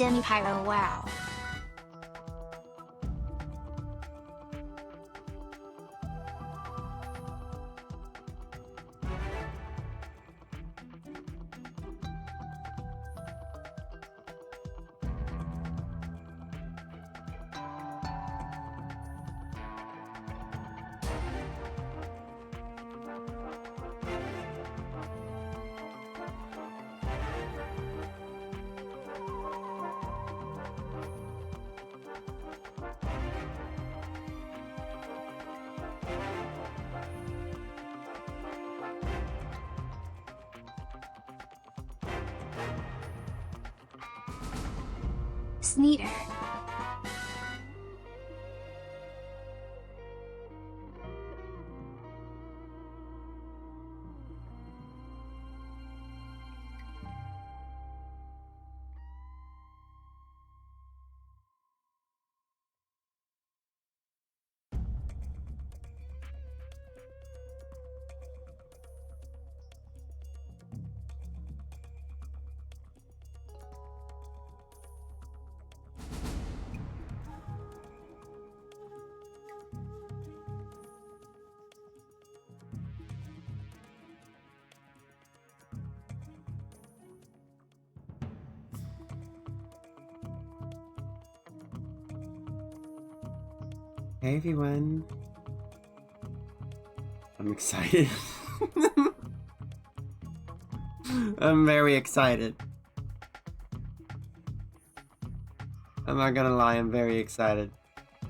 demilypyro, wow. Snake Eater. Hey everyone, I'm excited. I'm very excited. I'm not gonna lie, I'm very excited. I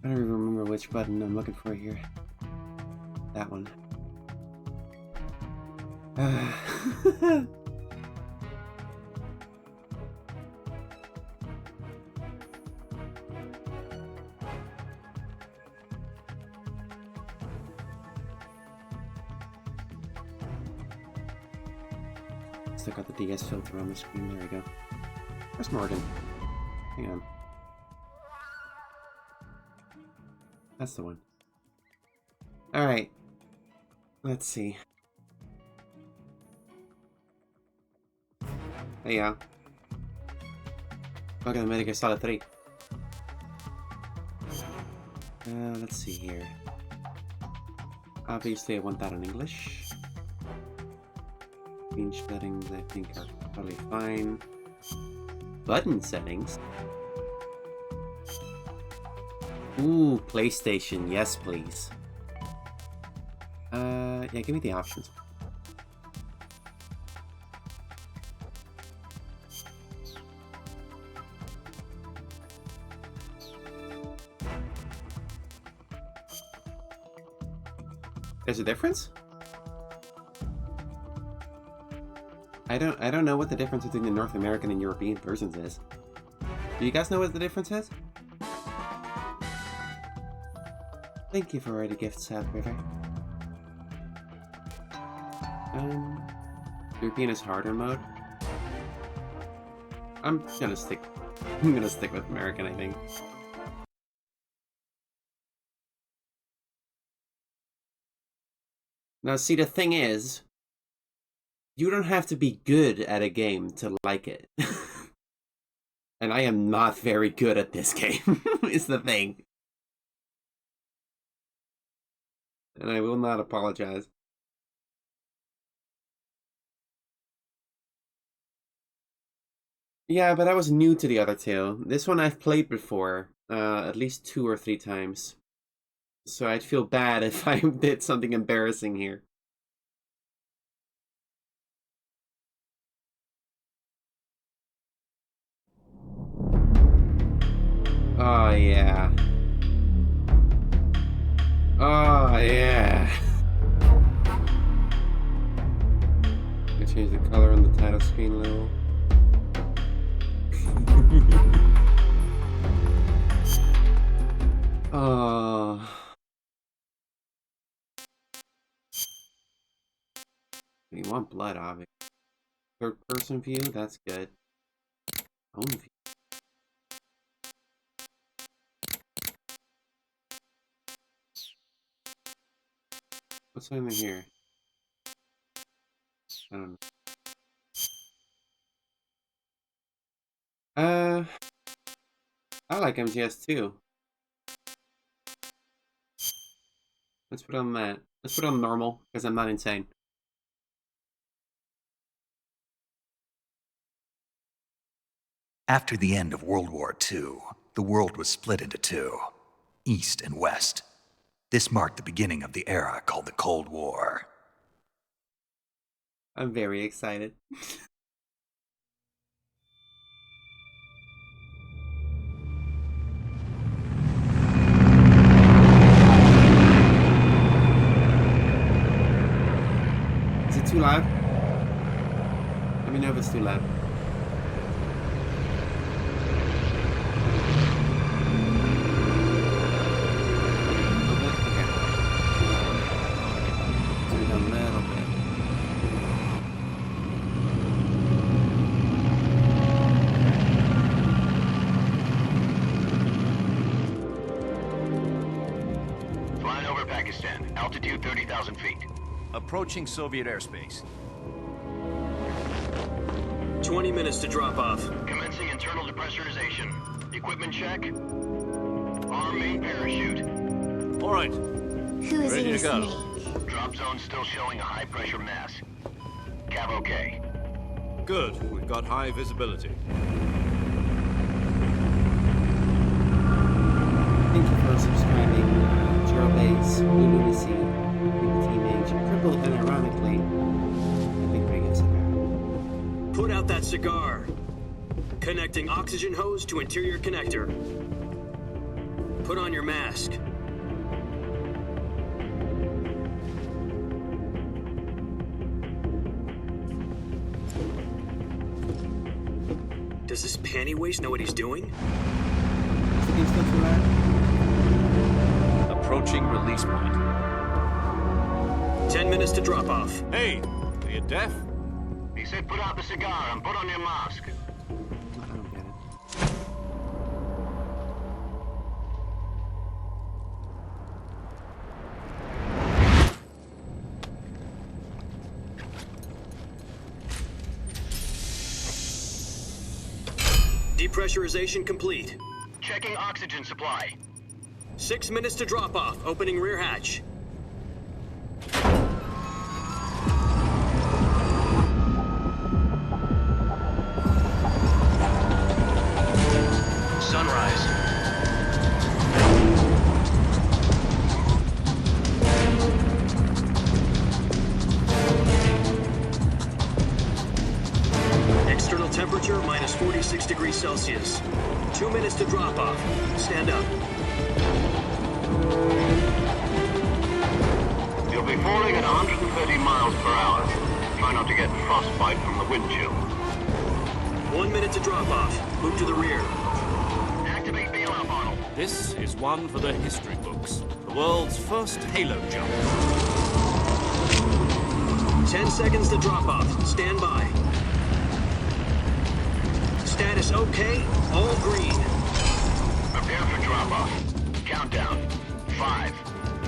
don't even remember which button I'm looking for here. That one. Still got the DS filter on the screen. There we go. Where's Morgan? Hang on. That's the one. Alright. Let's see. There you go. Welcome to Metal Gear Solid 3. Let's see here. Obviously I want that in English. Range settings I think are probably fine. Button settings? Ooh, PlayStation, yes please. Yeah, give me the options. There's a difference? I don't know what the difference between the North American and European versions is. Do you guys know what the difference is? Thank you for the gift, Sad River. European is harder mode. I'm gonna stick with American, I think. Now see, the thing is, you don't have to be good at a game to like it. And I am not very good at this game, is the thing. And I will not apologize. Yeah, but I was new to the other two. This one I've played before, at least 2 or 3 times. So I'd feel bad if I did something embarrassing here. Oh, yeah. Oh, yeah. I change the color on the title screen a little. Oh. You want blood, obviously. Third person view? That's good. Home view. What's in here? I don't know. I like MGS2. Let's put on that. Let's put on normal, because I'm not insane. After the end of World War II, the world was split into two, East and West. This marked the beginning of the era called the Cold War. I'm very excited. Is it too loud? Let me know if it's too loud. Altitude 30,000 feet. Approaching Soviet airspace. 20 minutes to drop off. Commencing internal depressurization. Equipment check. Arm main parachute. All right. Who is Ready in to go. Snake? Drop zone still showing a high pressure mass. Cav okay. Good. We've got high visibility. Thank you for subscribing, Gerald Bass, Lunacy, Lunacy Teenage, Crippled and Ironically, I think pretty good cigar. Put out that cigar. Connecting oxygen hose to interior connector. Put on your mask. Does this panty waste know what he's doing? Is the game still too loud? Approaching release point. 10 minutes to drop off. Hey, are you deaf? He said put out the cigar and put on your mask. I don't get it. Depressurization complete. Checking oxygen supply. 6 minutes to drop off. Opening rear hatch. Sunrise. External temperature minus 46 degrees Celsius. 2 minutes to drop off. Stand up. You'll be falling at 130 miles per hour. Try not to get frostbite from the wind chill. 1 minute to drop off. Move to the rear. Activate bailout model. This is one for the history books. The world's first halo jump. 10 seconds to drop off. Stand by. Status okay. All green. Prepare for drop off. Countdown. 5,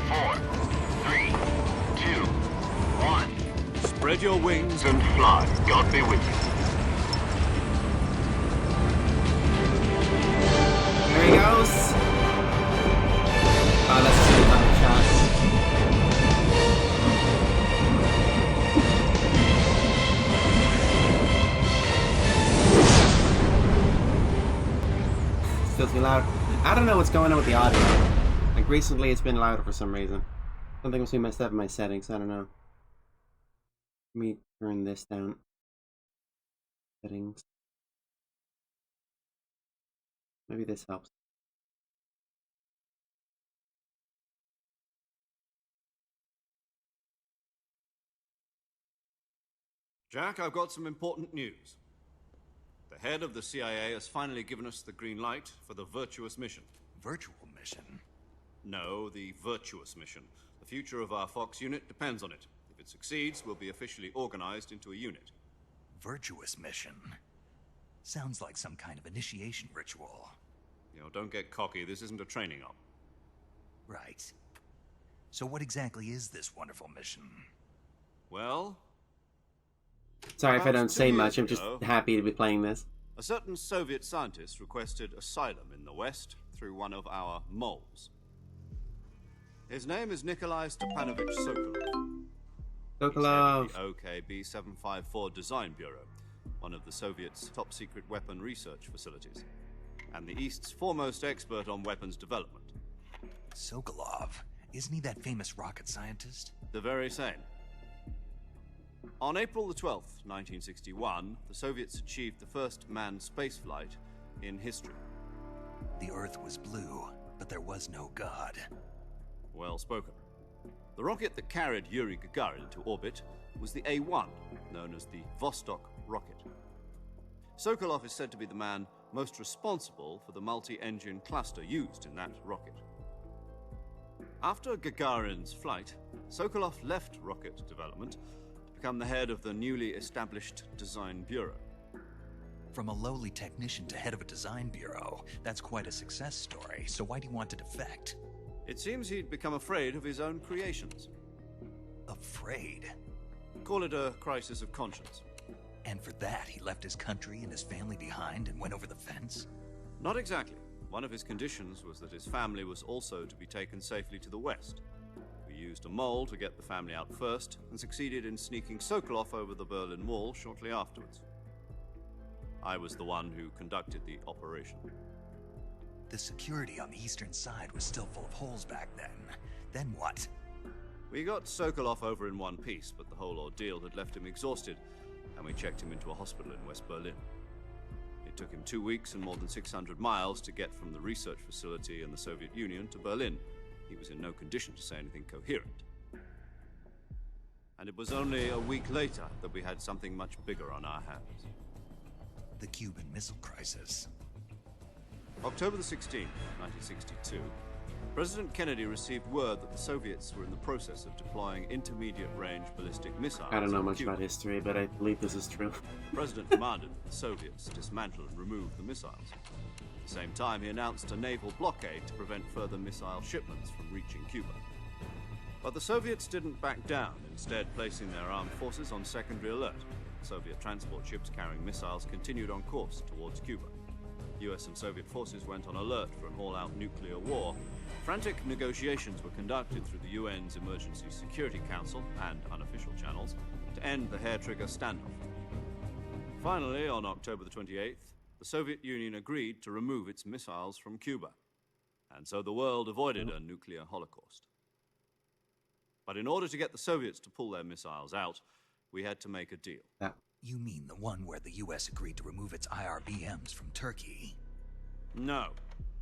4, 3, 2, 1. Spread your wings. And fly. God be with you. There he goes! Oh, let's see the final shot. Still too loud. I don't know what's going on with the audio. Like recently it's been louder for some reason. Something must be messed up in my settings, I don't know. Let me turn this down. Settings. Maybe this helps. Jack, I've got some important news. The head of the CIA has finally given us the green light for the virtuous mission. Virtual mission? No, the virtuous mission. The future of our Fox unit depends on it. If it succeeds, we'll be officially organized into a unit. Virtuous mission? Sounds like some kind of initiation ritual. You know, don't get cocky. This isn't a training op. Right. So what exactly is this wonderful mission? Well, Sorry if I About don't 2 say years much, I'm just ago, happy to be playing this. a A certain Soviet scientist requested asylum in the West through one of our moles. His name is Nikolai Stepanovich Sokolov. Sokolov. He's head of the OKB-754 Design Bureau, one of the Soviets' top-secret weapon research facilities, and the East's foremost expert on weapons development. Sokolov, isn't he that famous rocket scientist? The very same. On April the 12th, 1961, the Soviets achieved the first manned spaceflight in history. The Earth was blue, but there was no God. Well spoken. The rocket that carried Yuri Gagarin to orbit was the A-1, known as the Vostok rocket. Sokolov is said to be the man most responsible for the multi-engine cluster used in that rocket. After Gagarin's flight, Sokolov left rocket development to become the head of the newly established Design Bureau. From a lowly technician to head of a design bureau, that's quite a success story, so why do you want to defect? It seems he'd become afraid of his own creations. Afraid? Call it a crisis of conscience. And for that, he left his country and his family behind and went over the fence? Not exactly. One of his conditions was that his family was also to be taken safely to the West. We used a mole to get the family out first, and succeeded in sneaking Sokolov over the Berlin Wall shortly afterwards. I was the one who conducted the operation. The security on the eastern side was still full of holes back then. Then what? We got Sokolov over in one piece, but the whole ordeal had left him exhausted, and we checked him into a hospital in West Berlin. It took him 2 weeks and more than 600 miles to get from the research facility in the Soviet Union to Berlin. He was in no condition to say anything coherent. And it was only a week later that we had something much bigger on our hands. The Cuban Missile Crisis. October the 16th, 1962, President Kennedy received word that the Soviets were in the process of deploying intermediate-range ballistic missiles. I don't know in much Cuba. about history, but I believe this is true. The President demanded that the Soviets dismantle and remove the missiles. At the same time, he announced a naval blockade to prevent further missile shipments from reaching Cuba. But the Soviets didn't back down, instead placing their armed forces on secondary alert. Soviet transport ships carrying missiles continued on course towards Cuba. US and Soviet forces went on alert for an all-out nuclear war. Frantic negotiations were conducted through the UN's Emergency Security Council and unofficial channels to end the hair-trigger standoff. Finally, on October the 28th, the Soviet Union agreed to remove its missiles from Cuba, and so the world avoided a nuclear holocaust. But in order to get the Soviets to pull their missiles out, we had to make a deal. You mean the one where the US agreed to remove its IRBMs from Turkey? No.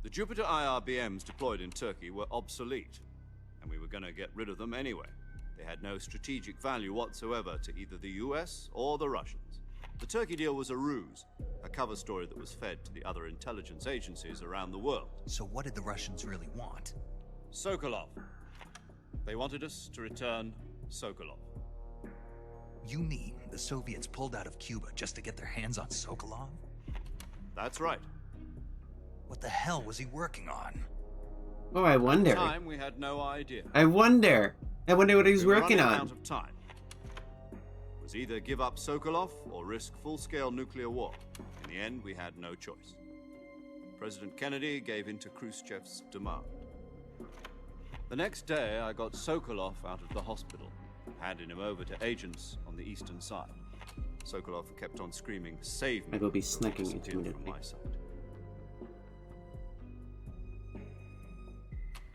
The Jupiter IRBMs deployed in Turkey were obsolete, and we were going to get rid of them anyway. They had no strategic value whatsoever to either the US or the Russians. The Turkey deal was a ruse, a cover story that was fed to the other intelligence agencies around the world. So what did the Russians really want? Sokolov. They wanted us to return Sokolov. You mean the Soviets pulled out of Cuba just to get their hands on Sokolov? That's right. What the hell was he working on? Oh, I wonder. At the time, we had no idea. I wonder what he was We were working running on. out of time. It was either give up Sokolov or risk full-scale nuclear war. In the end, we had no choice. President Kennedy gave in to Khrushchev's demand. The next day, I got Sokolov out of the hospital, handing him over to agents on the eastern side. Sokolov kept on screaming, "Save me!" I will be snacking Disappeared from intermittently. my side.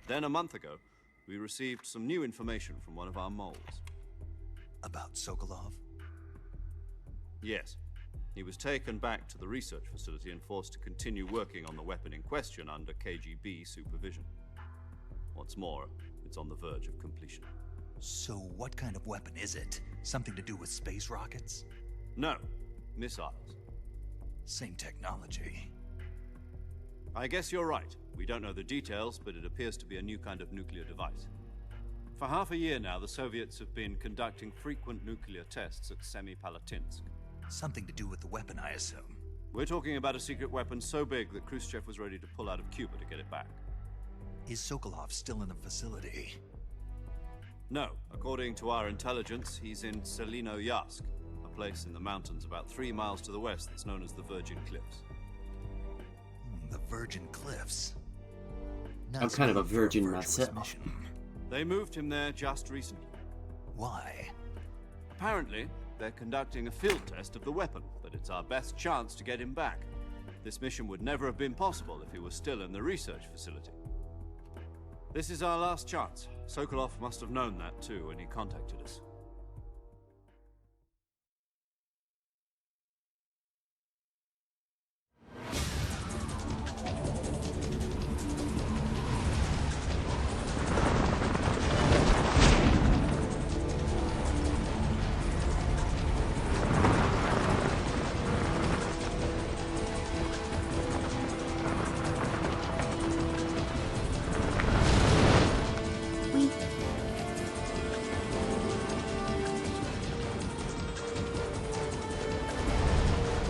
Then a month ago, we received some new information from one of our moles. About Sokolov? Yes. He was taken back to the research facility and forced to continue working on the weapon in question under KGB supervision. What's more, it's on the verge of completion. So what kind of weapon is it? Something to do with space rockets? No, missiles. Same technology. I guess you're right. We don't know the details, but it appears to be a new kind of nuclear device. For half a year now, the Soviets have been conducting frequent nuclear tests at Semipalatinsk. Something to do with the weapon, I assume. We're talking about a secret weapon so big that Khrushchev was ready to pull out of Cuba to get it back. Is Sokolov still in the facility? No, according to our intelligence, he's in Selinoyarsk, a place in the mountains about 3 miles to the west that's known as the Virgin Cliffs. The Virgin Cliffs. I'm kind of a virgin myself. Mission. They moved him there just recently. Why? Apparently, they're conducting a field test of the weapon, but it's our best chance to get him back. This mission would never have been possible if he was still in the research facility. This is our last chance. Sokolov must have known that too when he contacted us.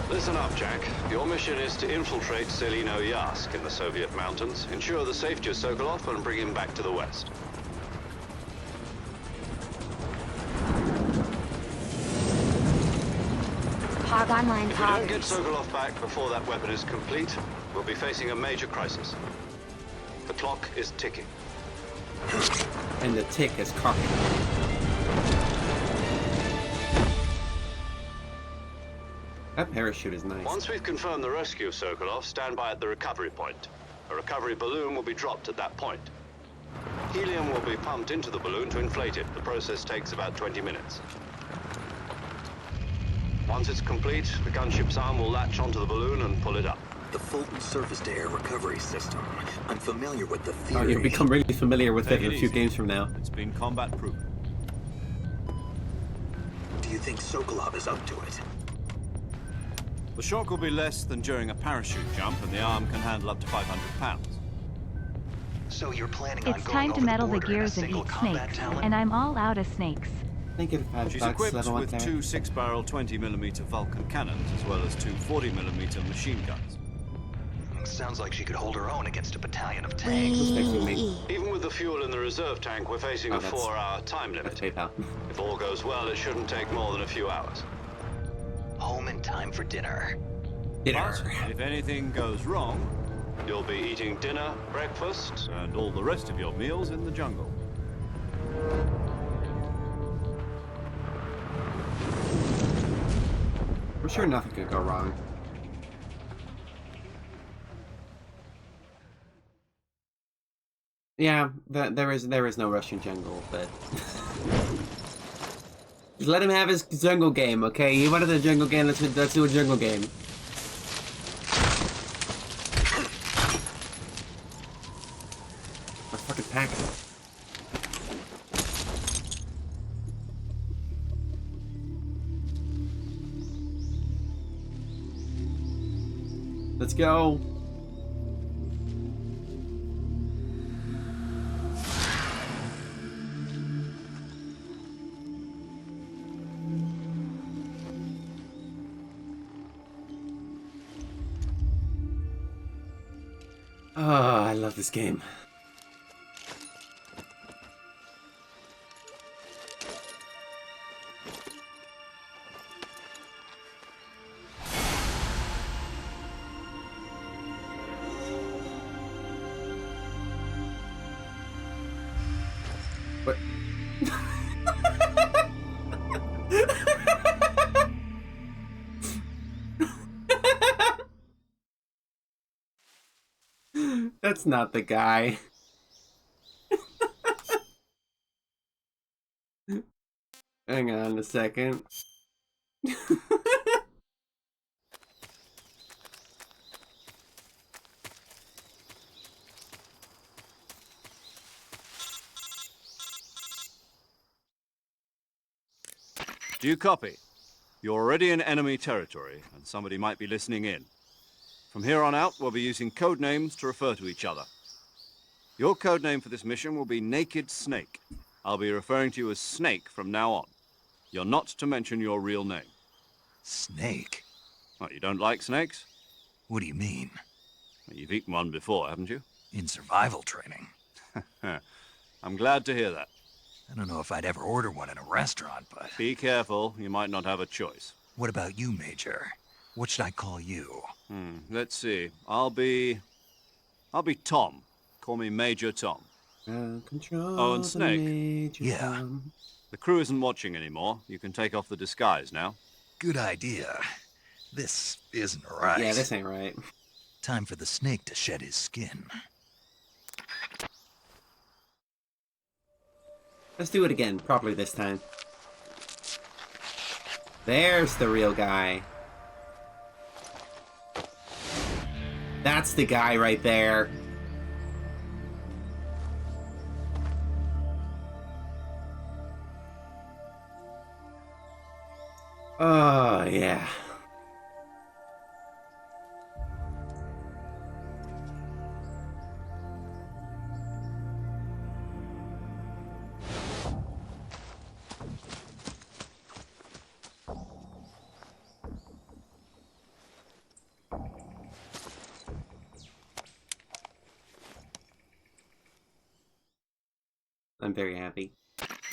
Listen up, Jack. Your mission is to infiltrate Selino Yask in the Soviet mountains, ensure the safety of Sokolov, and bring him back to the west. Hog online, If we don't hog. get Sokolov back before that weapon is complete, we'll be facing a major crisis. The clock is ticking. And the tick is cocking. That parachute is nice. Once we've confirmed the rescue of Sokolov, stand by at the recovery point. A recovery balloon will be dropped at that point. Helium will be pumped into the balloon to inflate it. The process takes about 20 minutes. Once it's complete, the gunship's arm will latch onto the balloon and pull it up. The Fulton surface-to-air recovery system. I'm familiar with the Oh, theory. you'll become really familiar with it Take in it a few easy. games from now. It's been combat proven. Do you think Sokolov is up to it? The shock will be less than during a parachute jump, and the arm can handle up to 500 pounds. So you're planning It's time to meddle the gears and eat snakes, and I'm all out of snakes. Think of She's $5 equipped level with there. two 6-barrel 20mm Vulcan cannons, as well as two 40mm machine guns. Sounds like she could hold her own against a battalion of Who's texting me? Even with the fuel in the reserve tank, we're facing Oh, a that's- 4-hour time That's limit. PayPal. If all goes well, it shouldn't take more than a few hours. Home in time for dinner. But if anything goes wrong, you'll be eating dinner, breakfast, and all the rest of your meals in the jungle. I'm sure nothing could go wrong. Yeah, there is no Russian jungle, but just let him have his jungle game, okay? He wanted a jungle game. Let's do a jungle game. My fucking packet. Let's go. Oh, I love this game. What? That's not the guy. Hang on a second. Do you copy? You're already in enemy territory, and somebody might be listening in. From here on out, we'll be using code names to refer to each other. Your code name for this mission will be Naked Snake. I'll be referring to you as Snake from now on. You're not to mention your real name. Snake? What, you don't like snakes? What do you mean? Well, you've eaten one before, haven't you? In survival training. I'm glad to hear that. I don't know if I'd ever order one in a restaurant, but... Be careful, you might not have a choice. What about you, Major? What should I call you? Let's see. I'll be Tom. Call me Major Tom. Control Oh, and the Snake. Major Yeah. Tom. The crew isn't watching anymore. You can take off the disguise now. Good idea. This isn't right. Yeah, this ain't right. Time for the snake to shed his skin. Let's do it again, properly this time. There's the real guy. That's the guy right there. Oh, yeah. I'm very happy.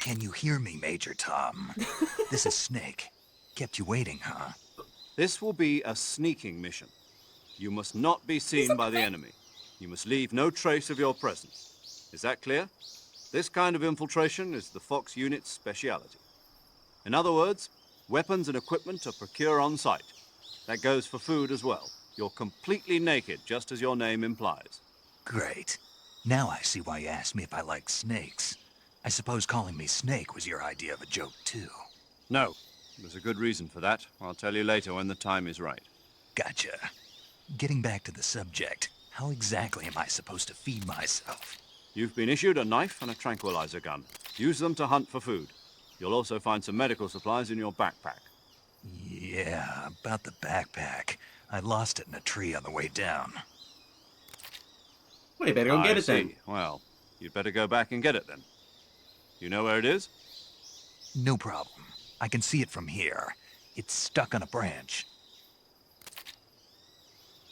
Can you hear me, Major Tom? This is Snake. Kept you waiting, huh? This will be a sneaking mission. You must not be seen by the enemy. You must leave no trace of your presence. Is that clear? This kind of infiltration is the Fox unit's speciality. In other words, weapons and equipment are procured on site. That goes for food as well. You're completely naked, just as your name implies. Great. Now I see why you asked me if I like snakes. I suppose calling me Snake was your idea of a joke, too. No, there's a good reason for that. I'll tell you later when the time is right. Gotcha. Getting back to the subject, how exactly am I supposed to feed myself? You've been issued a knife and a tranquilizer gun. Use them to hunt for food. You'll also find some medical supplies in your backpack. Yeah, about the backpack. I lost it in a tree on the way down. Well, you better go get it then. Well, you'd better go back and get it then. You know where it is? No problem. I can see it from here. It's stuck on a branch.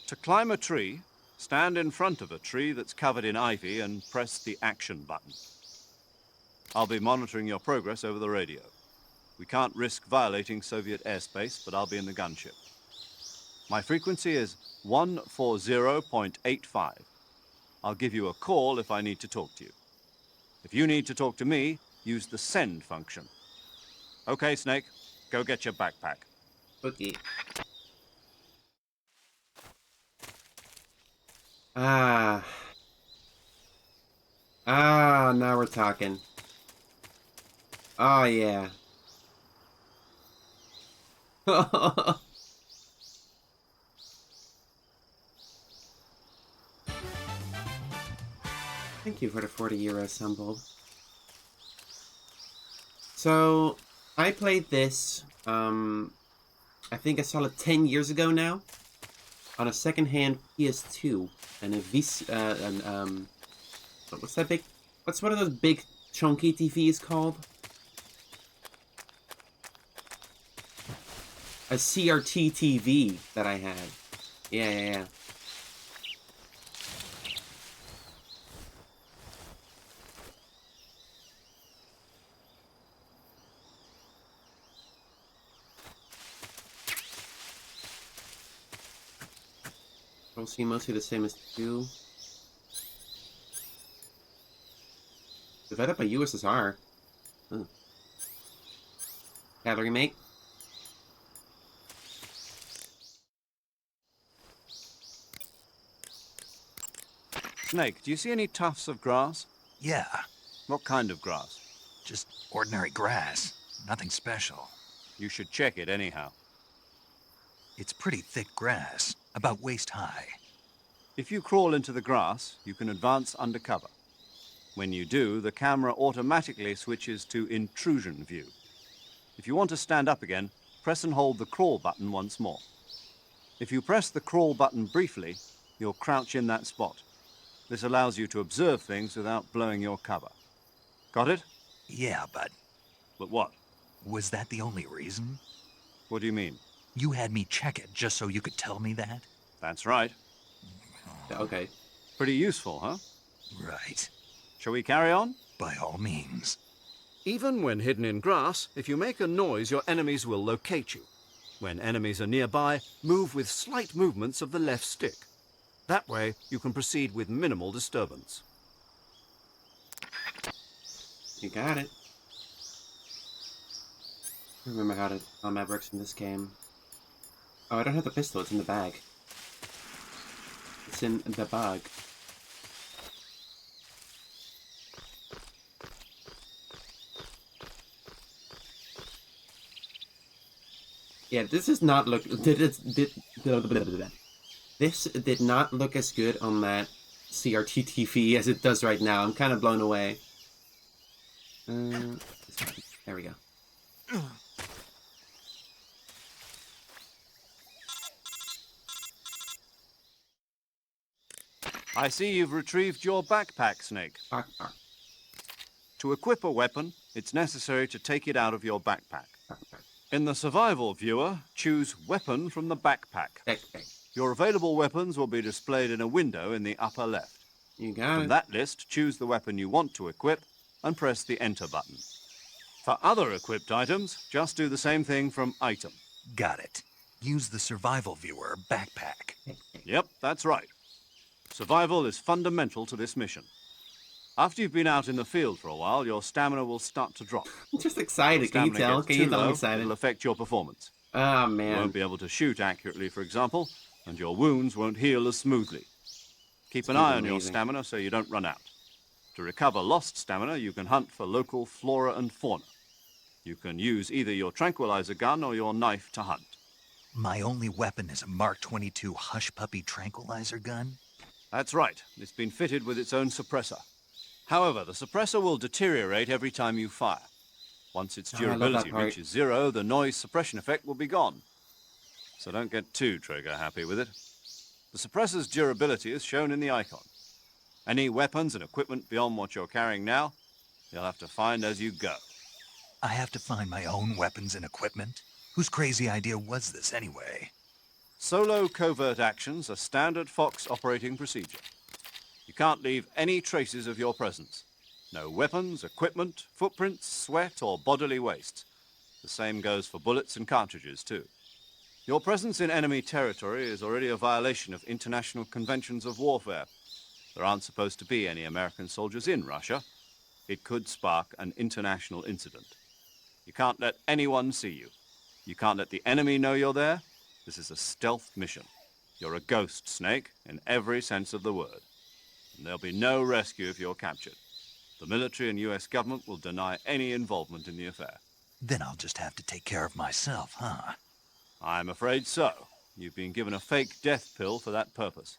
To climb a tree, stand in front of a tree that's covered in ivy and press the action button. I'll be monitoring your progress over the radio. We can't risk violating Soviet airspace, but I'll be in the gunship. My frequency is 140.85. I'll give you a call if I need to talk to you. If you need to talk to me, use the send function. Okay, Snake, go get your backpack. Okay. Ah, now we're talking. Oh, yeah. Thank you for the 40 euro assembled. So, I played this, I think I saw it 10 years ago now, on a second-hand PS2, and what's that big, what's one of those big chunky TVs called? A CRT TV that I had. Yeah. I'll see mostly the same as 2. Developed by USSR. Oh. Cavalry mate. Snake, do you see any tufts of grass? Yeah, What kind of grass? just ordinary grass. Nothing special. You should check it anyhow. It's pretty thick grass, about waist high. If you crawl into the grass, you can advance undercover. When you do, the camera automatically switches to intrusion view. If you want to stand up again, press and hold the crawl button once more. If you press the crawl button briefly, you'll crouch in that spot. This allows you to observe things without blowing your cover. Got it? Yeah, but But what? was that the only reason? What do you mean? You had me check it just so you could tell me that? That's right. Okay. Pretty useful, huh? Right. Shall we carry on? By all means. Even when hidden in grass, if you make a noise, your enemies will locate you. When enemies are nearby, move with slight movements of the left stick. That way, you can proceed with minimal disturbance. You got it. I remember how combat works in this game. Oh, I don't have the pistol. It's in the bag. It's in the bag. Yeah, this does not look. This did not look as good on that CRT TV as it does right now. I'm kind of blown away. There we go. I see you've retrieved your backpack, Snake. To equip a weapon, it's necessary to take it out of your backpack. In the survival viewer, choose Weapon from the backpack. Your available weapons will be displayed in a window in the upper left. You got it. From that list, choose the weapon you want to equip and press the Enter button. For other equipped items, just do the same thing from Item. Got it. Use the survival viewer backpack. Yep, that's right. Survival is fundamental to this mission. After you've been out in the field for a while, your stamina will start to drop. I'm just excited. Can you tell? Can you tell I'm excited? It'll affect your performance. Oh, You man. won't be able to shoot accurately, for example, and your wounds won't heal as smoothly. Keep an eye on your stamina so you don't run out. To recover lost stamina, you can hunt for local flora and fauna. You can use either your tranquilizer gun or your knife to hunt. My only weapon is a Mark 22 Hush Puppy tranquilizer gun? That's right. It's been fitted with its own suppressor. However, the suppressor will deteriorate every time you fire. Once its durability reaches 0, the noise suppression effect will be gone. So don't get too trigger happy with it. The suppressor's durability is shown in the icon. Any weapons and equipment beyond what you're carrying now, you'll have to find as you go. I have to find my own weapons and equipment? Whose crazy idea was this anyway? Solo covert actions are standard Fox operating procedure. You can't leave any traces of your presence. No weapons, equipment, footprints, sweat, or bodily waste. The same goes for bullets and cartridges, too. Your presence in enemy territory is already a violation of international conventions of warfare. There aren't supposed to be any American soldiers in Russia. It could spark an international incident. You can't let anyone see you. You can't let the enemy know you're there. This is a stealth mission. You're a ghost, Snake, in every sense of the word. And there'll be no rescue if you're captured. The military and US government will deny any involvement in the affair. Then I'll just have to take care of myself, huh? I'm afraid so. You've been given a fake death pill for that purpose.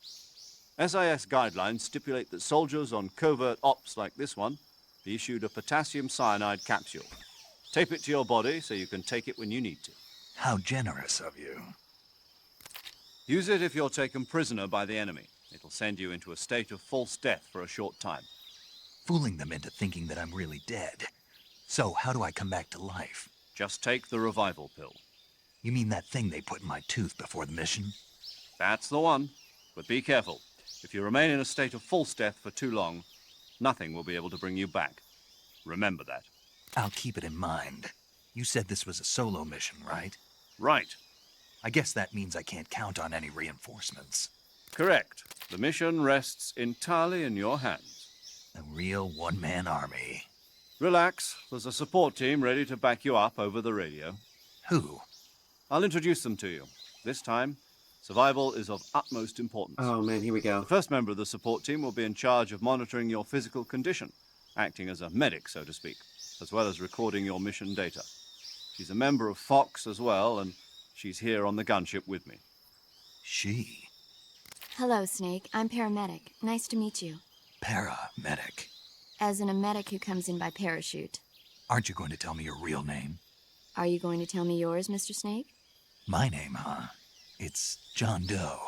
SIS guidelines stipulate that soldiers on covert ops like this one be issued a potassium cyanide capsule. Tape it to your body so you can take it when you need to. How generous of you. Use it if you're taken prisoner by the enemy. It'll send you into a state of false death for a short time. Fooling them into thinking that I'm really dead. So how do I come back to life? Just take the revival pill. You mean that thing they put in my tooth before the mission? That's the one. But be careful. If you remain in a state of false death for too long, nothing will be able to bring you back. Remember that. I'll keep it in mind. You said this was a solo mission, right? Right. I guess that means I can't count on any reinforcements. Correct. The mission rests entirely in your hands. A real one-man army. Relax. There's a support team ready to back you up over the radio. Who? I'll introduce them to you. This time, survival is of utmost importance. Oh, man, here we go. The first member of the support team will be in charge of monitoring your physical condition, acting as a medic, so to speak, as well as recording your mission data. She's a member of Fox as well, and she's here on the gunship with me. She? Hello, Snake. I'm paramedic. Nice to meet you. Paramedic. As in a medic who comes in by parachute. Aren't you going to tell me your real name? Are you going to tell me yours, Mr. Snake? My name, huh? It's John Doe.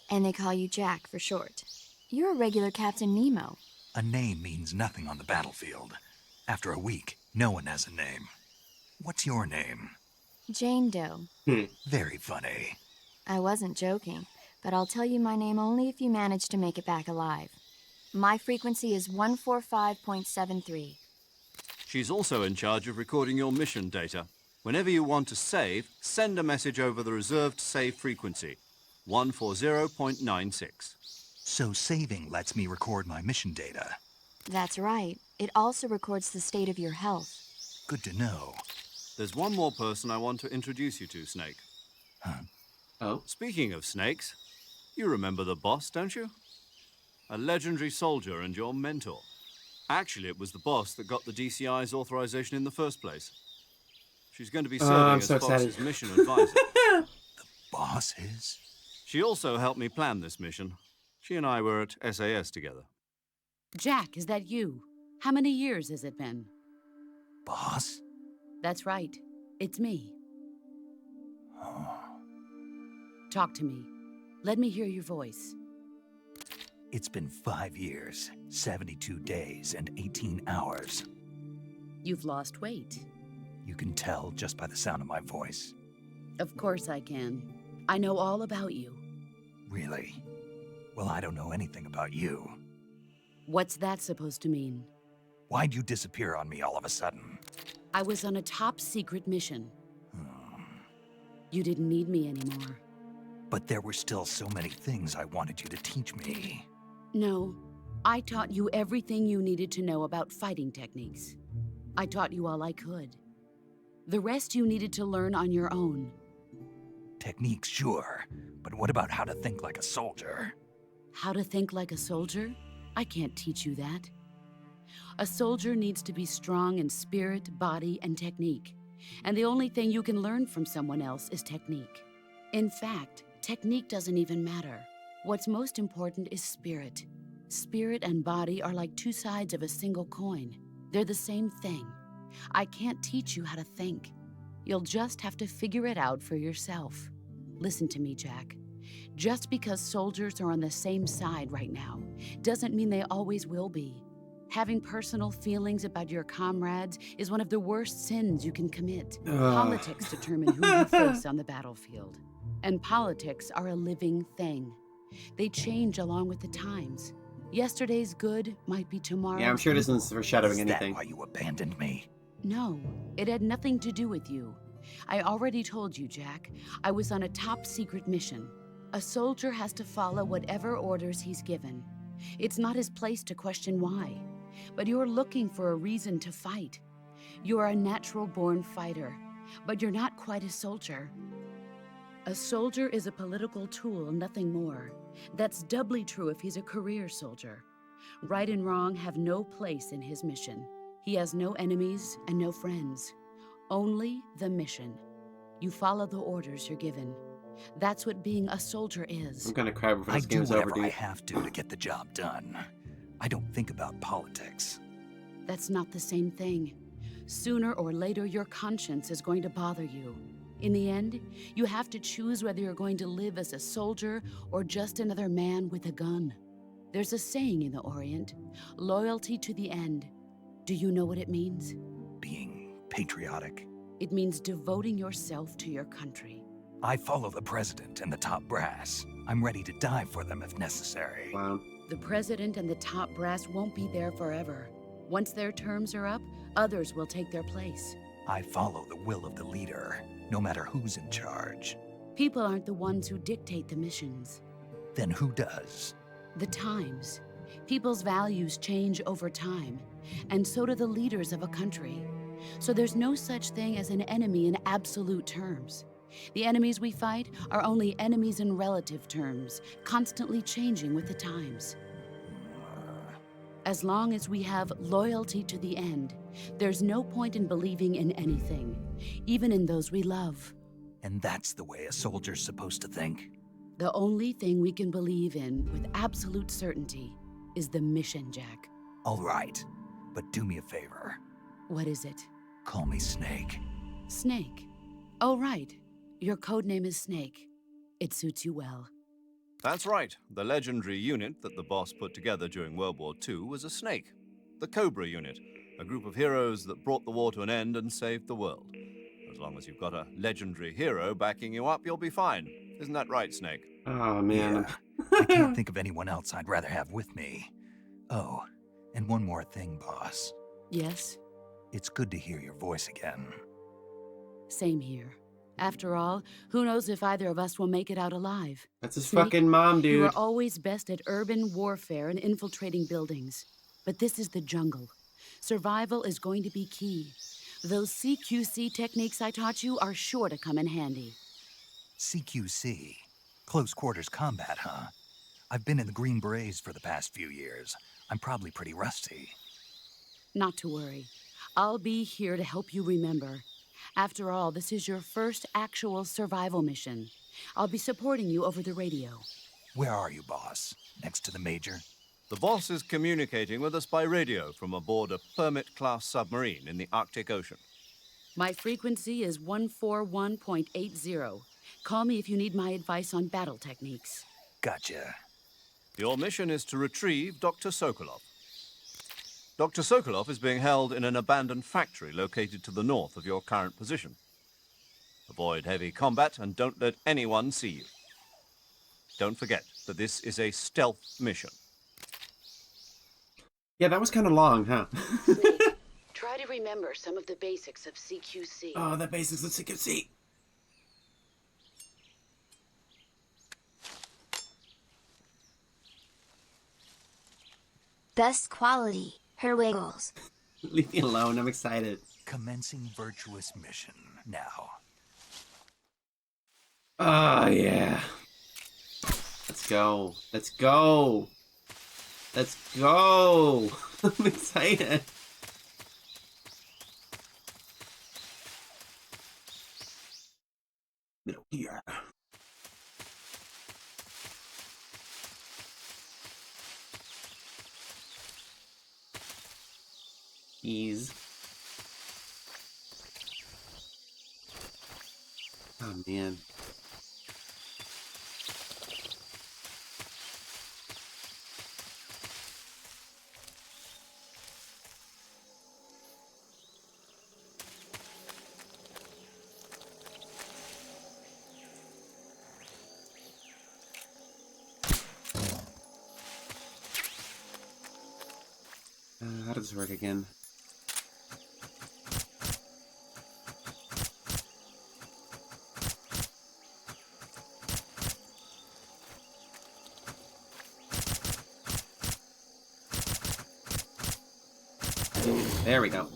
And they call you Jack for short. You're a regular Captain Nemo. A name means nothing on the battlefield. After a week, no one has a name. What's your name? Jane Doe. Very funny. I wasn't joking, but I'll tell you my name only if you manage to make it back alive. My frequency is 145.73. She's also in charge of recording your mission data. Whenever you want to save, send a message over the reserved save frequency, 140.96. So saving lets me record my mission data. That's right. It also records the state of your health. Good to know. There's one more person I want to introduce you to, Snake. Huh? Oh? Speaking of snakes, you remember the boss, don't you? A legendary soldier and your mentor. Actually, it was the boss that got the DCI's authorization in the first place. She's going to be serving I'm as so Fox's excited. mission advisor. Boss is? She also helped me plan this mission. She and I were at SAS together. Jack, is that you? How many years has it been? Boss? That's right. It's me. Oh. Talk to me. Let me hear your voice. It's been 5 years, 72 days, and 18 hours. You've lost weight. You can tell just by the sound of my voice. Of course I can. I know all about you. Really? Well, I don't know anything about you. What's that supposed to mean? Why'd you disappear on me all of a sudden? I was on a top-secret mission. You didn't need me anymore. But there were still so many things I wanted you to teach me. No, I taught you everything you needed to know about fighting techniques. I taught you all I could. The rest you needed to learn on your own. Techniques, sure. But what about how to think like a soldier? How to think like a soldier? I can't teach you that. A soldier needs to be strong in spirit, body, and technique. And the only thing you can learn from someone else is technique. In fact, technique doesn't even matter. What's most important is spirit. Spirit and body are like two sides of a single coin. They're the same thing. I can't teach you how to think. You'll just have to figure it out for yourself. Listen to me, Jack. Just because soldiers are on the same side right now doesn't mean they always will be. Having personal feelings about your comrades is one of the worst sins you can commit. Politics determine who you face on the battlefield. And politics are a living thing. They change along with the times. Yesterday's good might be tomorrow. Yeah, I'm sure this isn't foreshadowing anything. Is that why you abandoned me? No, it had nothing to do with you. I already told you, Jack. I was on a top-secret mission. A soldier has to follow whatever orders he's given. It's not his place to question why. But you're looking for a reason to fight. You're a natural-born fighter, but you're not quite a soldier. A soldier is a political tool, nothing more. That's doubly true if he's a career soldier. Right and wrong have no place in his mission. He has no enemies and no friends. Only the mission. You follow the orders you're given. That's what being a soldier is. I'm gonna cry before I this do game's over, whatever I dude. have to get the job done. I don't think about politics. That's not the same thing. Sooner or later, your conscience is going to bother you. In the end, you have to choose whether you're going to live as a soldier or just another man with a gun. There's a saying in the Orient, loyalty to the end. Do you know what it means? Being patriotic. It means devoting yourself to your country. I follow the president and the top brass. I'm ready to die for them if necessary. Wow. The president and the top brass won't be there forever. Once their terms are up, others will take their place. I follow the will of the leader, no matter who's in charge. People aren't the ones who dictate the missions. Then who does? The times. People's values change over time, and so do the leaders of a country. So there's no such thing as an enemy in absolute terms. The enemies we fight are only enemies in relative terms, constantly changing with the times. As long as we have loyalty to the end, there's no point in believing in anything, even in those we love. And that's the way a soldier's supposed to think? The only thing we can believe in with absolute certainty is the mission, Jack. All right, but do me a favor. What is it? Call me Snake. Snake. Oh, right. Your codename is Snake. It suits you well. That's right. The legendary unit that the boss put together during World War II was a snake. The Cobra unit, a group of heroes that brought the war to an end and saved the world. As long as you've got a legendary hero backing you up, you'll be fine. Isn't that right, Snake? Oh, man. Yeah. I can't think of anyone else I'd rather have with me. Oh, and one more thing, boss. Yes? It's good to hear your voice again. Same here. After all, who knows if either of us will make it out alive? That's his Snake, fucking mom, dude. You are always best at urban warfare and infiltrating buildings. But this is the jungle. Survival is going to be key. Those CQC techniques I taught you are sure to come in handy. CQC? Close quarters combat, huh? I've been in the Green Berets for the past few years. I'm probably pretty rusty. Not to worry. I'll be here to help you remember. After all, this is your first actual survival mission. I'll be supporting you over the radio. Where are you, boss? Next to the Major? The boss is communicating with us by radio from aboard a Permit-class submarine in the Arctic Ocean. My frequency is 141.80. Call me if you need my advice on battle techniques. Gotcha. Your mission is to retrieve Dr. Sokolov. Dr. Sokolov is being held in an abandoned factory located to the north of your current position. Avoid heavy combat and don't let anyone see you. Don't forget that this is a stealth mission. Yeah, that was kind of long, huh? Snake, try to remember some of the basics of CQC. Oh, the basics of CQC. Best quality. Her wiggles. Leave me alone, I'm excited. Commencing virtuous mission now. Oh, yeah. Let's go. Let's go. Let's go. I'm excited. No, here. Ease. Oh, man. How does this work again? There we go.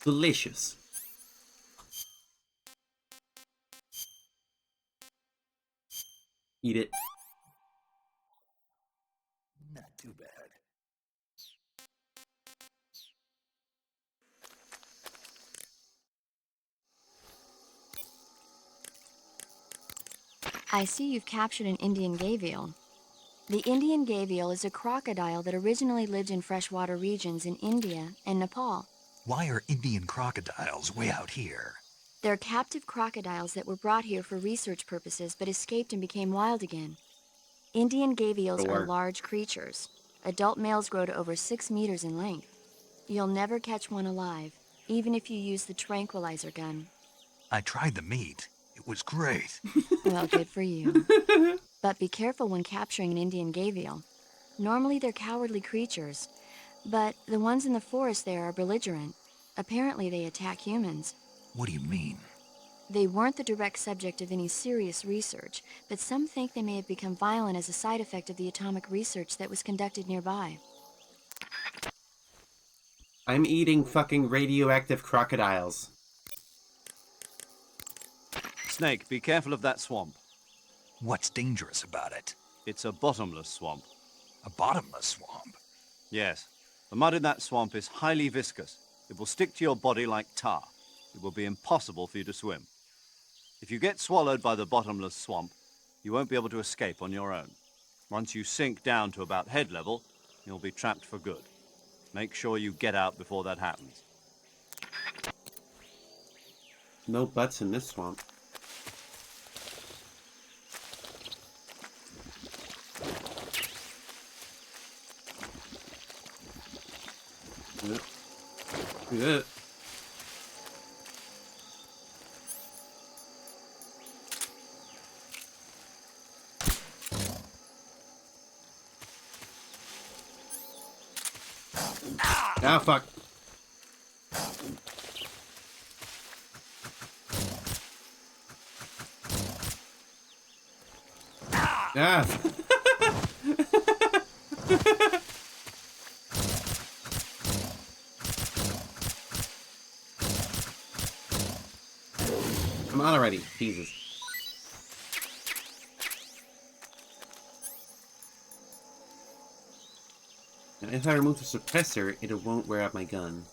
Delicious. Eat it. Not too bad. I see you've captured an Indian gavial. The Indian gavial is a crocodile that originally lived in freshwater regions in India and Nepal. Why are Indian crocodiles way out here? They're captive crocodiles that were brought here for research purposes but escaped and became wild again. Indian gavials are large creatures. Adult males grow to over 6 meters in length. You'll never catch one alive, even if you use the tranquilizer gun. I tried the meat. It was great. Well, good for you. But be careful when capturing an Indian gavial. Normally they're cowardly creatures, but the ones in the forest there are belligerent. Apparently they attack humans. What do you mean? They weren't the direct subject of any serious research, but some think they may have become violent as a side effect of the atomic research that was conducted nearby. I'm eating fucking radioactive crocodiles. Snake, be careful of that swamp. What's dangerous about it? It's a bottomless swamp. A bottomless swamp? Yes. The mud in that swamp is highly viscous. It will stick to your body like tar. It will be impossible for you to swim. If you get swallowed by the bottomless swamp, you won't be able to escape on your own. Once you sink down to about head level, you'll be trapped for good. Make sure you get out before that happens. No butts in this swamp. Yeah. Ah, fuck. Ah. Come on already, Jesus. Now, if I remove the suppressor, it won't wear out my gun.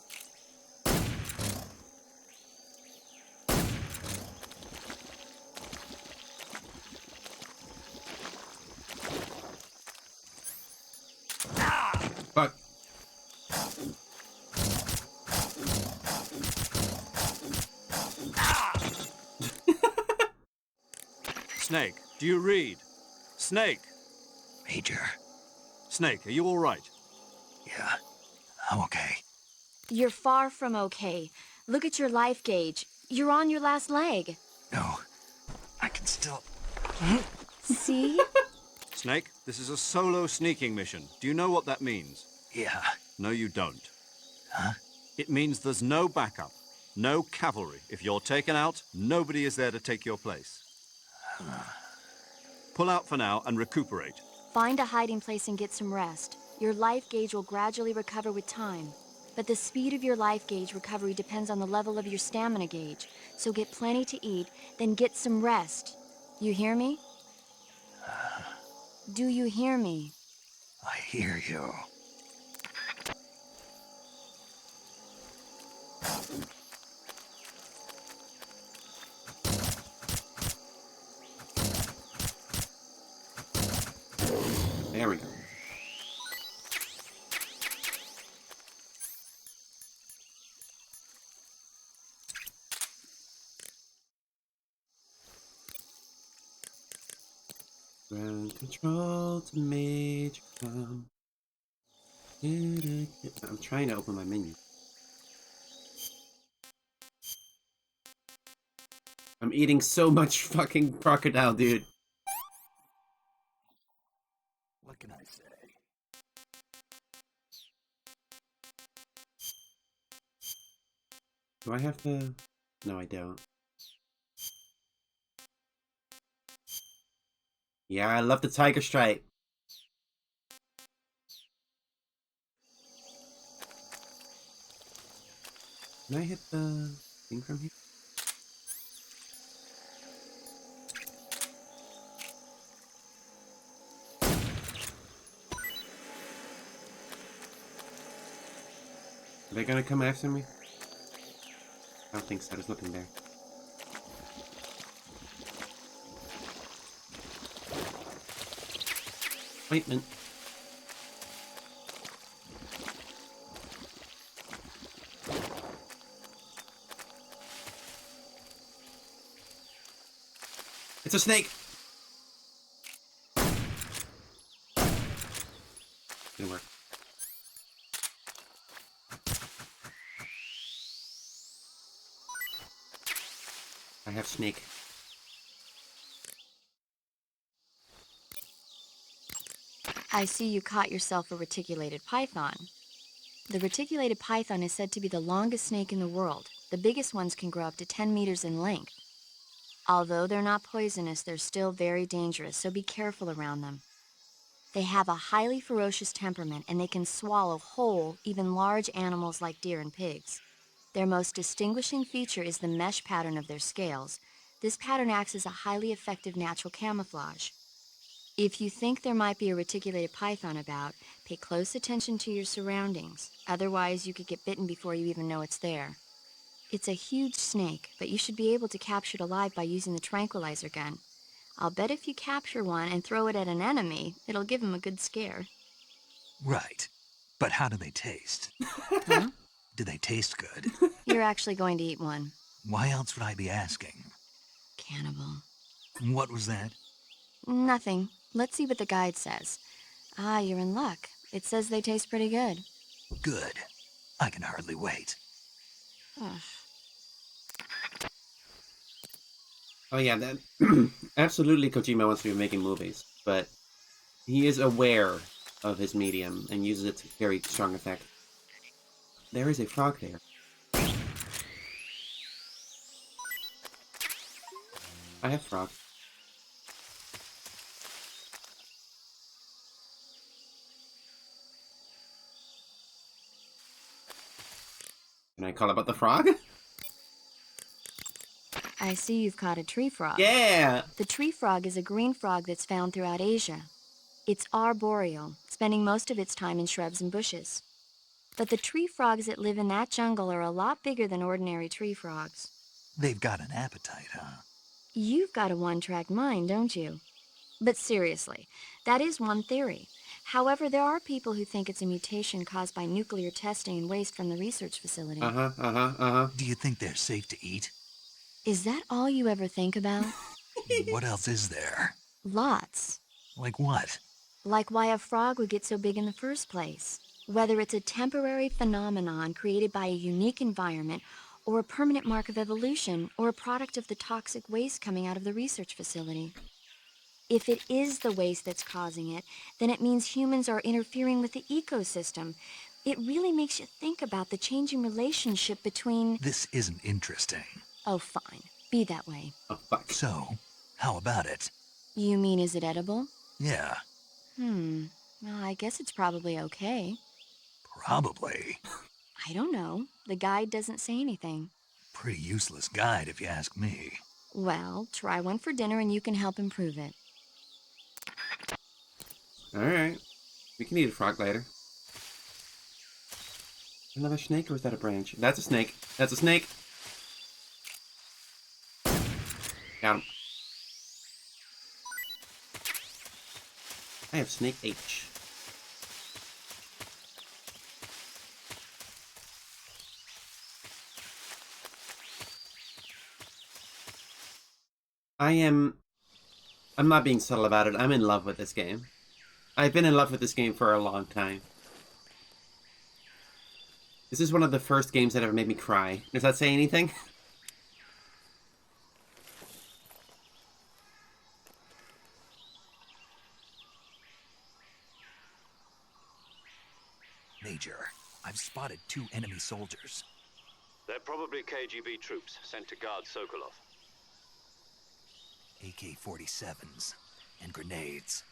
Fuck. Snake, do you read? Snake! Major. Snake, are you all right? Yeah, I'm okay. You're far from okay. Look at your life gauge. You're on your last leg. No, I can still... See? Snake, this is a solo sneaking mission. Do you know what that means? Yeah. No, you don't. Huh? It means there's no backup, no cavalry. If you're taken out, nobody is there to take your place. Pull out for now and recuperate. Find a hiding place and get some rest. Your life gauge will gradually recover with time. But the speed of your life gauge recovery depends on the level of your stamina gauge. So get plenty to eat, then get some rest. You hear me? Do you hear me? I hear you. There we go. Ground control to Major Tom. I'm trying to open my menu. I'm eating so much fucking crocodile, dude. What can I say? Do I have to... No, I don't. Yeah, I love the tiger stripe. Can I hit the thing from here? Are they gonna come after me? I don't think so, there's nothing there. Appointment. It's a snake! Didn't work. I have snake. I see you caught yourself a reticulated python. The reticulated python is said to be the longest snake in the world. The biggest ones can grow up to 10 meters in length. Although they're not poisonous, they're still very dangerous, so be careful around them. They have a highly ferocious temperament, and they can swallow whole, even large animals like deer and pigs. Their most distinguishing feature is the mesh pattern of their scales. This pattern acts as a highly effective natural camouflage. If you think there might be a reticulated python about, pay close attention to your surroundings. Otherwise, you could get bitten before you even know it's there. It's a huge snake, but you should be able to capture it alive by using the tranquilizer gun. I'll bet if you capture one and throw it at an enemy, it'll give him a good scare. Right. But how do they taste? Huh? Do they taste good? You're actually going to eat one. Why else would I be asking? Cannibal. What was that? Nothing. Let's see what the guide says. Ah, you're in luck. It says they taste pretty good. Good. I can hardly wait. Ugh. Oh yeah, that absolutely Kojima wants to be making movies, but he is aware of his medium and uses it to very strong effect. There is a frog there. I have frog. Can I call about the frog? I see you've caught a tree frog. Yeah! The tree frog is a green frog that's found throughout Asia. It's arboreal, spending most of its time in shrubs and bushes. But the tree frogs that live in that jungle are a lot bigger than ordinary tree frogs. They've got an appetite, huh? You've got a one-track mind, don't you? But seriously, that is one theory. However, there are people who think it's a mutation caused by nuclear testing and waste from the research facility. Do you think they're safe to eat? Is that all you ever think about? What else is there? Lots. Like what? Like why a frog would get so big in the first place. Whether it's a temporary phenomenon created by a unique environment, or a permanent mark of evolution, or a product of the toxic waste coming out of the research facility. If it is the waste that's causing it, then it means humans are interfering with the ecosystem. It really makes you think about the changing relationship between... This isn't interesting. Oh, fine. Be that way. Oh, fuck. So, how about it? You mean, is it edible? Yeah, Well, I guess it's probably okay. probably. I don't know. The guide doesn't say anything. Pretty useless guide, if you ask me. Well, try one for dinner and you can help improve it. Alright. We can eat a frog later. Another snake, or is that a branch? That's a snake. That's a snake! Got him. I have Snake H. I'm not being subtle about it. I'm in love with this game. I've been in love with this game for a long time. This is one of the first games that ever made me cry. Does that say anything? Major, I've spotted 2 enemy soldiers. They're probably KGB troops sent to guard Sokolov. AK-47s and grenades.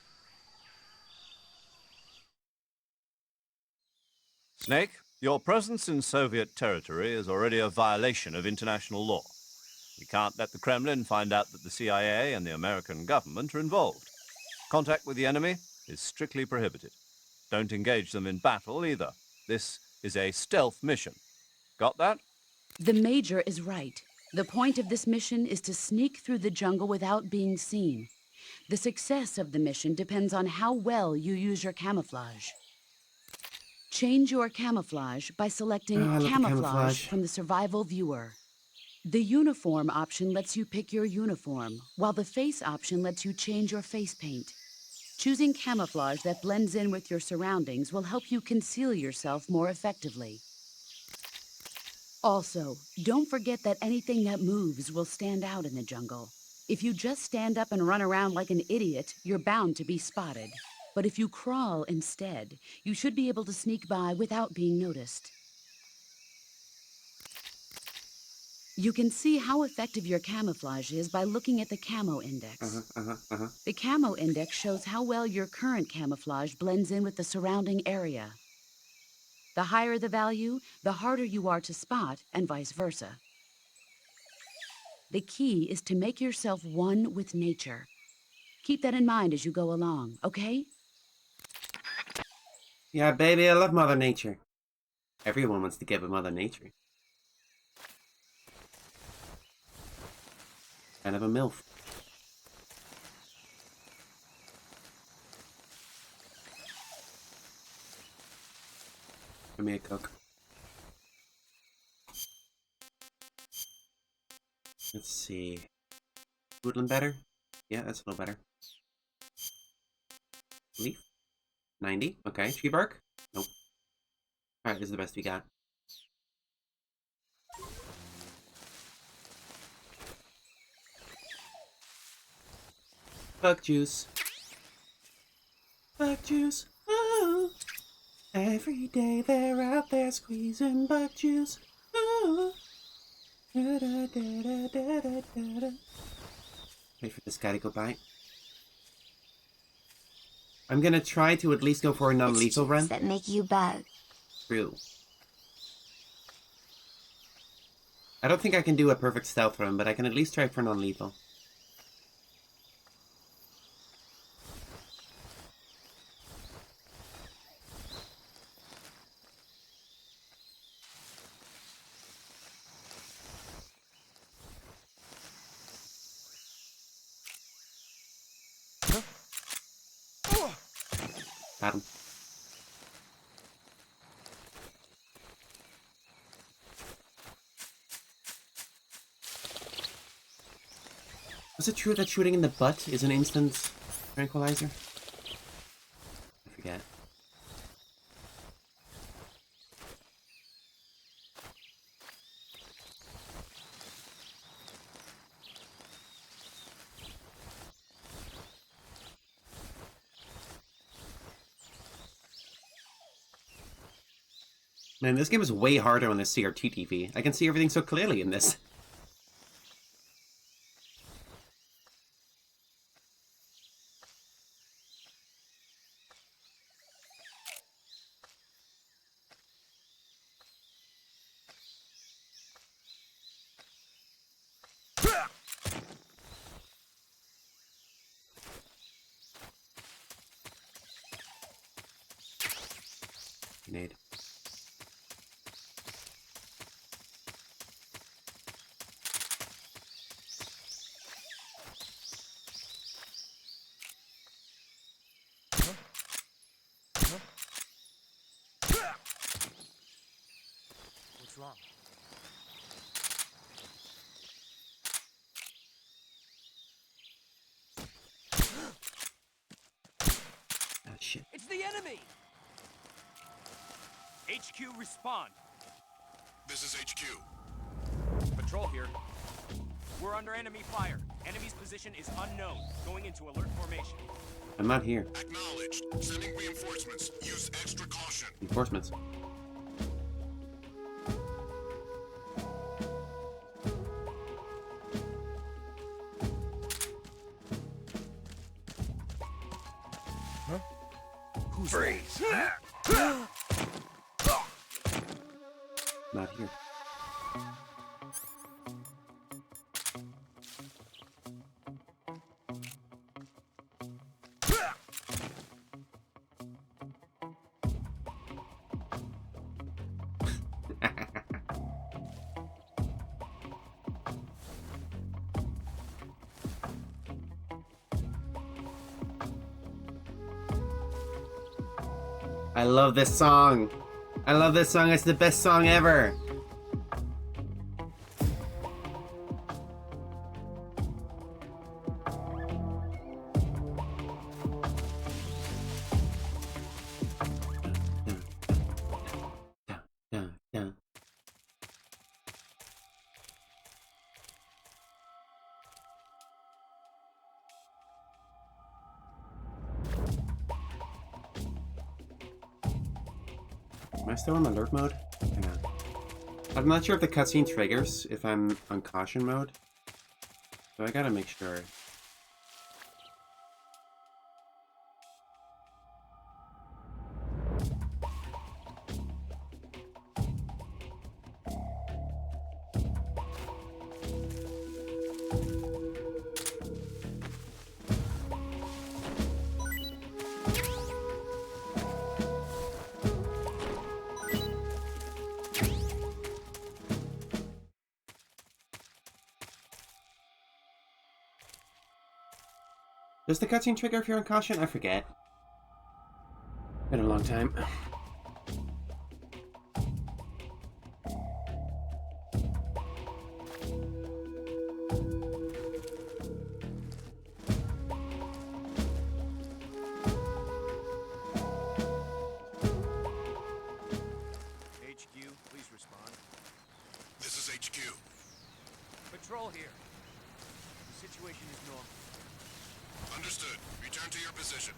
Snake, your presence in Soviet territory is already a violation of international law. We can't let the Kremlin find out that the CIA and the American government are involved. Contact with the enemy is strictly prohibited. Don't engage them in battle either. This is a stealth mission. Got that? The Major is right. The point of this mission is to sneak through the jungle without being seen. The success of the mission depends on how well you use your camouflage. Change your camouflage by selecting camouflage from the survival viewer. The uniform option lets you pick your uniform, while the face option lets you change your face paint. Choosing camouflage that blends in with your surroundings will help you conceal yourself more effectively. Also, don't forget that anything that moves will stand out in the jungle. If you just stand up and run around like an idiot, you're bound to be spotted. But if you crawl instead, you should be able to sneak by without being noticed. You can see how effective your camouflage is by looking at the camo index. The camo index shows how well your current camouflage blends in with the surrounding area. The higher the value, the harder you are to spot, and vice versa. The key is to make yourself one with nature. Keep that in mind as you go along, okay? Yeah, baby, I love Mother Nature. Everyone wants to give a Mother Nature. Kind of a MILF. Give me a Coke. Let's see. Woodland better? Yeah, that's a little better. Leaf? 90? Okay. Tree bark? Nope. Alright, this is the best we got. Bug juice. Bug juice. Oh. Every day they're out there squeezing bug juice. Ooh. Da, da, da, da, da, da, da. Wait for this guy to go by. I'm gonna try to at least go for a non-lethal run. That make you bug. True. I don't think I can do a perfect stealth run, but I can at least try for non-lethal. Got him. Was it true that shooting in the butt is an instant tranquilizer? I forget. Man, this game is way harder on the CRT TV. I can see everything so clearly in this. Grenade. What's wrong? Ah, shit. It's the enemy! HQ, respond. This is HQ. Patrol here. We're under enemy fire. Enemy's position is unknown. Going into alert formation. I'm not here. Acknowledged. Sending reinforcements. Use extra caution. Reinforcements. Huh? Who's Freeze. Not here. I love this song. I love this song. It's the best song ever. Am I still in alert mode? Hang on. I'm not sure if the cutscene triggers if I'm on caution mode. So I gotta make sure. Does the cutscene trigger if you're on caution? I forget. Been a long time. HQ, please respond. This is HQ. Patrol here. The situation is normal. Understood. Return to your position.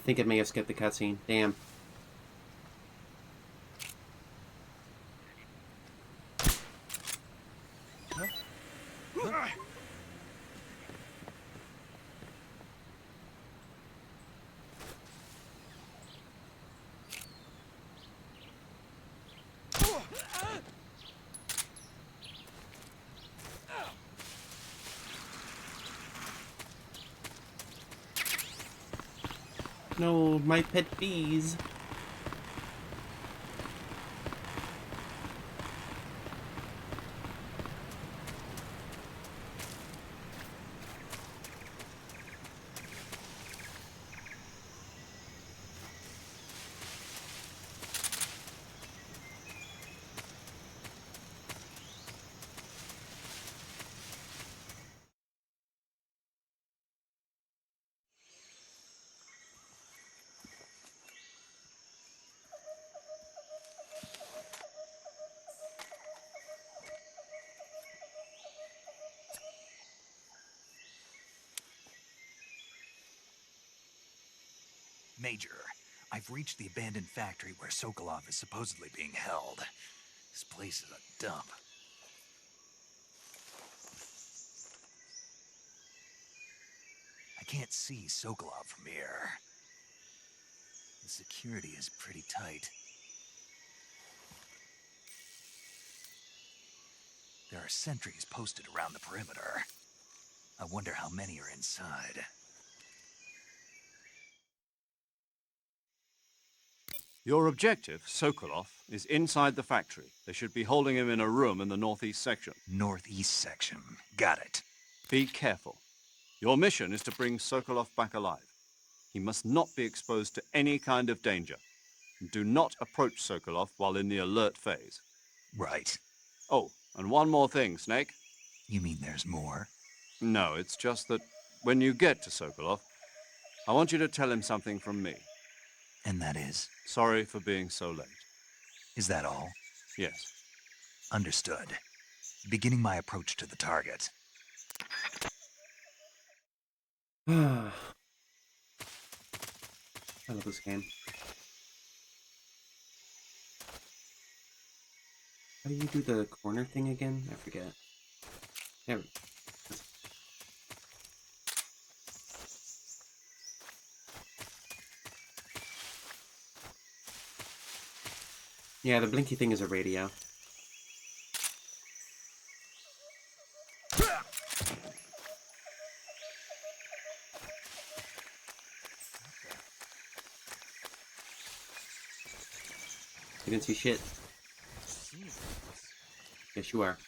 think it may have skipped the cutscene. Damn. No, my pet bees. Major, I've reached the abandoned factory where Sokolov is supposedly being held. This place is a dump. I can't see Sokolov from here. The security is pretty tight. There are sentries posted around the perimeter. I wonder how many are inside. Your objective, Sokolov, is inside the factory. They should be holding him in a room in the northeast section. Northeast section. Got it. Be careful. Your mission is to bring Sokolov back alive. He must not be exposed to any kind of danger. Do not approach Sokolov while in the alert phase. Right. Oh, and one more thing, Snake. You mean there's more? No, it's just that when you get to Sokolov, I want you to tell him something from me. And that is? Sorry for being so late. Is that all? Yes. Understood. Beginning my approach to the target. I love this game. How do you do the corner thing again? I forget. There we go. Yeah, the blinky thing is a radio. You didn't see shit. Yes, you are.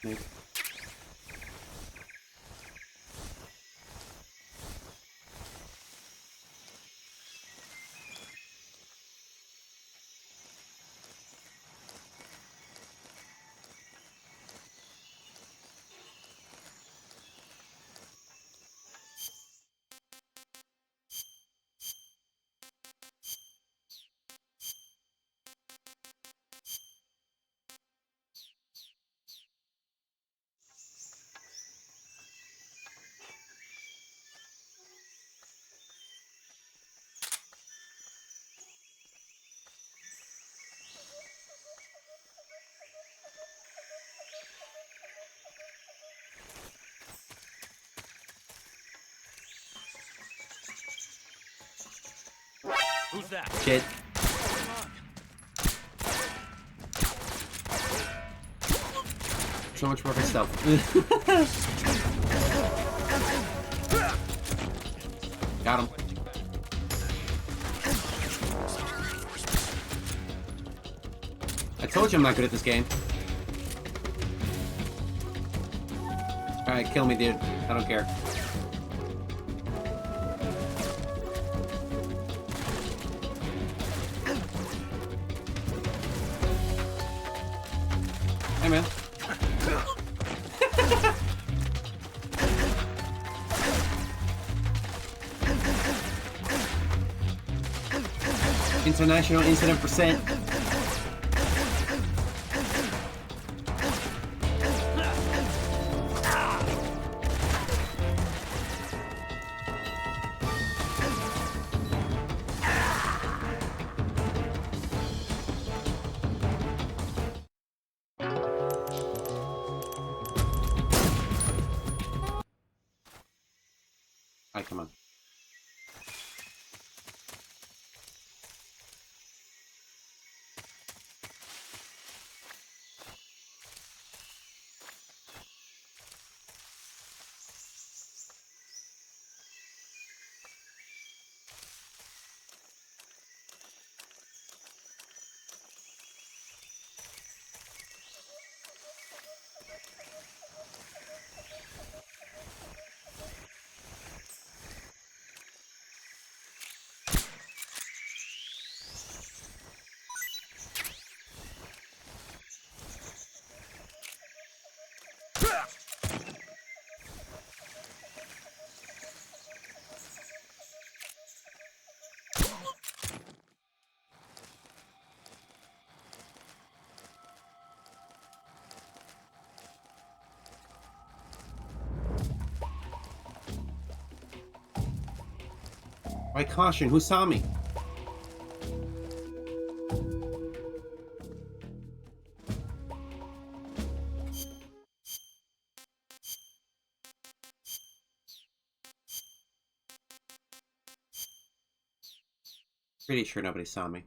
Maybe. Who's that? Shit. So much more for stealth. Got him. I told you I'm not good at this game. Alright, kill me, dude. I don't care. Hey, man. international incident percent. Alright, come on. By caution, who saw me? Pretty sure nobody saw me.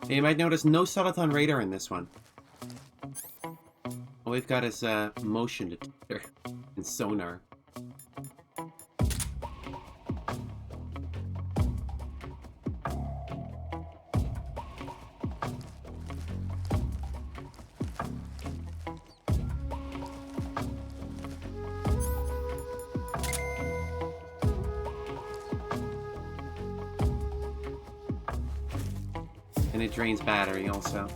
You might notice no Soliton radar in this one. All we've got is motion detector and sonar. And it drains battery also.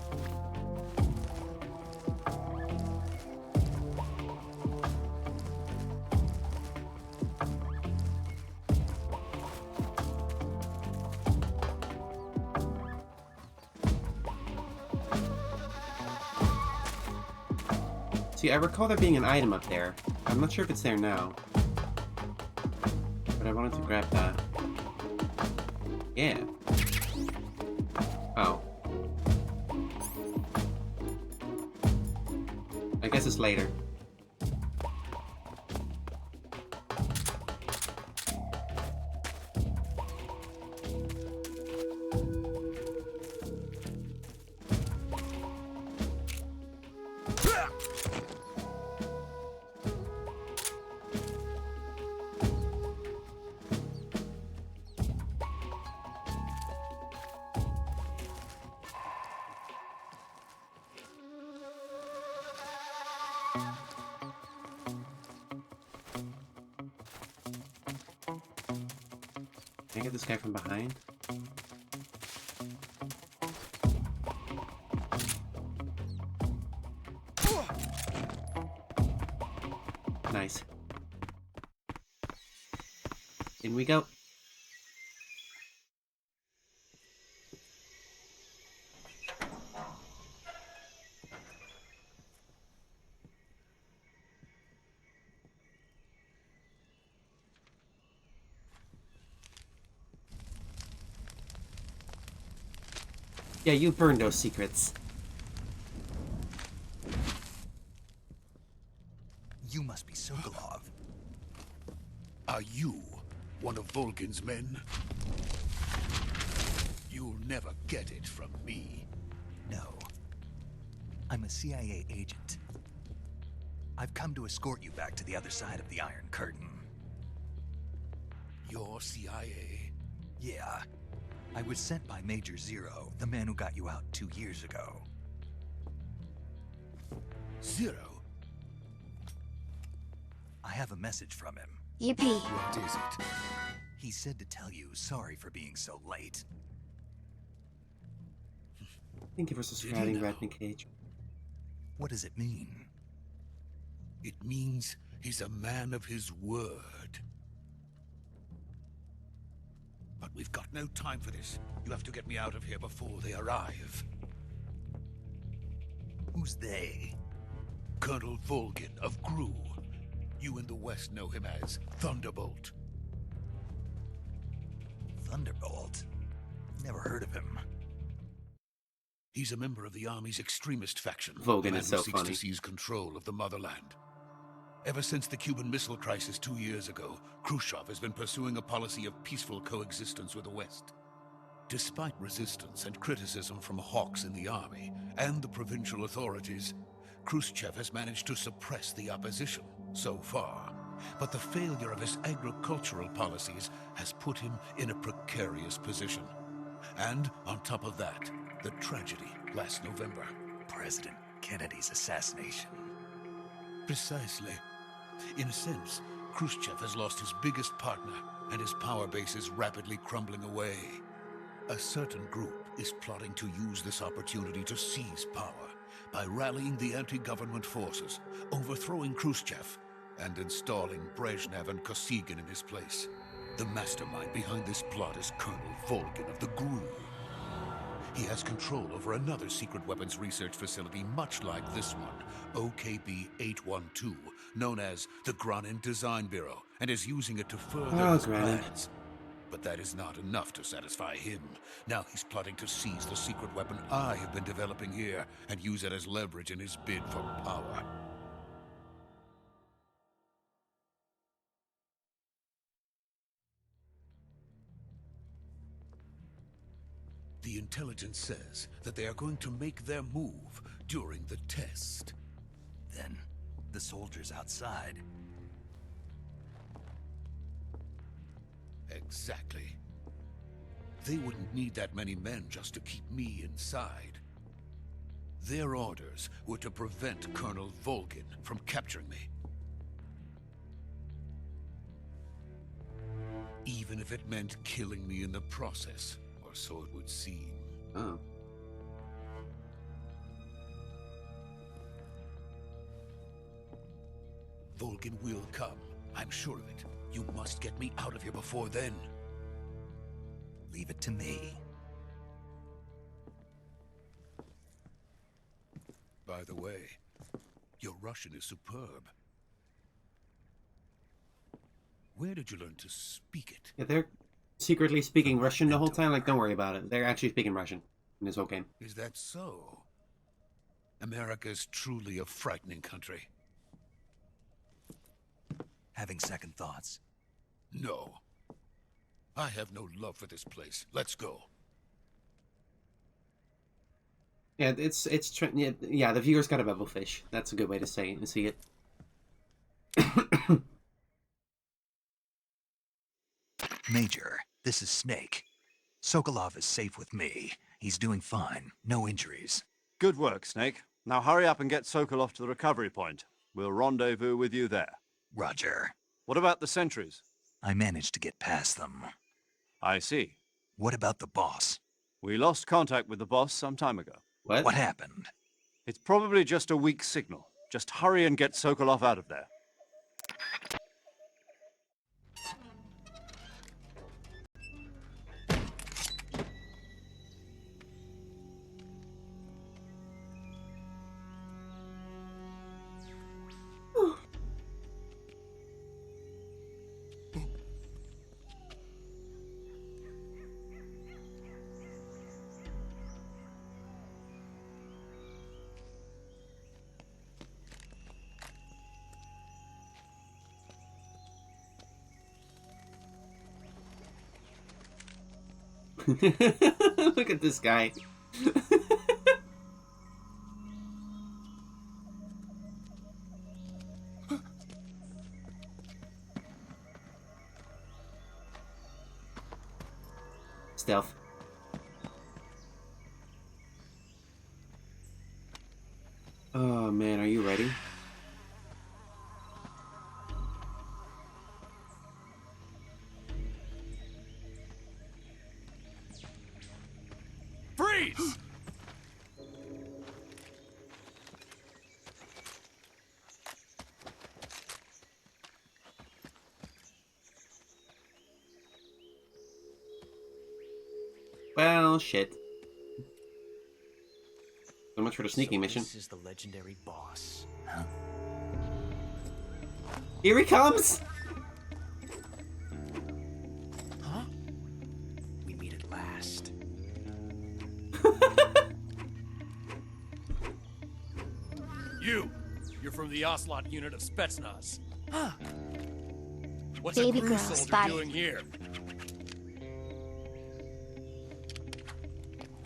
See, I recall there being an item up there. I'm not sure if it's there now. But I wanted to grab that. Yeah. Oh. I guess it's later. Can I get this guy from behind? Nice. In we go. Yeah, you burned those secrets. You must be Sokolov. Are you one of Volkin's men? You'll never get it from me. No. I'm a CIA agent. I've come to escort you back to the other side of the Iron Curtain. You're CIA? Yeah. I was sent by Major Zero, the man who got you out 2 years ago. Zero? I have a message from him. Yippee. What is it? He said to tell you sorry for being so late. Thank you for subscribing, Ratnik Cage. What does it mean? It means he's a man of his word. But we've got no time for this. You have to get me out of here before they arrive. Who's they? Colonel Volgin of Gru. You in the West know him as Thunderbolt. Thunderbolt? Never heard of him. He's a member of the Army's extremist faction. Volgin is so seeks funny. to seize control of the motherland. Ever since the Cuban Missile Crisis 2 years ago, Khrushchev has been pursuing a policy of peaceful coexistence with the West. Despite resistance and criticism from hawks in the army and the provincial authorities, Khrushchev has managed to suppress the opposition so far. But the failure of his agricultural policies has put him in a precarious position. And on top of that, the tragedy last November. President Kennedy's assassination. Precisely. In a sense, Khrushchev has lost his biggest partner, and his power base is rapidly crumbling away. A certain group is plotting to use this opportunity to seize power by rallying the anti-government forces, overthrowing Khrushchev, and installing Brezhnev and Kosygin in his place. The mastermind behind this plot is Colonel Volgin of the GRU. He has control over another secret weapons research facility much like this one, OKB-812, known as the Granin Design Bureau, and is using it to further his plans. But that is not enough to satisfy him. Now he's plotting to seize the secret weapon I have been developing here and use it as leverage in his bid for power. The intelligence says that they are going to make their move during the test. Then, the soldiers outside. Exactly. They wouldn't need that many men just to keep me inside. Their orders were to prevent Colonel Volgin from capturing me. Even if it meant killing me in the process. So it would seem. Oh. Volgin will come. I'm sure of it. You must get me out of here before then. Leave it to me. By the way, your Russian is superb. Where did you learn to speak it? Yeah, they're secretly speaking Russian the whole time. Like, don't worry about it. They're actually speaking Russian in this whole game. Is that so? America is truly a frightening country. Having second thoughts? No. I have no love for this place. Let's go. Yeah, yeah, the viewer's got a bubble fish. That's a good way to say it and see it. Major, this is Snake. Sokolov is safe with me. He's doing fine. No injuries. Good work, Snake. Now hurry up and get Sokolov to the recovery point. We'll rendezvous with you there. Roger. What about the sentries? I managed to get past them. I see. What about the boss? We lost contact with the boss some time ago. What? What happened? It's probably just a weak signal. Just hurry and get Sokolov out of there. Look at this guy. Stealth. Oh man, are you ready? Freeze! Well, shit. So much for the sneaking mission. This is the legendary boss. Here he comes! Huh? We meet at last. You're from the Ocelot unit of Spetsnaz. Huh. What's Baby a crew girl soldier spotted. doing here?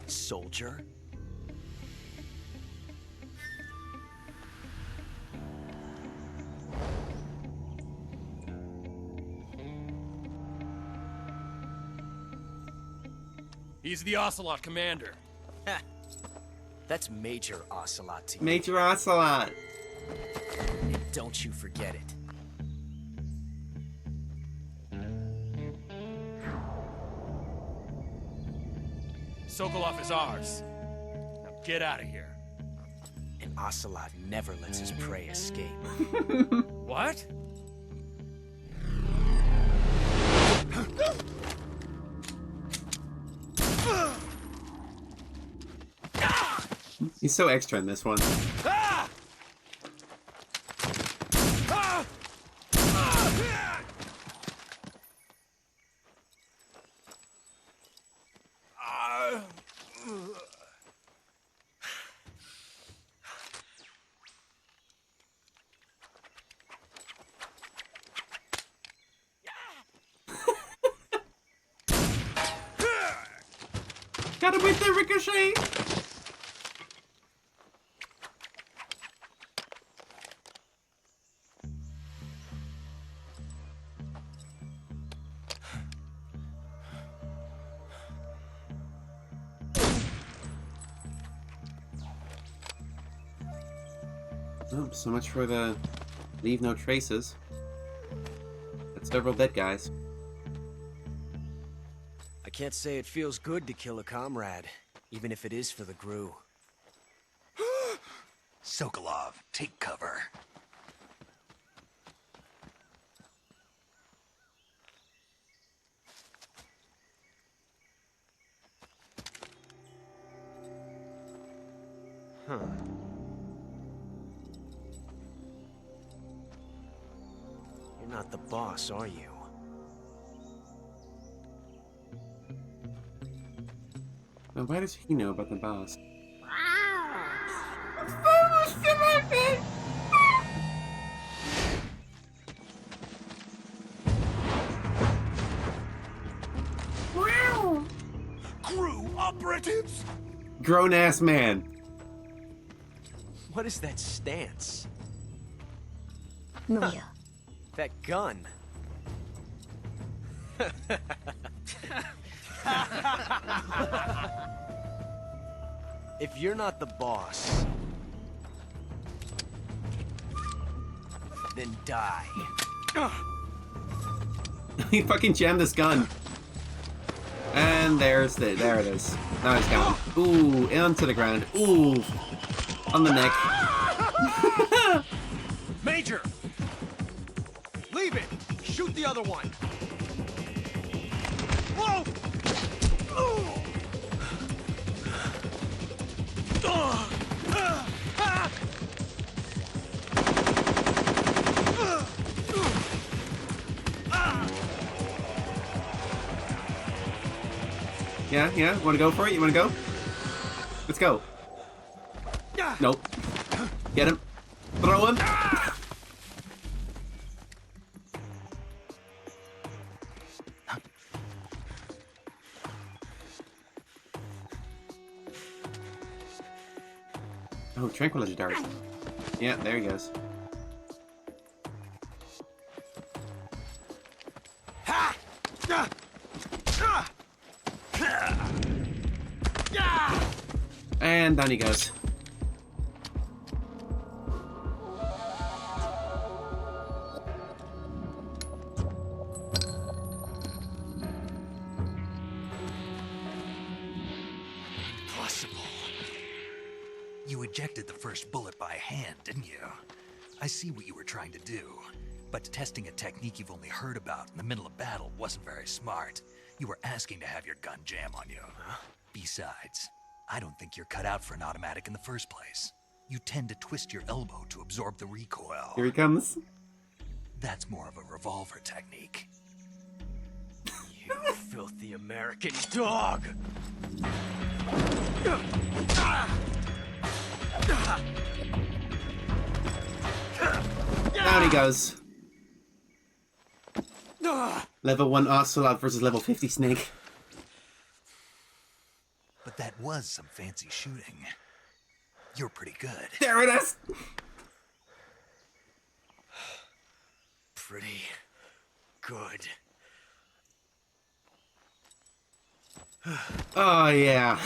Soldier? He's the Ocelot commander. That's Major Ocelot to you. Major Ocelot. And don't you forget it. Sokolov is ours. Now get out of here. And Ocelot never lets his prey escape. What? He's so extra in this one. Got him with the ricochet! Oh, so much for the leave no traces. That's several dead guys. I can't say it feels good to kill a comrade, even if it is for the GRU. Sokolov, take cover. Huh. You're not the boss, are you? Now, why does he know about the boss? GRU operatives? Grown-ass man. What is that stance? Maria. That gun. If you're not the boss, then die. He fucking jammed this gun. And there it is. Now he's gone. Ooh, into the ground. Ooh, on the neck. Major! Leave it! Shoot the other one! Whoa! Yeah, wanna go for it? You wanna go? Let's go. Nope. Get him. Throw him. Oh, tranquilizer dart. Yeah, there he goes. And down he goes. impossible. You ejected the first bullet by hand, didn't you? I see what you were trying to do, but testing a technique you've only heard about in the middle of battle wasn't very smart. You were asking to have your gun jam on you. Besides, I don't think you're cut out for an automatic in the first place. You tend to twist your elbow to absorb the recoil. Here he comes. That's more of a revolver technique. You filthy American dog! Down he goes. Level 1 Ocelot versus level 50 Snake. But that was some fancy shooting. You're pretty good. There it is! Pretty good. Oh, yeah.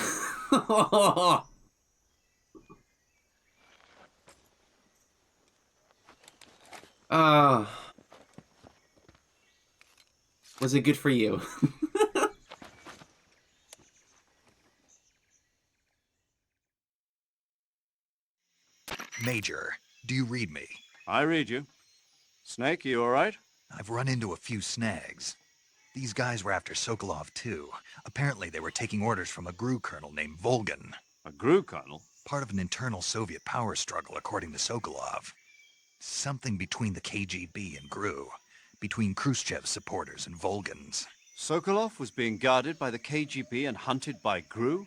Was it good for you? Major, do you read me? I read you. Snake, you alright? I've run into a few snags. These guys were after Sokolov too. Apparently they were taking orders from a GRU colonel named Volgan. A GRU colonel? Part of an internal Soviet power struggle, according to Sokolov. Something between the KGB and GRU. Between Khrushchev's supporters and Volgan's. Sokolov was being guarded by the KGB and hunted by GRU?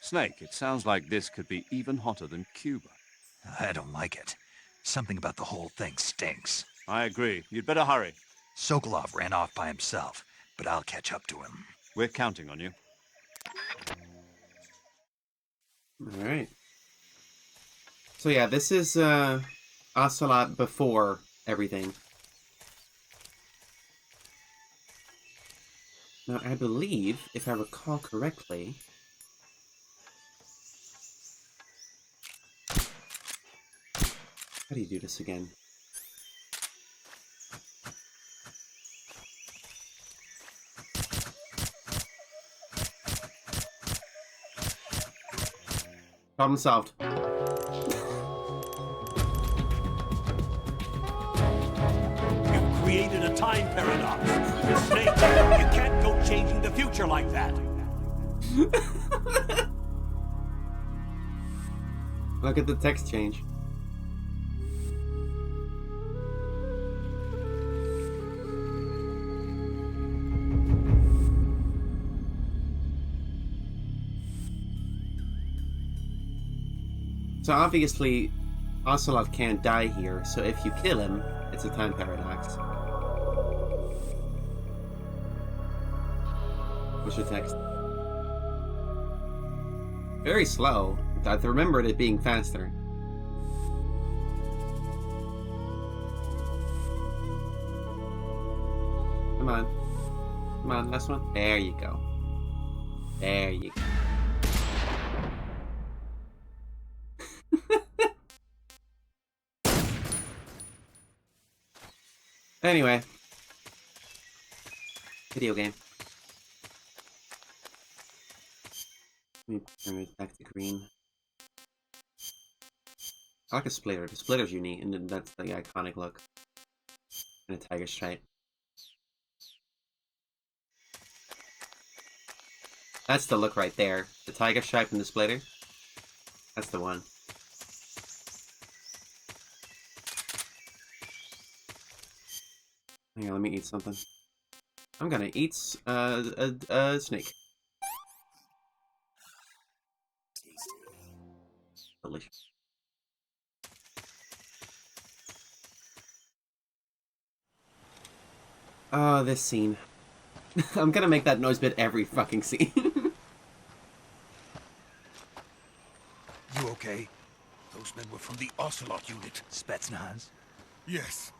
Snake, it sounds like this could be even hotter than Cuba. I don't like it. Something about the whole thing stinks. I agree. You'd better hurry. Sokolov ran off by himself, but I'll catch up to him. We're counting on you. Alright. So yeah, this is Ocelot before everything. Now I believe, if I recall correctly, how do you do this again? Problem solved. You've created a time paradox. Snake, you can't go changing the future like that. Look at the text change. So obviously, Ocelot can't die here, so if you kill him, it's a time paradox. What's your text? Very slow. I've remembered it being faster. Come on. Come on, last one. There you go. There you go. Anyway. Video game. Let me turn it back to green. I like a splitter. The splitter's unique, and that's the iconic look. And a tiger stripe. That's the look right there. The tiger stripe and the splitter. That's the one. Hang on, let me eat something. I'm gonna eat a snake. Delicious. Oh, this scene. I'm gonna make that noise bit every fucking scene. You okay? Those men were from the Ocelot unit. Spetsnaz? Yes.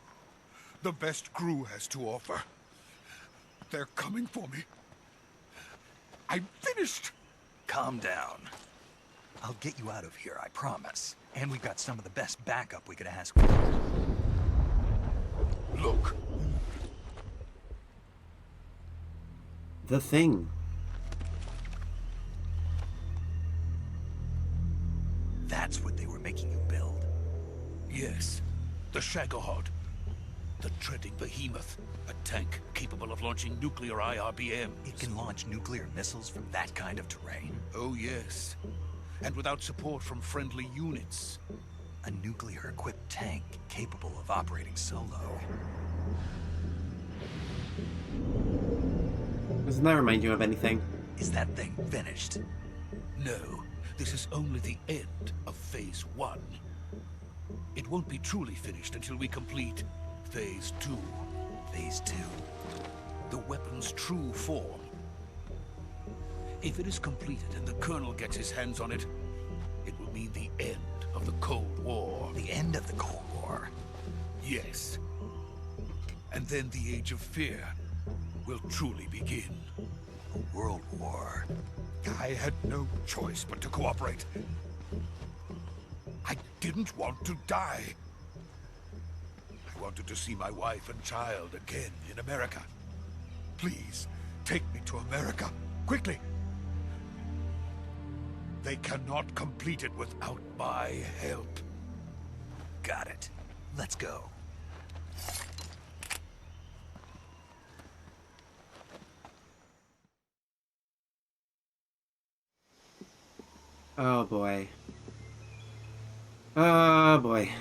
The best GRU has to offer. They're coming for me. I'm finished. Calm down. I'll get you out of here, I promise. And we've got some of the best backup we could ask for. Look. The Thing. That's what they were making you build? Yes. The Shagohod. The treading behemoth. A tank capable of launching nuclear IRBM. It can launch nuclear missiles from that kind of terrain? Oh, yes. And without support from friendly units. A nuclear-equipped tank capable of operating solo. Doesn't that remind you of anything? Is that thing finished? No. This is only the end of Phase 1. It won't be truly finished until we complete Phase 2. Phase 2? The weapon's true form. If it is completed and the Colonel gets his hands on it, it will mean the end of the Cold War. The end of the Cold War? Yes. And then the Age of Fear will truly begin. A world war. I had no choice but to cooperate. I didn't want to die. I wanted to see my wife and child again in America. Please, take me to America, quickly. They cannot complete it without my help. Got it. Let's go. Oh boy. Oh boy.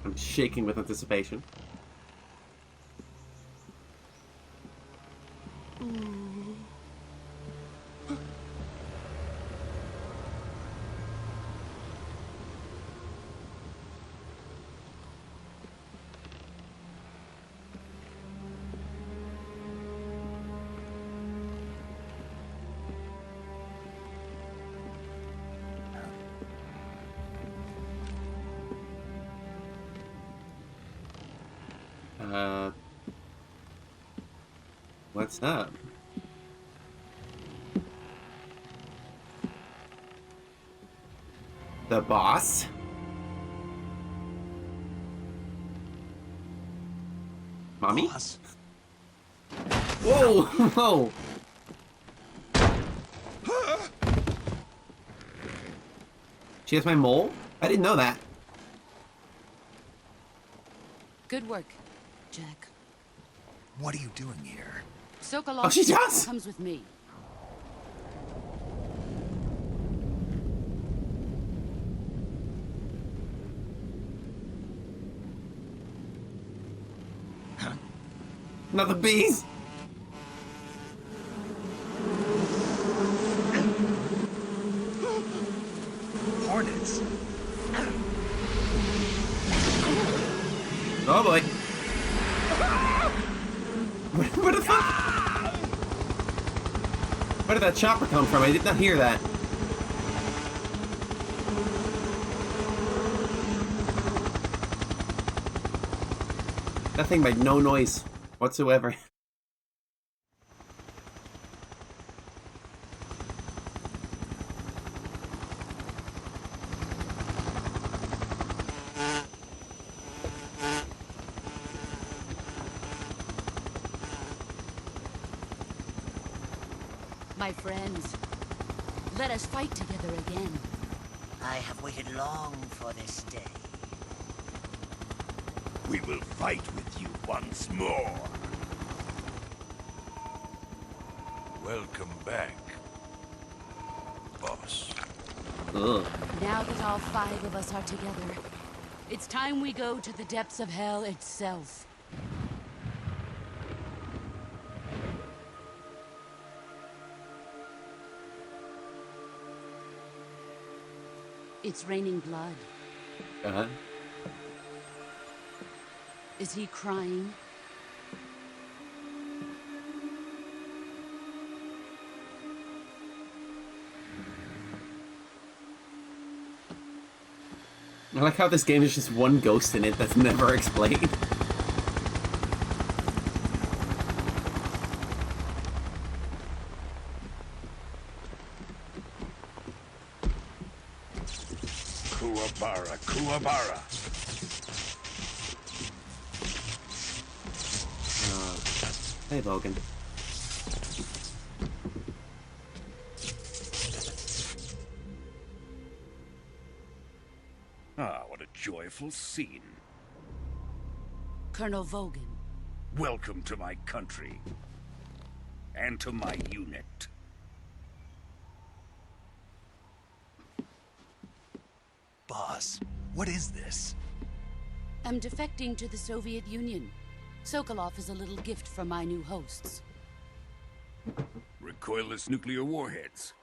I'm shaking with anticipation. What's up? The boss? Mommy? Boss? Whoa! Whoa! She has my mole? I didn't know that. Good work, Jack. What are you doing here? Sokolov Oh, she does! comes with me. Not the bees! Hornets? Oh boy. Where the fuck? Where did that chopper come from? I did not hear that. That thing made no noise whatsoever. My friends, let us fight together again. I have waited long for this day. We will fight with you once more. Welcome back, boss. Ugh. Now that all 5 of us are together, it's time we go to the depths of hell itself. It's raining blood. Uh-huh. Is he crying? I like how this game is just one ghost in it that's never explained. Kuwabara, Kuwabara. Hey, Bogan. joyful scene. Colonel Vogan. Welcome to my country. And to my unit. Boss, what is this? I'm defecting to the Soviet Union. Sokolov is a little gift from my new hosts. Recoilless nuclear warheads.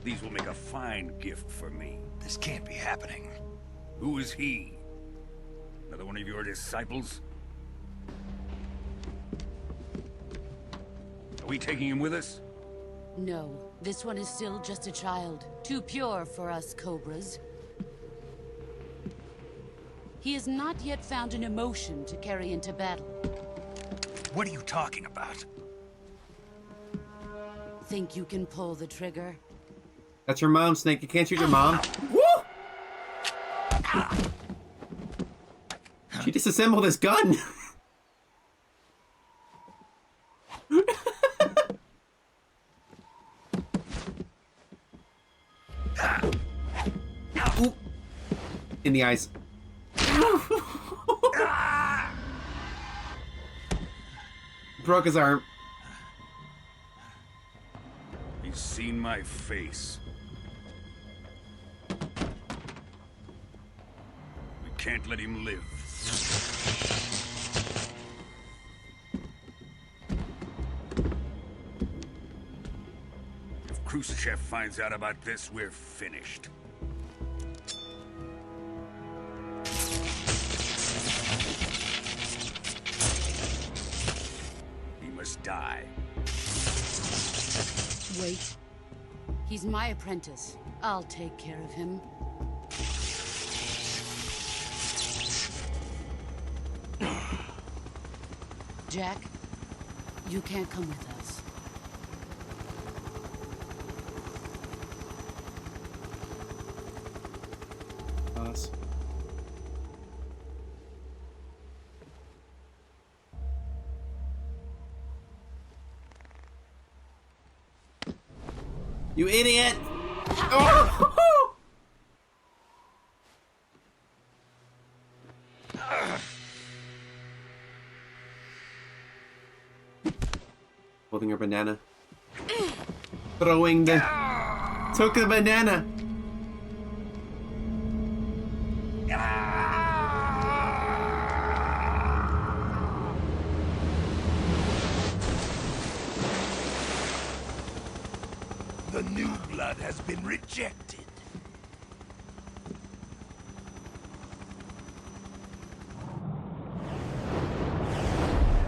These will make a fine gift for me. This can't be happening. Who is he? Another one of your disciples? Are we taking him with us? No, this one is still just a child. Too pure for us Cobras. He has not yet found an emotion to carry into battle. What are you talking about? Think you can pull the trigger? That's your mom, Snake. You can't shoot your mom. Woo! She disassembled his gun. Ooh. In the eyes. Broke his arm. He's seen my face. We can't let him live. If Khrushchev finds out about this, we're finished. He must die. Wait. He's my apprentice. I'll take care of him. Jack, you can't come with us. Boss. You idiot! Oh! Holding her banana. Throwing the... Took the banana! The new blood has been rejected.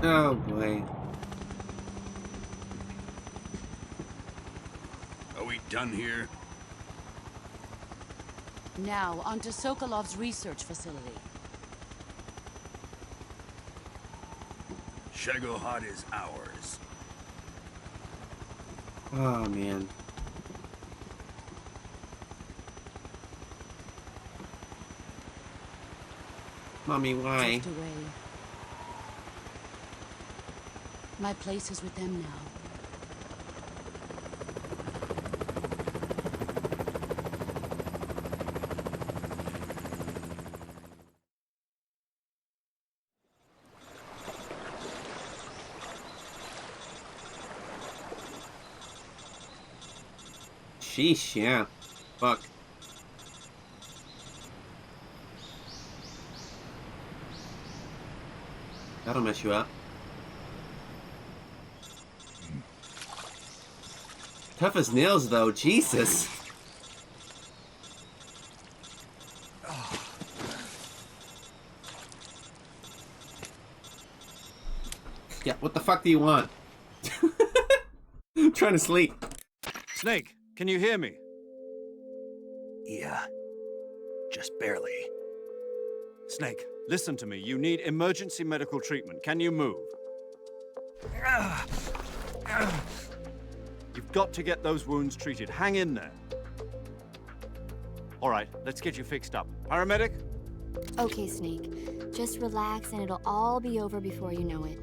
Oh boy. Are we done here? Now, onto Sokolov's research facility. Shagohod is ours. Oh man. Mommy, why? Drift away. My place is with them now. Sheesh, yeah. Fuck. That'll mess you up. Tough as nails, though. Jesus. Yeah, what the fuck do you want? I'm trying to sleep. Snake, can you hear me? Yeah. Just barely. Snake, listen to me. You need emergency medical treatment. Can you move? You've got to get those wounds treated. Hang in there. All right, let's get you fixed up. Paramedic? Okay, Snake. Just relax and it'll all be over before you know it.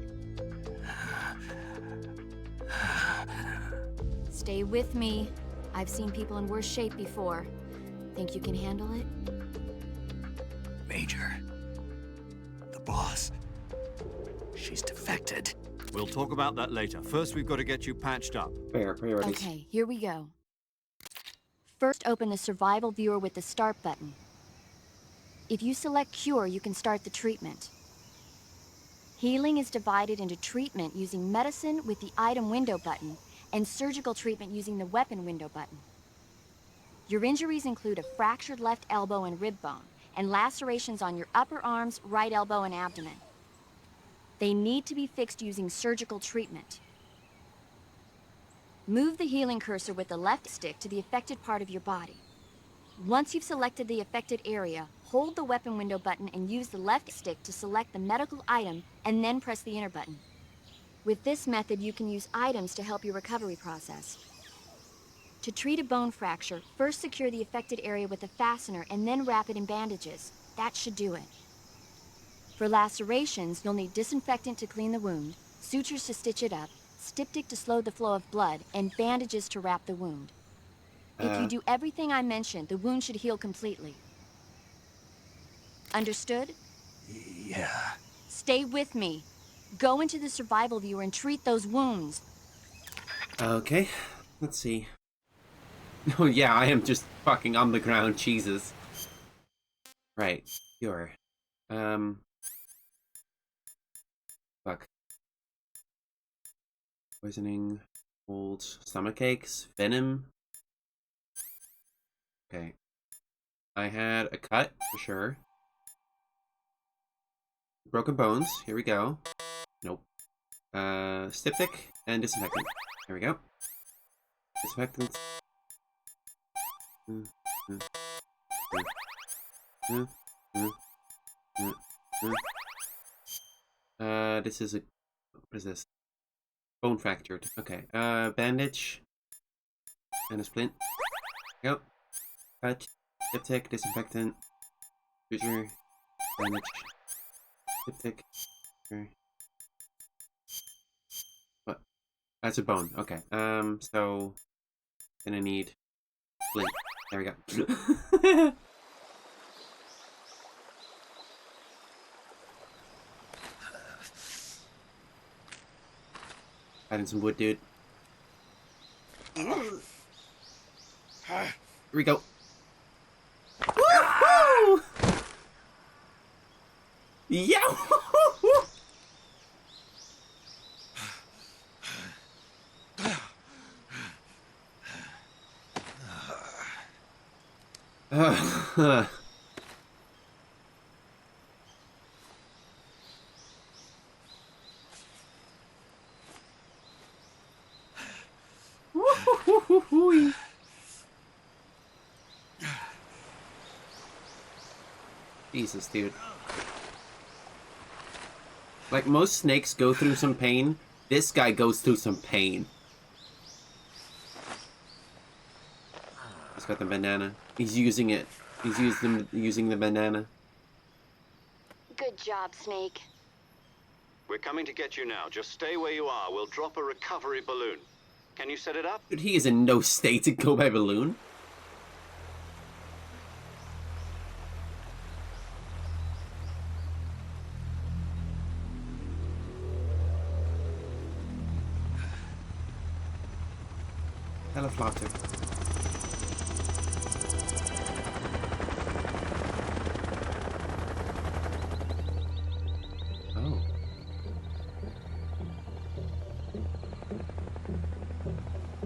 Stay with me. I've seen people in worse shape before. Think you can handle it? Major. The boss. She's defected. We'll talk about that later. First, we've got to get you patched up. Fair priorities. Okay, here we go. First, open the survival viewer with the start button. If you select cure, you can start the treatment. Healing is divided into treatment using medicine with the item window button and surgical treatment using the weapon window button. Your injuries include a fractured left elbow and rib bone, and lacerations on your upper arms, right elbow, and abdomen. They need to be fixed using surgical treatment. Move the healing cursor with the left stick to the affected part of your body. Once you've selected the affected area, hold the weapon window button and use the left stick to select the medical item, and then press the enter button. With this method, you can use items to help your recovery process. To treat a bone fracture, first secure the affected area with a fastener and then wrap it in bandages. That should do it. For lacerations, you'll need disinfectant to clean the wound, sutures to stitch it up, styptic to slow the flow of blood, and bandages to wrap the wound. If you do everything I mentioned, the wound should heal completely. Understood? Yeah. Stay with me. Go into the survival viewer and treat those wounds. Okay, let's see. Oh yeah, I am just fucking on the ground, Jesus. Right, cure. Fuck. Poisoning, cold, stomach aches, venom. Okay. I had a cut, for sure. Broken bones, here we go. Nope. Styptic and disinfectant. Here we go. Disinfectant. This is a... What is this? Bone fractured. Okay. Bandage. And a splint. Go. Cut. Styptic. Disinfectant. Suture. Bandage. Styptic. What? That's a bone. Okay. So... Gonna need... Splint. There we go. Adding some wood, dude. Here we go. Woo-hoo! Yeah! Jesus, dude. Like, most snakes go through some pain. This guy goes through some pain. He's got the banana. He's using it. He's using the banana. Good job, Snake. We're coming to get you now. Just stay where you are. We'll drop a recovery balloon. Can you set it up? Dude, he is in no state to go by balloon. Teleflatter. Oh.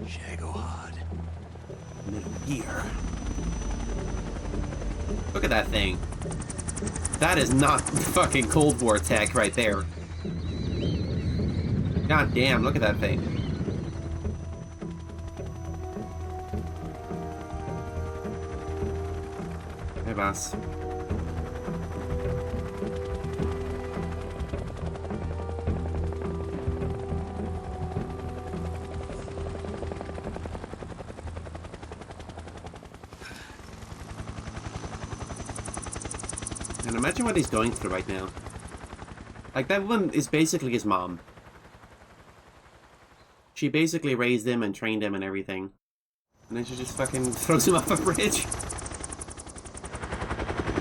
Shagohod. Middle gear. Look at that thing. That is not fucking Cold War tech right there. God damn, look at that thing. Hey, boss. And imagine what he's going through right now. Like, that woman is basically his mom. She basically raised him and trained him and everything. And then she just fucking throws him off a bridge.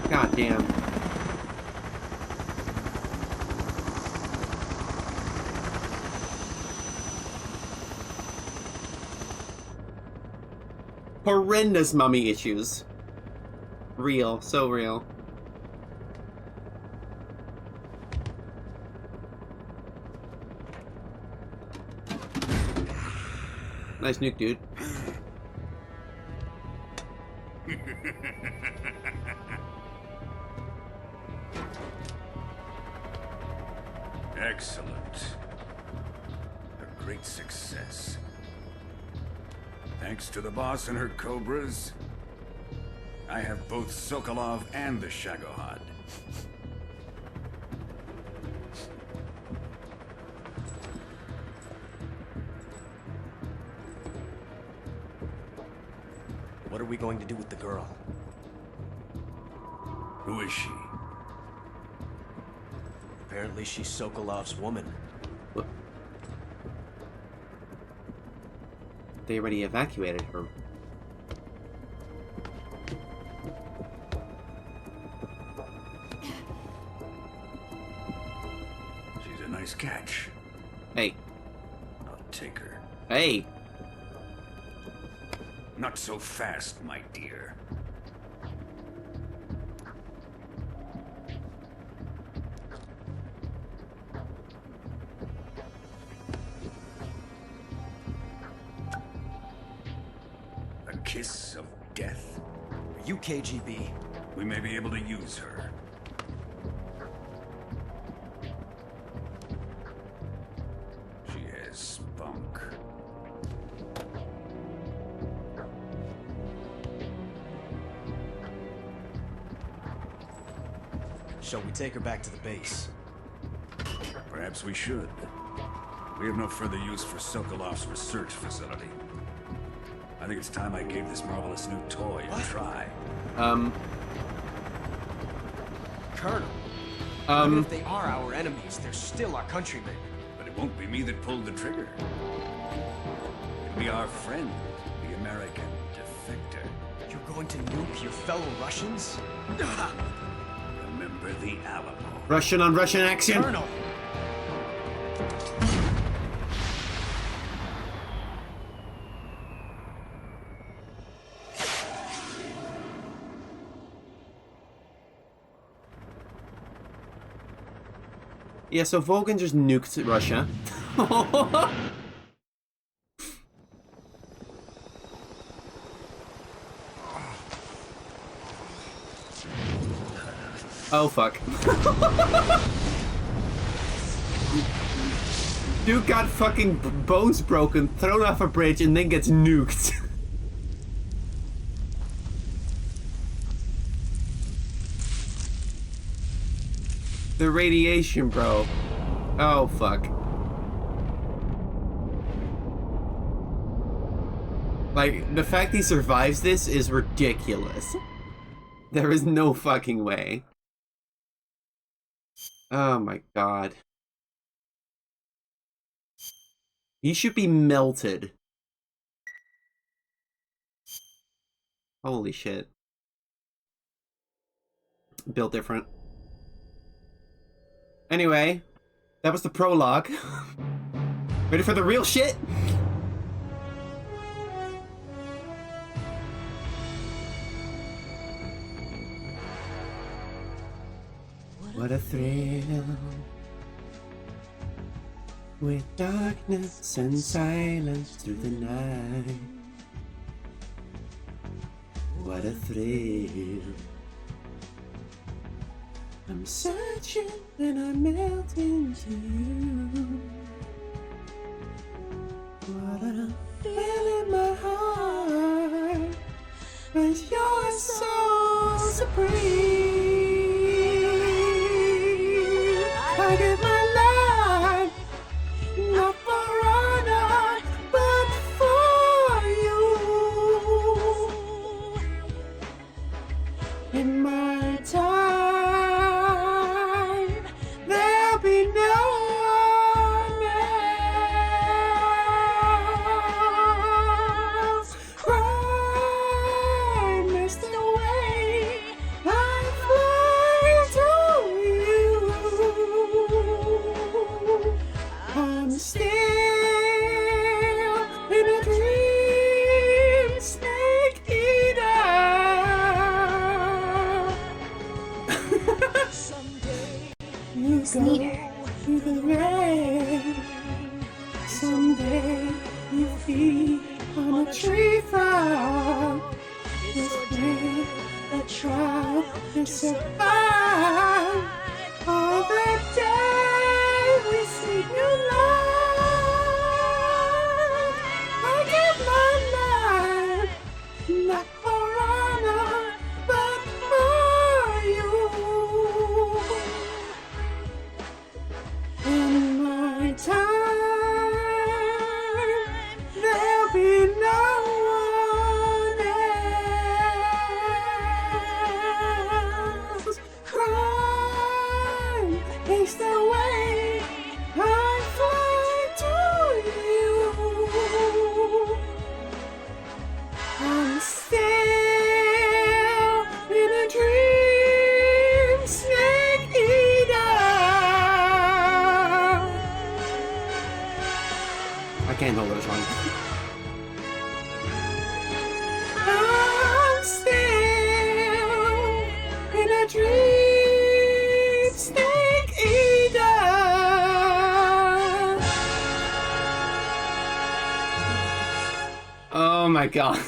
God damn. Horrendous mummy issues. Real, so real. Nice nuke, dude. Excellent. A great success. Thanks to the boss and her cobras, I have both Sokolov and the Shagohod. What are we going to do with the girl? Who is she? Apparently she's Sokolov's woman. What? They already evacuated her. She's a nice catch. Hey. I'll take her. Hey. Not so fast, my dear. A kiss of death? Are you KGB? We may be able to use her. She has spunk. Shall we take her back to the base? Perhaps we should. We have no further use for Sokolov's research facility. I think it's time I gave this marvelous new toy a try. Colonel. Even if they are our enemies, they're still our countrymen. But it won't be me that pulled the trigger. It'll be our friend, the American defector. You're going to nuke your fellow Russians? Remember the Alamo. Russian on Russian action. Colonel. Yeah, so Volgan just nuked Russia. Oh, fuck. Dude got fucking bones broken, thrown off a bridge, and then gets nuked. The radiation, bro. Oh, fuck. Like, the fact he survives this is ridiculous. There is no fucking way. Oh my god. He should be melted. Holy shit. Built different. Anyway, that was the prologue. Ready for the real shit? What a thrill, with darkness and silence through the night. What a thrill. I'm searching and I melt into you. What a feel in my heart, but you're so supreme. I give my life, not for honor, but for you. In my time, there'll be no one else. Snake Eater. through the rain. Someday you feed on a tree frog. This way the trial to survive. All the day we seek new life. I give my life, not for honor, but for you. In my time, there'll be no one else. Crime is the way I fly to you. I'm still in a dream, Snake Eater. I can't hold this one. I'm still in a dream, Snake Eater. Oh my god.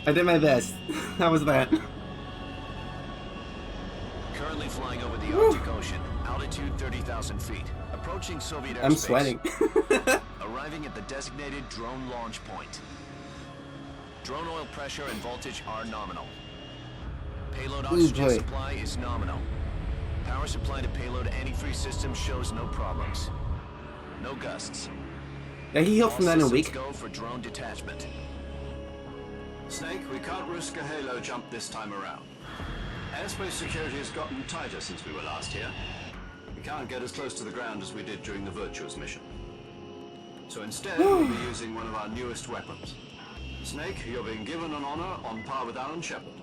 I did my best. How was that? Currently flying over the Arctic Ocean, altitude 30,000 feet. Approaching Soviet airspace. I'm sweating. Arriving at the designated drone launch point. Drone oil pressure and voltage are nominal. Payload oxygen supply is nominal. Power supply to payload antifreeze system shows no problems. No gusts. Yeah, he healed from that in a week. Go for drone detachment. Snake, we can't risk a halo jump this time around. Airspace security has gotten tighter since we were last here. We can't get as close to the ground as we did during the Virtuous mission. So instead, we'll be using one of our newest weapons. Snake, you're being given an honor on par with Alan Shepard.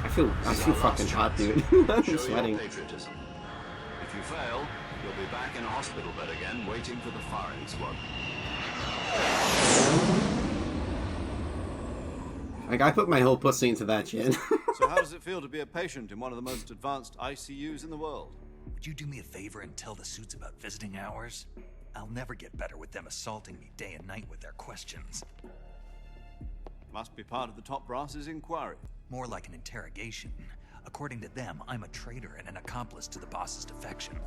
I feel fucking hot, dude. I'm sweating. Patriotism. If you fail, you'll be back in a hospital bed again, waiting for the firing squad. Like, I put my whole pussy into that shit. So how does it feel to be a patient in one of the most advanced ICUs in the world? Would you do me a favor and tell the suits about visiting hours? I'll never get better with them assaulting me day and night with their questions. Must be part of the top brass's inquiry. More like an interrogation. According to them, I'm a traitor and an accomplice to the boss's defection.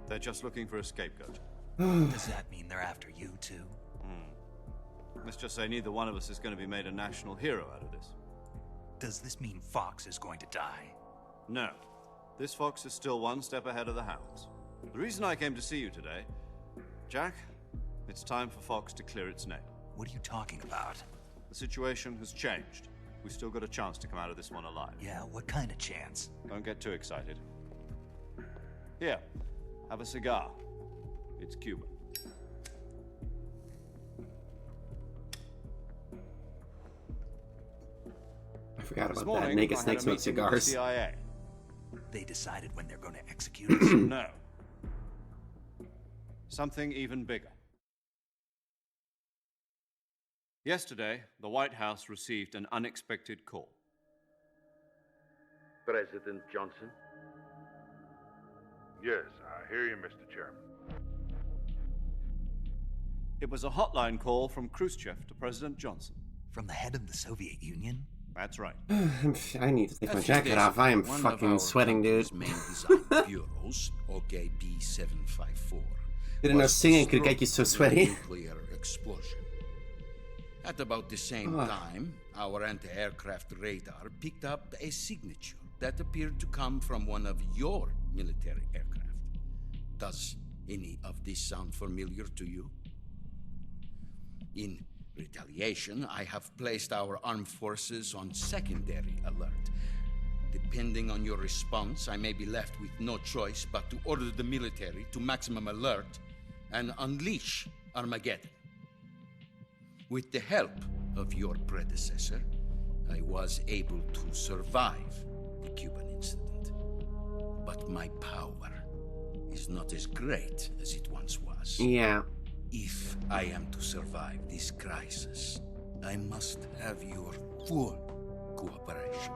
They're just looking for a scapegoat. Does that mean they're after you too? Let's just say neither one of us is going to be made a national hero out of this. Does this mean Fox is going to die? No. This fox is still one step ahead of the hounds. The reason I came to see you today, Jack, it's time for Fox to clear its name. What are you talking about? The situation has changed. We've still got a chance to come out of this one alive. Yeah, what kind of chance? Don't get too excited. Here, have a cigar. It's Cuban. I forgot about that. Naked snakes make cigars. The CIA. They decided when they're going to execute us? No. Something even bigger. Yesterday, the White House received an unexpected call. President Johnson? Yes, I hear you, Mr. Chairman. It was a hotline call from Khrushchev to President Johnson. From the head of the Soviet Union? That's right. I need to take my jacket off. I am fucking sweating, dude. Main design bureaus, OKB-754. Didn't know singing could get you so sweaty. Nuclear explosion. At about the same time, our anti-aircraft radar picked up a signature that appeared to come from one of your military aircraft. Does any of this sound familiar to you? In retaliation, I have placed our armed forces on secondary alert. Depending on your response, I may be left with no choice but to order the military to maximum alert and unleash Armageddon. With the help of your predecessor, I was able to survive the Cuban incident. But my power is is not as great as it once was. Yeah. If I am to survive this crisis, I must have your full cooperation.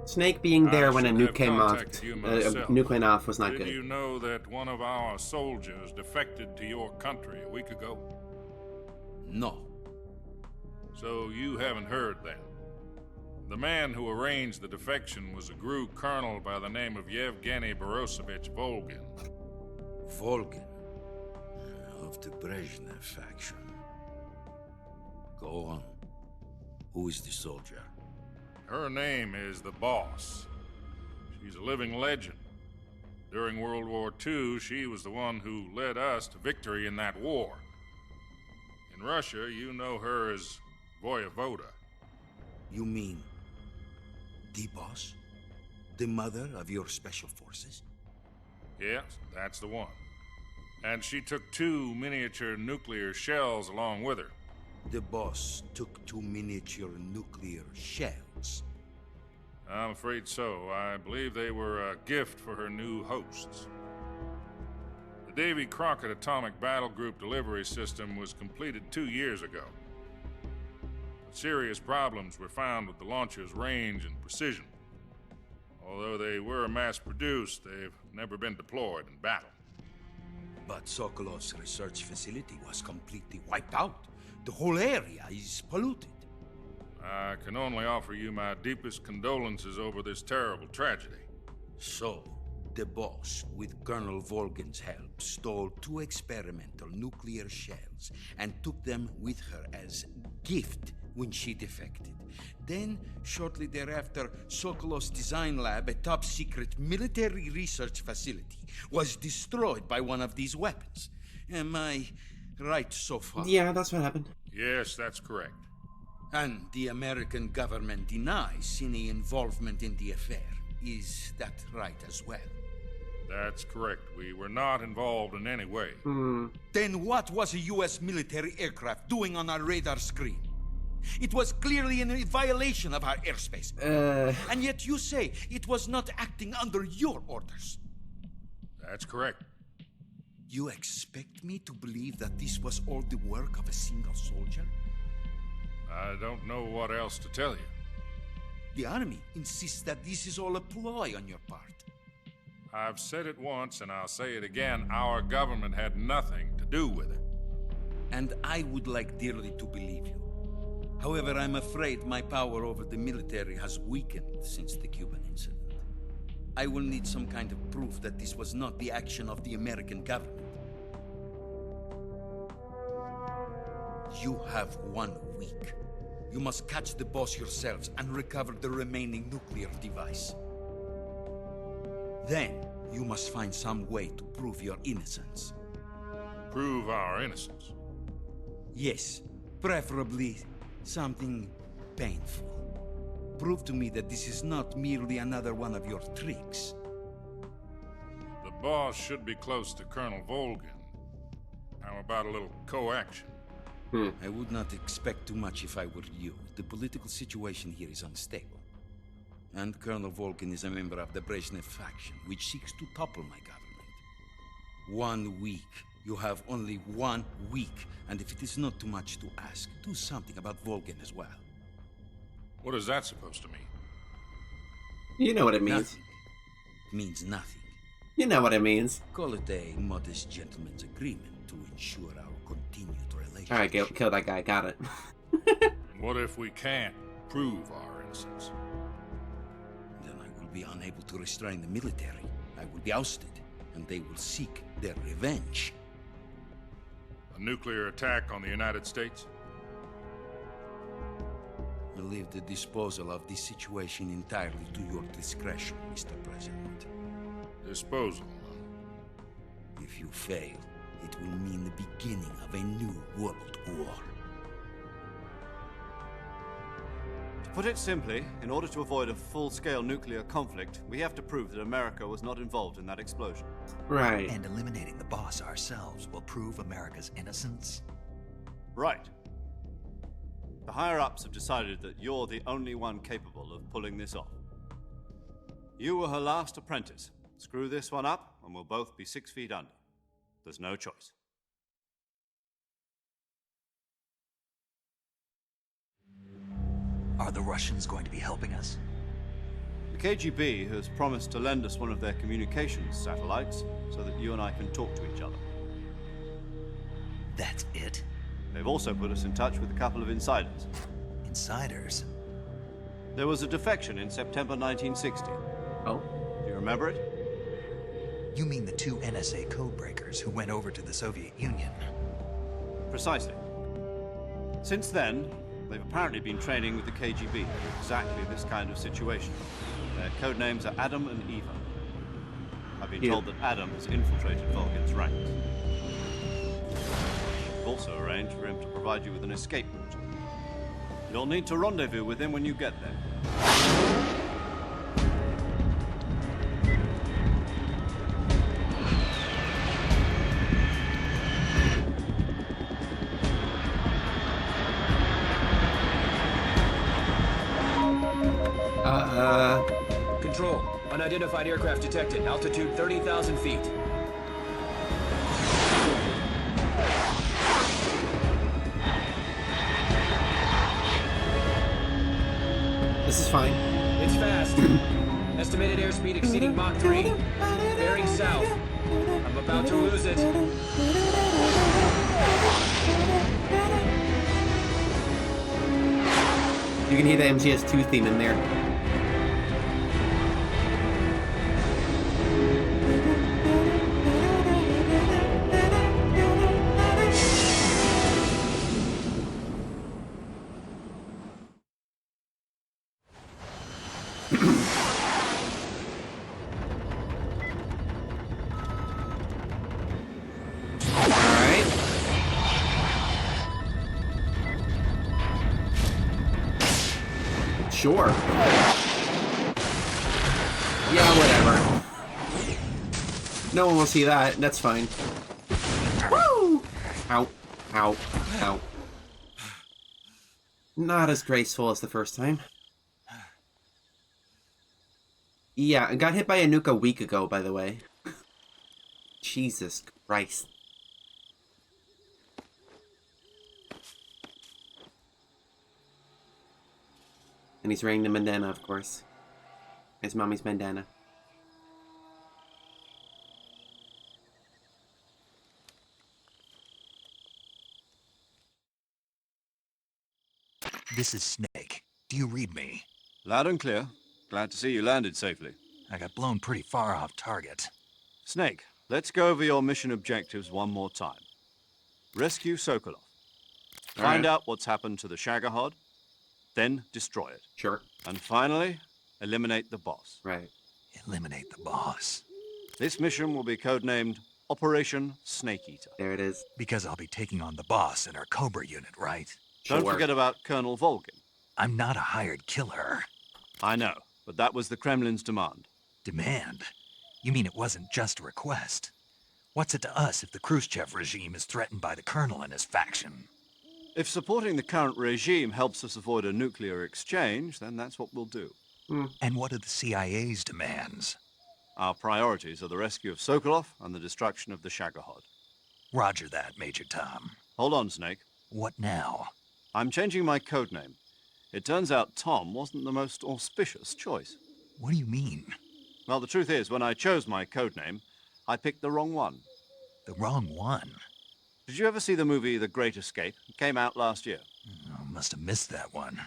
Snake being there when a nuke came off, nuke went off was not Did good. you know that one of our soldiers defected to your country a week ago? No. So you haven't heard then. The man who arranged the defection was a GRU colonel by the name of Yevgeny Borosovich Volgin. Volgin? Of the Brezhnev faction. Go on. Who is the soldier? Her name is the Boss. She's a living legend. During World War II, she was the one who led us to victory in that war. In Russia, you know her as Voyevoda. You mean the Boss? The mother of your special forces? Yes, that's the one. And she took 2 miniature nuclear shells along with her. The Boss took 2 miniature nuclear shells? I'm afraid so. I believe they were a gift for her new hosts. The Davy Crockett Atomic Battle Group delivery system was completed 2 years ago. But serious problems were found with the launcher's range and precision. Although they were mass-produced, they've never been deployed in battle. But Sokolov's research facility was completely wiped out. The whole area is polluted. I can only offer you my deepest condolences over this terrible tragedy. So, the Boss, with Colonel Volgin's help, stole 2 experimental nuclear shells and took them with her as gift when she defected. Then, shortly thereafter, Sokolov's design lab, a top-secret military research facility, was destroyed by one of these weapons. Am I right so far? Yeah, that's what happened. Yes, that's correct. And the American government denies any involvement in the affair. Is that right as well? That's correct. We were not involved in any way. Then what was a U.S. military aircraft doing on our radar screen? It was clearly in violation of our airspace. And yet you say it was not acting under your orders. That's correct. You expect me to believe that this was all the work of a single soldier? I don't know what else to tell you. The army insists that this is all a ploy on your part. I've said it once and I'll say it again. Our government had nothing to do with it. And I would like dearly to believe you. However, I'm afraid my power over the military has weakened since the Cuban incident. I will need some kind of proof that this was not the action of the American government. You have 1 week. You must catch the Boss yourselves and recover the remaining nuclear device. Then, you must find some way to prove your innocence. Prove our innocence? Yes, preferably something painful. Prove to me that this is not merely another one of your tricks. The Boss should be close to Colonel Volgin. How about a little co-action? I would not expect too much if I were you. The political situation here is unstable. And Colonel Volgin is a member of the Brezhnev faction, which seeks to topple my government. 1 week. You have only 1 week. And if it is not too much to ask, do something about Volgin as well. What is that supposed to mean? You know what it means. Nothing. Means nothing. You know what it means. Call it a modest gentleman's agreement to ensure our continued relationship. Alright, kill that guy. Got it. What if we can't prove our innocence? Then I will be unable to restrain the military. I will be ousted, and they will seek their revenge. A nuclear attack on the United States? I leave the disposal of this situation entirely to your discretion, Mr. President. Disposal? If you fail, it will mean the beginning of a new world war. To put it simply, in order to avoid a full-scale nuclear conflict, we have to prove that America was not involved in that explosion. Right. And eliminating the Boss ourselves will prove America's innocence? Right. The higher-ups have decided that you're the only one capable of pulling this off. You were her last apprentice, Screw this one up, and we'll both be 6 feet under. There's no choice. Are the Russians going to be helping us? The KGB has promised to lend us one of their communications satellites so that you and I can talk to each other. That's it? They've also put us in touch with a couple of insiders. Insiders? There was a defection in September 1960. Oh? Do you remember it? You mean the 2 NSA codebreakers who went over to the Soviet Union? Precisely. Since then, they've apparently been training with the KGB for exactly this kind of situation. Their code names are Adam and Eva. I've been told that Adam has infiltrated Vulcan's ranks. We've also arranged for him to provide you with an escape route. You'll need to rendezvous with him when you get there. Control. Unidentified aircraft detected. Altitude 30,000 feet. This is fine. It's fast. Estimated airspeed exceeding Mach 3. Bearing south. I'm about to lose it. You can hear the MGS2 theme in there. Sure. Yeah, whatever. No one will see that. That's fine. Woo! Ow. Ow. Ow. Not as graceful as the first time. Yeah, I got hit by a nuke a week ago, by the way. Jesus Christ. And he's wearing the bandana, of course. His mommy's bandana. This is Snake. Do you read me? Loud and clear. Glad to see you landed safely. I got blown pretty far off target. Snake, let's go over your mission objectives one more time. Rescue Sokolov. Find out what's happened to the Shagohod. Then destroy it. Sure. And finally, eliminate the boss. Right. Eliminate the boss. This mission will be codenamed Operation Snake Eater. There it is. Because I'll be taking on the boss in our Cobra unit, right? Don't forget about Colonel Volgin. I'm not a hired killer. I know, but that was the Kremlin's demand. Demand? You mean it wasn't just a request? What's it to us if the Khrushchev regime is threatened by the Colonel and his faction? If supporting the current regime helps us avoid a nuclear exchange, then that's what we'll do. And what are the CIA's demands? Our priorities are the rescue of Sokolov and the destruction of the Shagohod. Roger that, Major Tom. Hold on, Snake. What now? I'm changing my codename. It turns out Tom wasn't the most auspicious choice. What do you mean? Well, the truth is, when I chose my codename, I picked the wrong one. The wrong one? Did you ever see the movie The Great Escape? It came out last year. Oh, must have missed that one.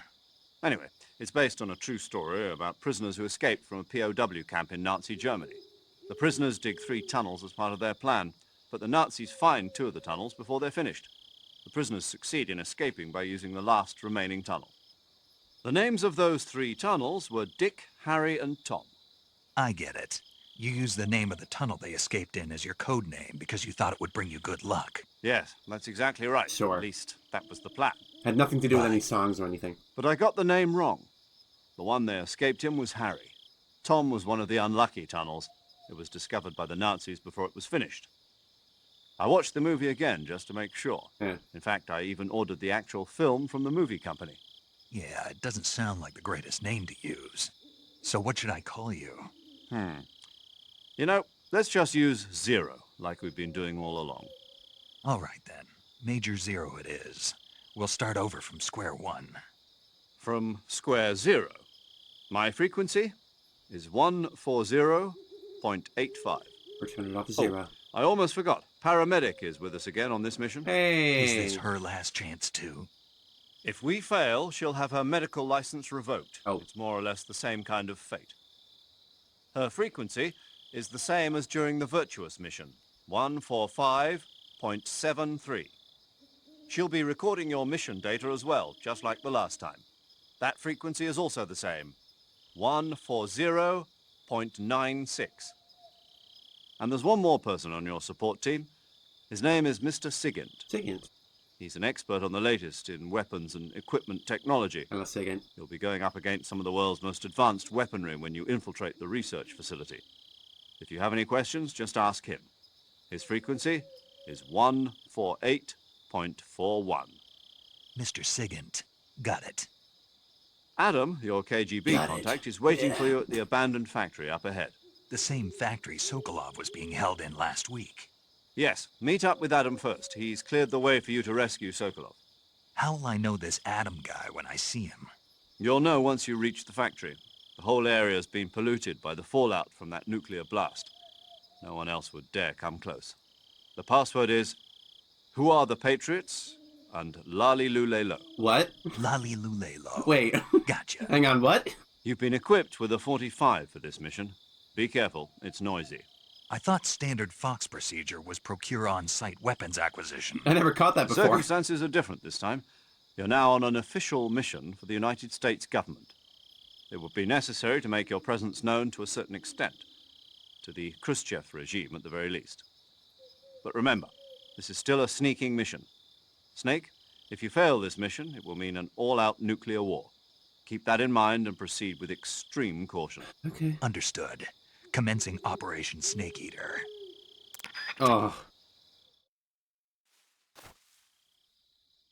Anyway, it's based on a true story about prisoners who escaped from a POW camp in Nazi Germany. The prisoners dig 3 tunnels as part of their plan, but the Nazis find 2 of the tunnels before they're finished. The prisoners succeed in escaping by using the last remaining tunnel. The names of those 3 tunnels were Dick, Harry, and Tom. I get it. You used the name of the tunnel they escaped in as your code name because you thought it would bring you good luck. Yes, that's exactly right. Sure. At least, that was the plan. Had nothing to do with any songs or anything. But I got the name wrong. The one they escaped in was Harry. Tom was one of the unlucky tunnels. It was discovered by the Nazis before it was finished. I watched the movie again just to make sure. Yeah. In fact, I even ordered the actual film from the movie company. Yeah, it doesn't sound like the greatest name to use. So what should I call you? You know, let's just use 0, like we've been doing all along. All right, then. Major 0 it is. We'll start over from square 1. From square 0. My frequency is 140.85. Return off 0. I almost forgot. Paramedic is with us again on this mission. Hey! Is this her last chance, too? If we fail, she'll have her medical license revoked. Oh. It's more or less the same kind of fate. Her frequency is the same as during the Virtuous mission, 145.73. She'll be recording your mission data as well, just like the last time. That frequency is also the same, 140.96. And there's one more person on your support team. His name is Mr. Sigint. Sigint? He's an expert on the latest in weapons and equipment technology. Hello, Sigint. You'll be going up against some of the world's most advanced weaponry when you infiltrate the research facility. If you have any questions, just ask him. His frequency is 148.41. Mr. Sigint. Got it. Adam, your KGB contact, is waiting for you at the abandoned factory up ahead. The same factory Sokolov was being held in last week. Yes, meet up with Adam first. He's cleared the way for you to rescue Sokolov. How will I know this Adam guy when I see him? You'll know once you reach the factory. The whole area's been polluted by the fallout from that nuclear blast. No one else would dare come close. The password is, "Who are the Patriots?" and "Lali Lulelo." What? Lali Lulelo. Wait. Gotcha. Hang on, what? You've been equipped with a 45 for this mission. Be careful, it's noisy. I thought standard Fox procedure was procure on-site weapons acquisition. I never caught that before. Circumstances are different this time. You're now on an official mission for the United States government. It would be necessary to make your presence known to a certain extent, to the Khrushchev regime at the very least. But remember, this is still a sneaking mission. Snake, if you fail this mission, it will mean an all-out nuclear war. Keep that in mind and proceed with extreme caution. Okay. Understood. Commencing Operation Snake Eater. Oh.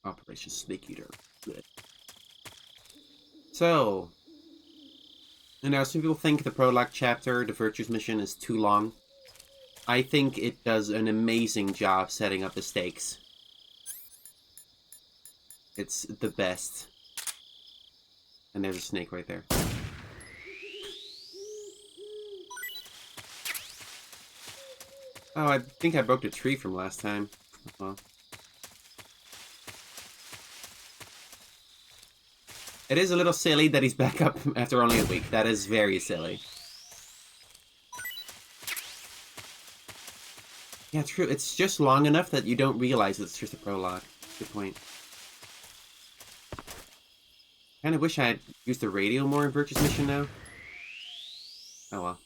Operation Snake Eater. Good. So, some people think the prologue chapter, the Virtues mission, is too long. I think it does an amazing job setting up the stakes. It's the best. And there's a snake right there. Oh, I think I broke the tree from last time. Well. It is a little silly that he's back up after only a week. That is very silly. Yeah, true. It's just long enough that you don't realize it's just a prologue. Good point. Kinda wish I had used the radio more in Virtue's mission now. Oh well.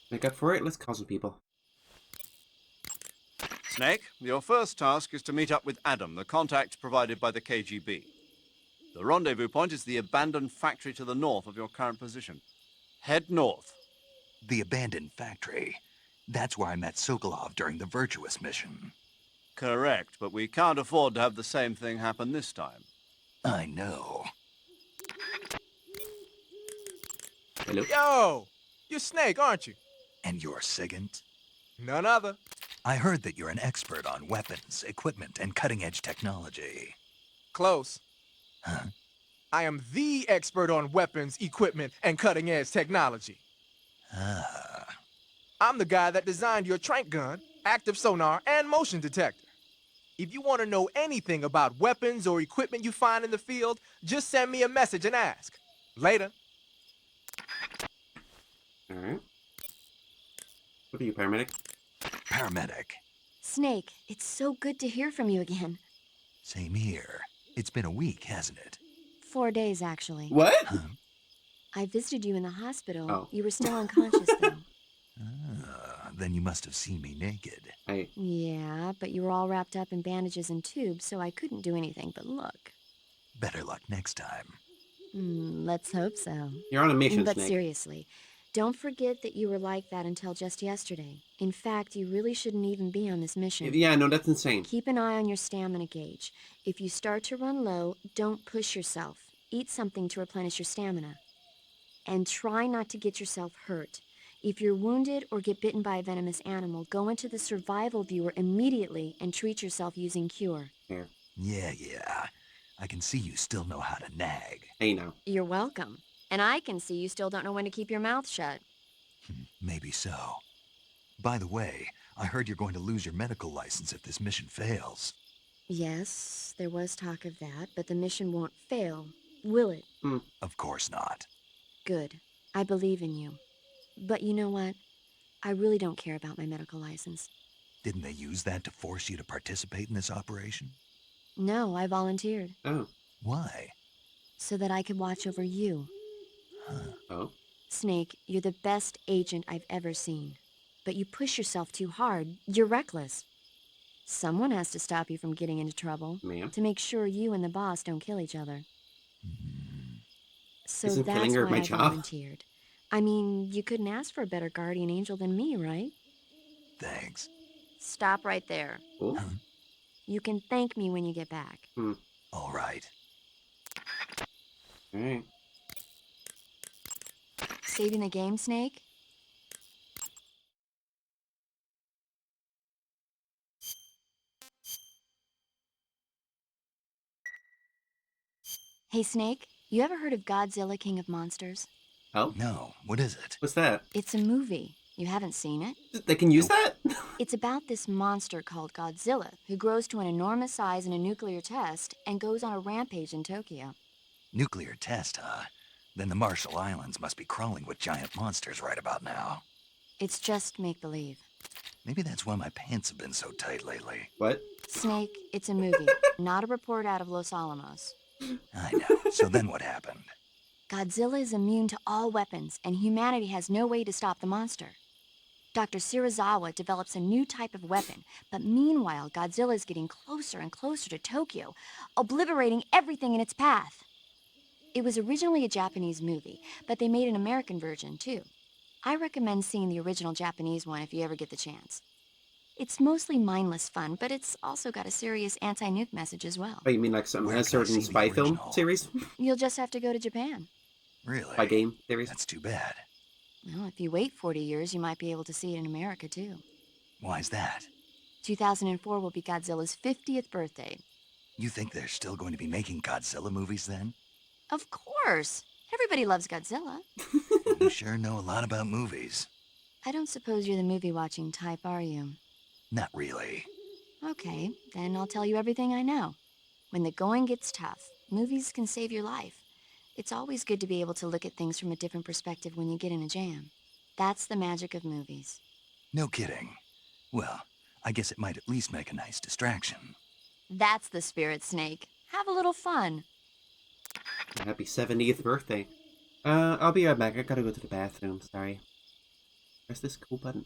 Make up for it, let's call some people. Snake, your first task is to meet up with Adam, the contact provided by the KGB. The rendezvous point is the abandoned factory to the north of your current position. Head north. The abandoned factory. That's where I met Sokolov during the Virtuous mission. Correct, but we can't afford to have the same thing happen this time. I know. Hello? Yo! You're Snake, aren't you? And you're Sigint? None other. I heard that you're an expert on weapons, equipment, and cutting-edge technology. Close. Huh? I am the expert on weapons, equipment, and cutting-edge technology. Ah. I'm the guy that designed your trank gun, active sonar, and motion detector. If you want to know anything about weapons or equipment you find in the field, just send me a message and ask. Later. Alright. What are you, paramedic? Paramedic. Snake, it's so good to hear from you again. Same here. It's been a week, hasn't it? 4 days, actually. What? Huh? I visited you in the hospital. Oh. You were still unconscious, though. Then you must have seen me naked. Yeah, but you were all wrapped up in bandages and tubes, so I couldn't do anything but look. Better luck next time. Let's hope so. You're on a mission, But Snake. seriously, don't forget that you were like that until just yesterday. In fact, you really shouldn't even be on this mission. Yeah, no, that's insane. Keep an eye on your stamina gauge. If you start to run low, don't push yourself. Eat something to replenish your stamina. And try not to get yourself hurt. If you're wounded or get bitten by a venomous animal, go into the survival viewer immediately and treat yourself using Cure. Yeah. I can see you still know how to nag. Hey now. You're welcome. And I can see you still don't know when to keep your mouth shut. Maybe so. By the way, I heard you're going to lose your medical license if this mission fails. Yes, there was talk of that, but the mission won't fail, will it? Of course not. Good. I believe in you. But you know what? I really don't care about my medical license. Didn't they use that to force you to participate in this operation? No, I volunteered. Oh. Why? So that I could watch over you. Oh? Snake, you're the best agent I've ever seen. But you push yourself too hard. You're reckless. Someone has to stop you from getting into trouble. Ma'am? To make sure you and the boss don't kill each other. So Isn't killing that's her why my I job? volunteered. I mean, you couldn't ask for a better guardian angel than me, right? Thanks. Stop right there. Oh? You can thank me when you get back. All right. Alright. Saving the game, Snake? Hey, Snake, you ever heard of Godzilla, King of Monsters? Oh? No, what is it? What's that? It's a movie. You haven't seen it? They can use that? It's about this monster called Godzilla, who grows to an enormous size in a nuclear test and goes on a rampage in Tokyo. Nuclear test, huh? Then the Marshall Islands must be crawling with giant monsters right about now. It's just make-believe. Maybe that's why my pants have been so tight lately. What? Snake, it's a movie, not a report out of Los Alamos. I know. So then what happened? Godzilla is immune to all weapons, and humanity has no way to stop the monster. Dr. Shirazawa develops a new type of weapon, but meanwhile, Godzilla is getting closer and closer to Tokyo, obliterating everything in its path. It was originally a Japanese movie, but they made an American version, too. I recommend seeing the original Japanese one if you ever get the chance. It's mostly mindless fun, but it's also got a serious anti-nuke message as well. Oh, you mean like a certain spy film series? You'll just have to go to Japan. Really? Spy game series? That's too bad. Well, if you wait 40 years, you might be able to see it in America, too. Why's that? 2004 will be Godzilla's 50th birthday. You think they're still going to be making Godzilla movies then? Of course. Everybody loves Godzilla. You sure know a lot about movies. I don't suppose you're the movie-watching type, are you? Not really. Okay, then I'll tell you everything I know. When the going gets tough, movies can save your life. It's always good to be able to look at things from a different perspective when you get in a jam. That's the magic of movies. No kidding. Well, I guess it might at least make a nice distraction. That's the spirit, Snake. Have a little fun. Happy 70th birthday. I'll be right back. I gotta go to the bathroom. Sorry. Press this cool button.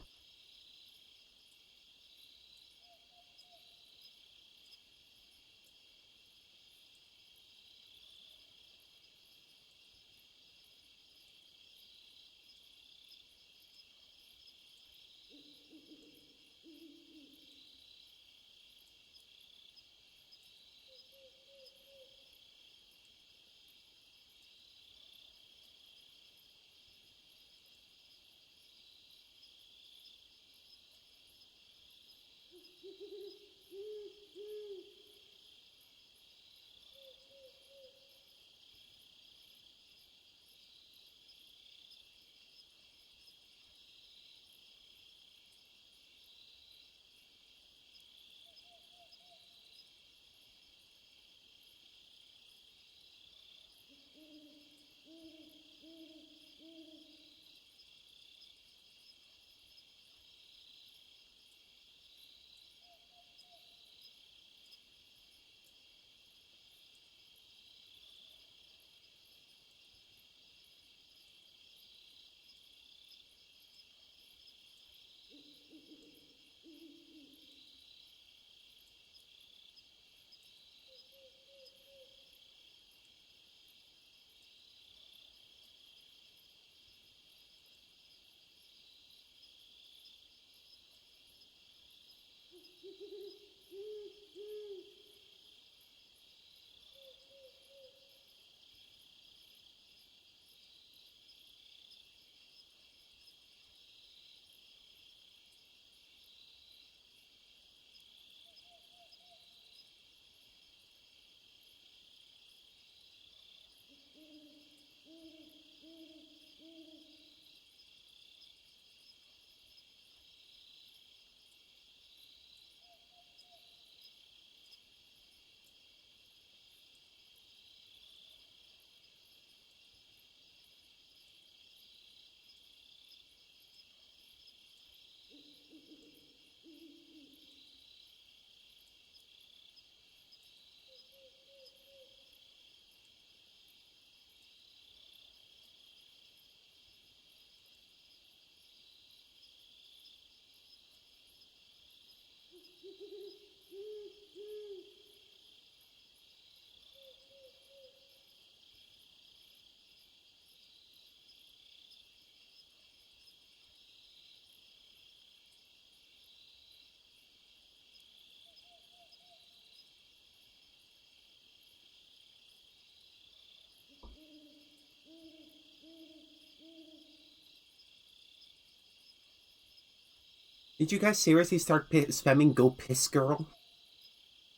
Did you guys seriously start spamming Go Piss Girl?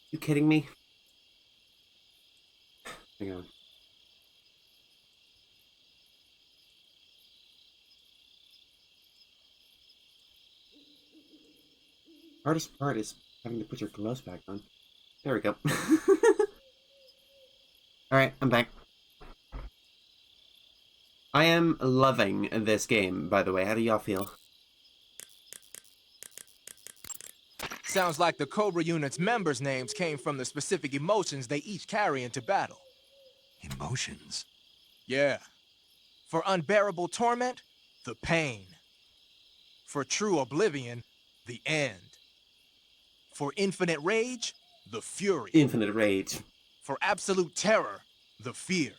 You kidding me? Hang on. Hardest part is having to put your gloves back on. There we go. Alright, I'm back. I am loving this game, by the way. How do y'all feel? Sounds like the Cobra unit's members' names came from the specific emotions they each carry into battle. Emotions? Yeah. For unbearable torment, the pain. For true oblivion, the end. For infinite rage, the fury. Infinite rage. For absolute terror, the fear.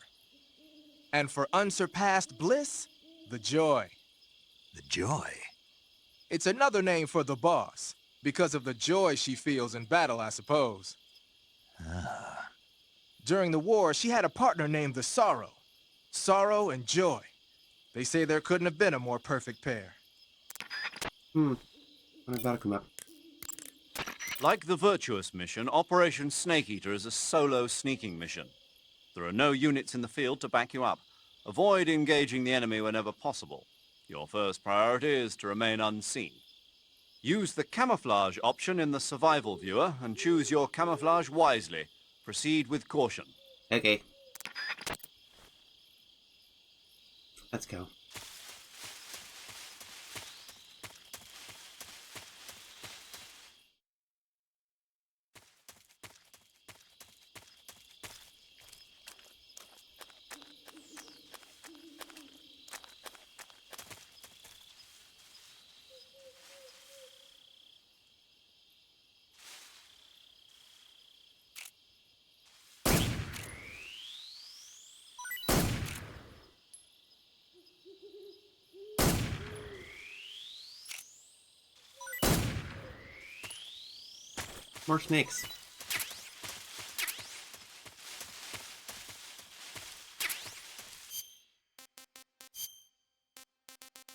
And for unsurpassed bliss, the joy. The joy? It's another name for the boss, because of the joy she feels in battle, I suppose. Ah. During the war, she had a partner named the Sorrow. Sorrow and joy. They say there couldn't have been a more perfect pair. When did that come up? Like the Virtuous mission, Operation Snake Eater is a solo sneaking mission. There are no units in the field to back you up. Avoid engaging the enemy whenever possible. Your first priority is to remain unseen. Use the camouflage option in the survival viewer and choose your camouflage wisely. Proceed with caution. Okay. Let's go. More snakes.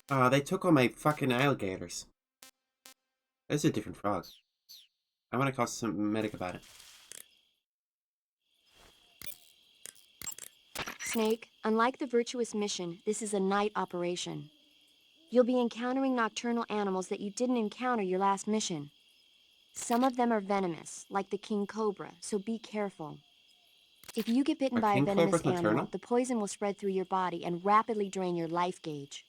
They took all my fucking alligators. Those are different frogs. I want to call some medic about it. Snake, unlike the Virtuous mission, this is a night operation. You'll be encountering nocturnal animals that you didn't encounter your last mission. Some of them are venomous, like the king cobra, so be careful. If you get bitten by a venomous animal, the poison will spread through your body and rapidly drain your life gauge.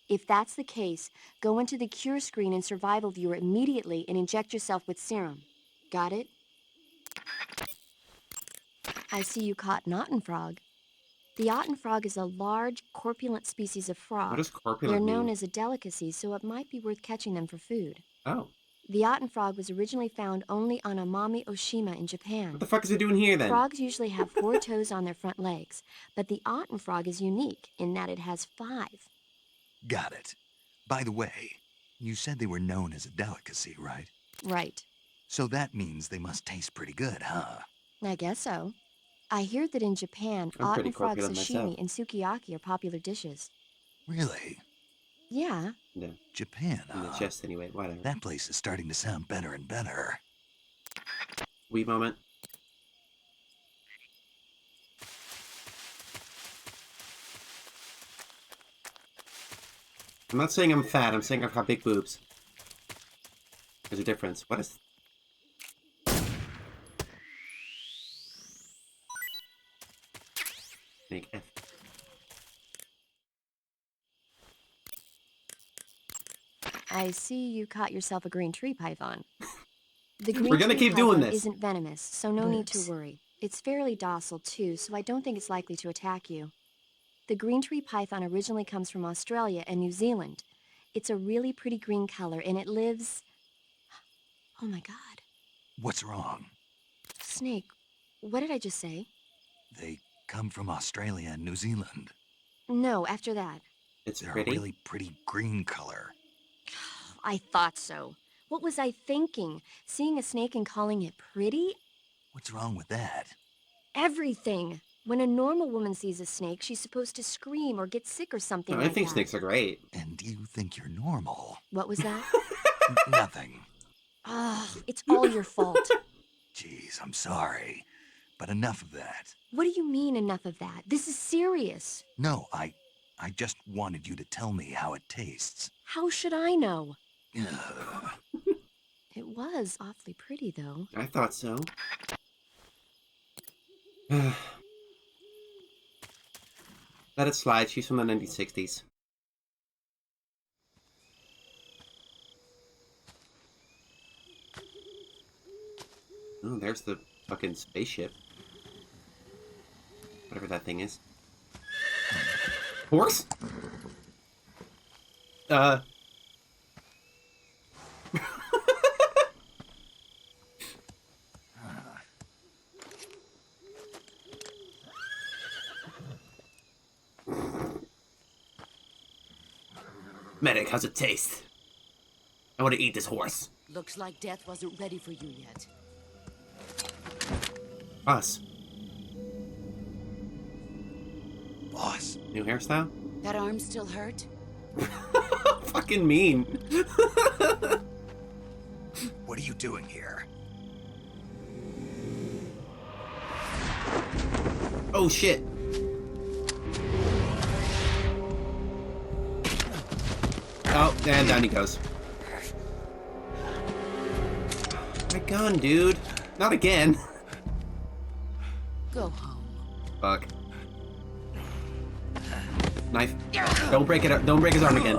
If that's the case, go into the cure screen in survival viewer immediately and inject yourself with serum. Got it? I see you caught an otten frog. The otten frog is a large, corpulent species of frog. What does corpulent They're known mean? as a delicacy, so it might be worth catching them for food. Oh. The otten frog was originally found only on Amami Oshima in Japan. What the fuck is it doing here, then? Frogs usually have 4 toes on their front legs, but the otten frog is unique in that it has 5. Got it. By the way, you said they were known as a delicacy, right? Right. So that means they must taste pretty good, huh? I guess so. I hear that in Japan, otten frog sashimi and sukiyaki are popular dishes. Really? Yeah. No. Japan, In the chest, anyway. Whatever. That place is starting to sound better and better. Wee moment. I'm not saying I'm fat, I'm saying I've got big boobs. There's a difference. What is... Snake F. I see you caught yourself a green tree python. The green We're gonna tree keep doing python this. isn't venomous, so no need to worry. It's fairly docile too, so I don't think it's likely to attack you. The green tree python originally comes from Australia and New Zealand. It's a really pretty green color, and it lives... Oh my god. What's wrong? Snake, what did I just say? They come from Australia and New Zealand. No, after that. They're a really pretty green color. I thought so. What was I thinking? Seeing a snake and calling it pretty? What's wrong with that? Everything. When a normal woman sees a snake, she's supposed to scream or get sick or something like that. I think snakes are great. And you think you're normal. What was that? Nothing. Ah, it's all your fault. Jeez, I'm sorry. But enough of that. What do you mean, enough of that? This is serious. No, I just wanted you to tell me how it tastes. How should I know? It was awfully pretty, though. I thought so. Let it slide. She's from the 1960s. Oh, there's the fucking spaceship. Whatever that thing is. Horse? Medic, how's it taste? I want to eat this horse. Looks like death wasn't ready for you yet. Us. Boss. New hairstyle? That arm still hurt? Fucking mean. What are you doing here? Oh shit. Oh, and down he goes. My gun, dude. Not again. Go home. Fuck. Knife. Don't break it up. Don't break his arm again.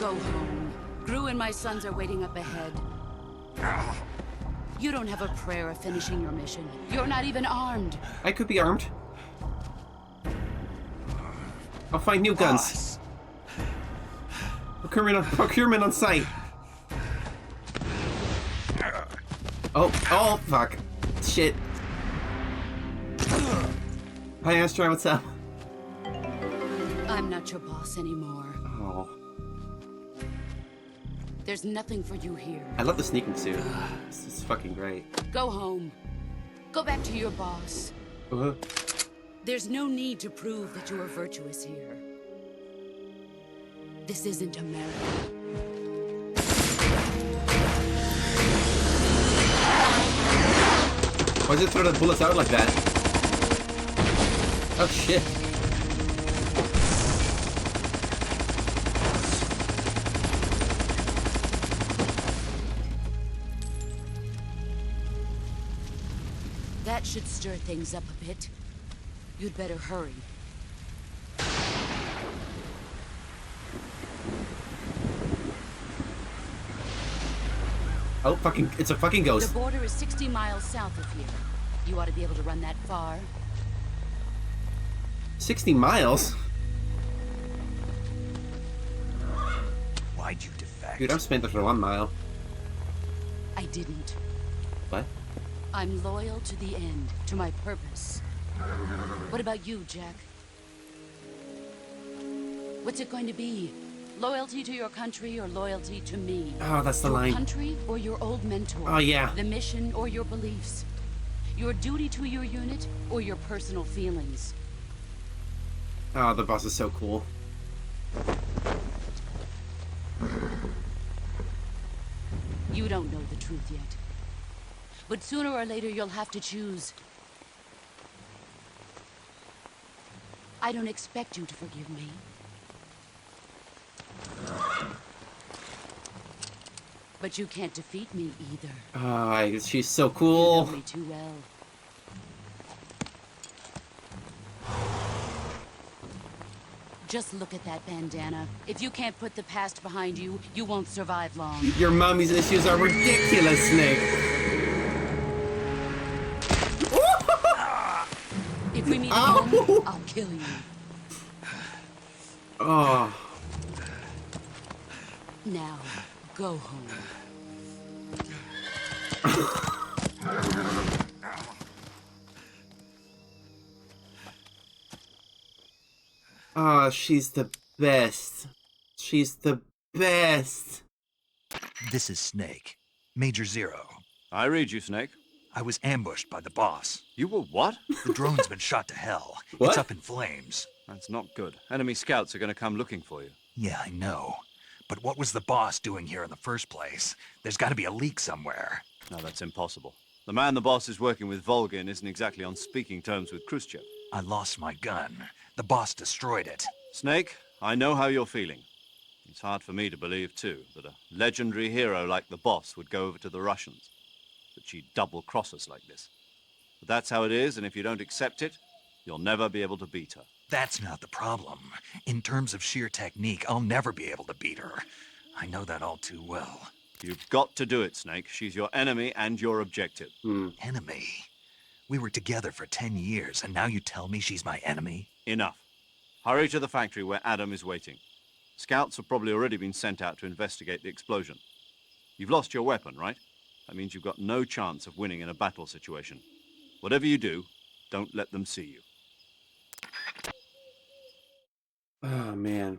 Go home. Gru and my sons are waiting up ahead. You don't have a prayer of finishing your mission. You're not even armed. I could be armed. I'll find new guns. Procurement on site. Oh, fuck. Shit. Hi, Astra, what's up? I'm not your boss anymore. Oh. There's nothing for you here. I love the sneaking suit. This is fucking great. Go home. Go back to your boss. There's no need to prove that you are virtuous here. This isn't America. Why does it throw the bullets out like that? Oh shit. That should stir things up a bit. You'd better hurry. Oh, fucking, it's a fucking ghost. The border is 60 miles south of here. You ought to be able to run that far. 60 miles? Why'd you defect? Dude, I've spent it for 1 mile. I didn't. What? I'm loyal to the end, to my purpose. What about you, Jack? What's it going to be? Loyalty to your country or loyalty to me? Oh, that's the your line. Your country or your old mentor? Oh, yeah. The mission or your beliefs? Your duty to your unit or your personal feelings? Oh, the boss is so cool. You don't know the truth yet. But sooner or later you'll have to choose. I don't expect you to forgive me. But you can't defeat me either. Oh, she's so cool. You know me too well. Just look at that bandana. If you can't put the past behind you, you won't survive long. Your mommy's issues are ridiculous, Snake. If we meet at home, I'll kill you. Oh. Now, go home. Oh, she's the best. She's the best. This is Snake. Major Zero. I read you, Snake. I was ambushed by the boss. You were what? The drone's been shot to hell. What? It's up in flames. That's not good. Enemy scouts are going to come looking for you. Yeah, I know. But what was the boss doing here in the first place? There's got to be a leak somewhere. No, that's impossible. The man the boss is working with, Volgin, isn't exactly on speaking terms with Khrushchev. I lost my gun. The boss destroyed it. Snake, I know how you're feeling. It's hard for me to believe, too, that a legendary hero like the boss would go over to the Russians. That she'd double-cross us like this. But that's how it is, and if you don't accept it, you'll never be able to beat her. That's not the problem. In terms of sheer technique, I'll never be able to beat her. I know that all too well. You've got to do it, Snake. She's your enemy and your objective. Enemy? We were together for 10 years, and now you tell me she's my enemy? Enough. Hurry to the factory where Adam is waiting. Scouts have probably already been sent out to investigate the explosion. You've lost your weapon, right? That means you've got no chance of winning in a battle situation. Whatever you do, don't let them see you. Oh, man.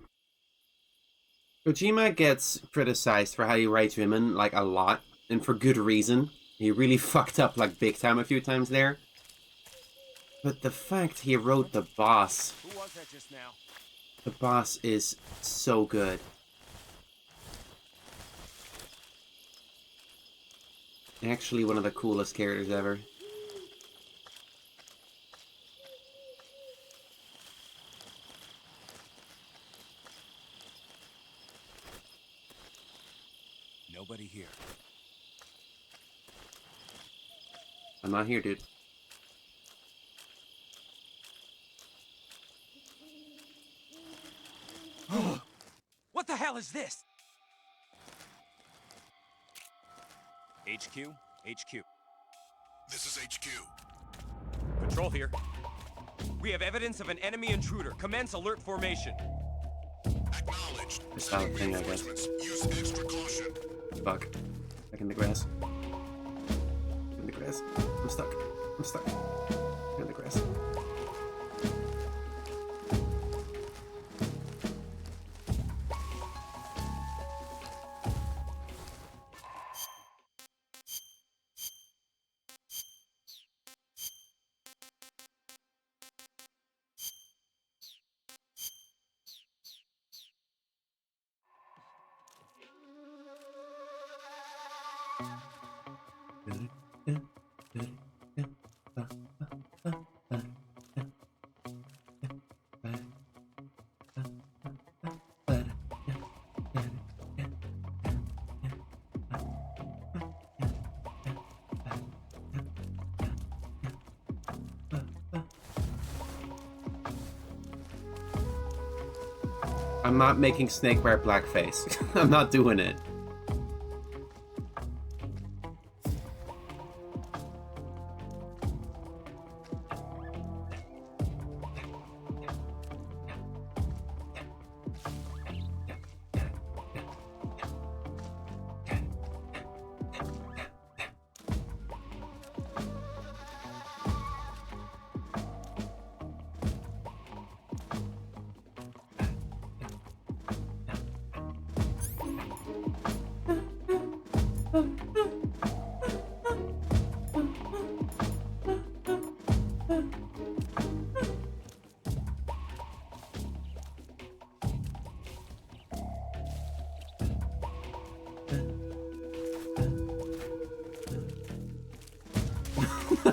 Kojima gets criticized for how he writes women, like, a lot, and for good reason. He really fucked up, like, big time a few times there. But the fact he wrote the boss... Who was that just now? The boss is so good. Actually, one of the coolest characters ever. Nobody here. I'm not here, dude. What the hell is this? HQ? HQ. This is HQ. Patrol here. We have evidence of an enemy intruder. Commence alert formation. Acknowledged. It's not a thing, I guess. Use extra caution. Fuck. Back in the grass. In the grass. I'm stuck. I'm stuck. In the grass. I'm not making Snake wear blackface. I'm not doing it.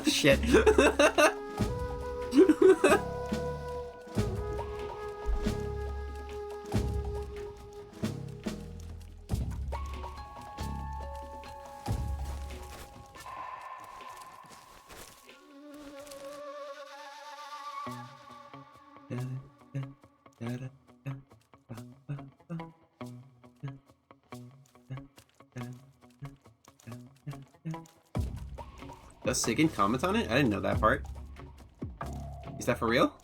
Shit. Does Sigyn comment on it? I didn't know that part. Is that for real?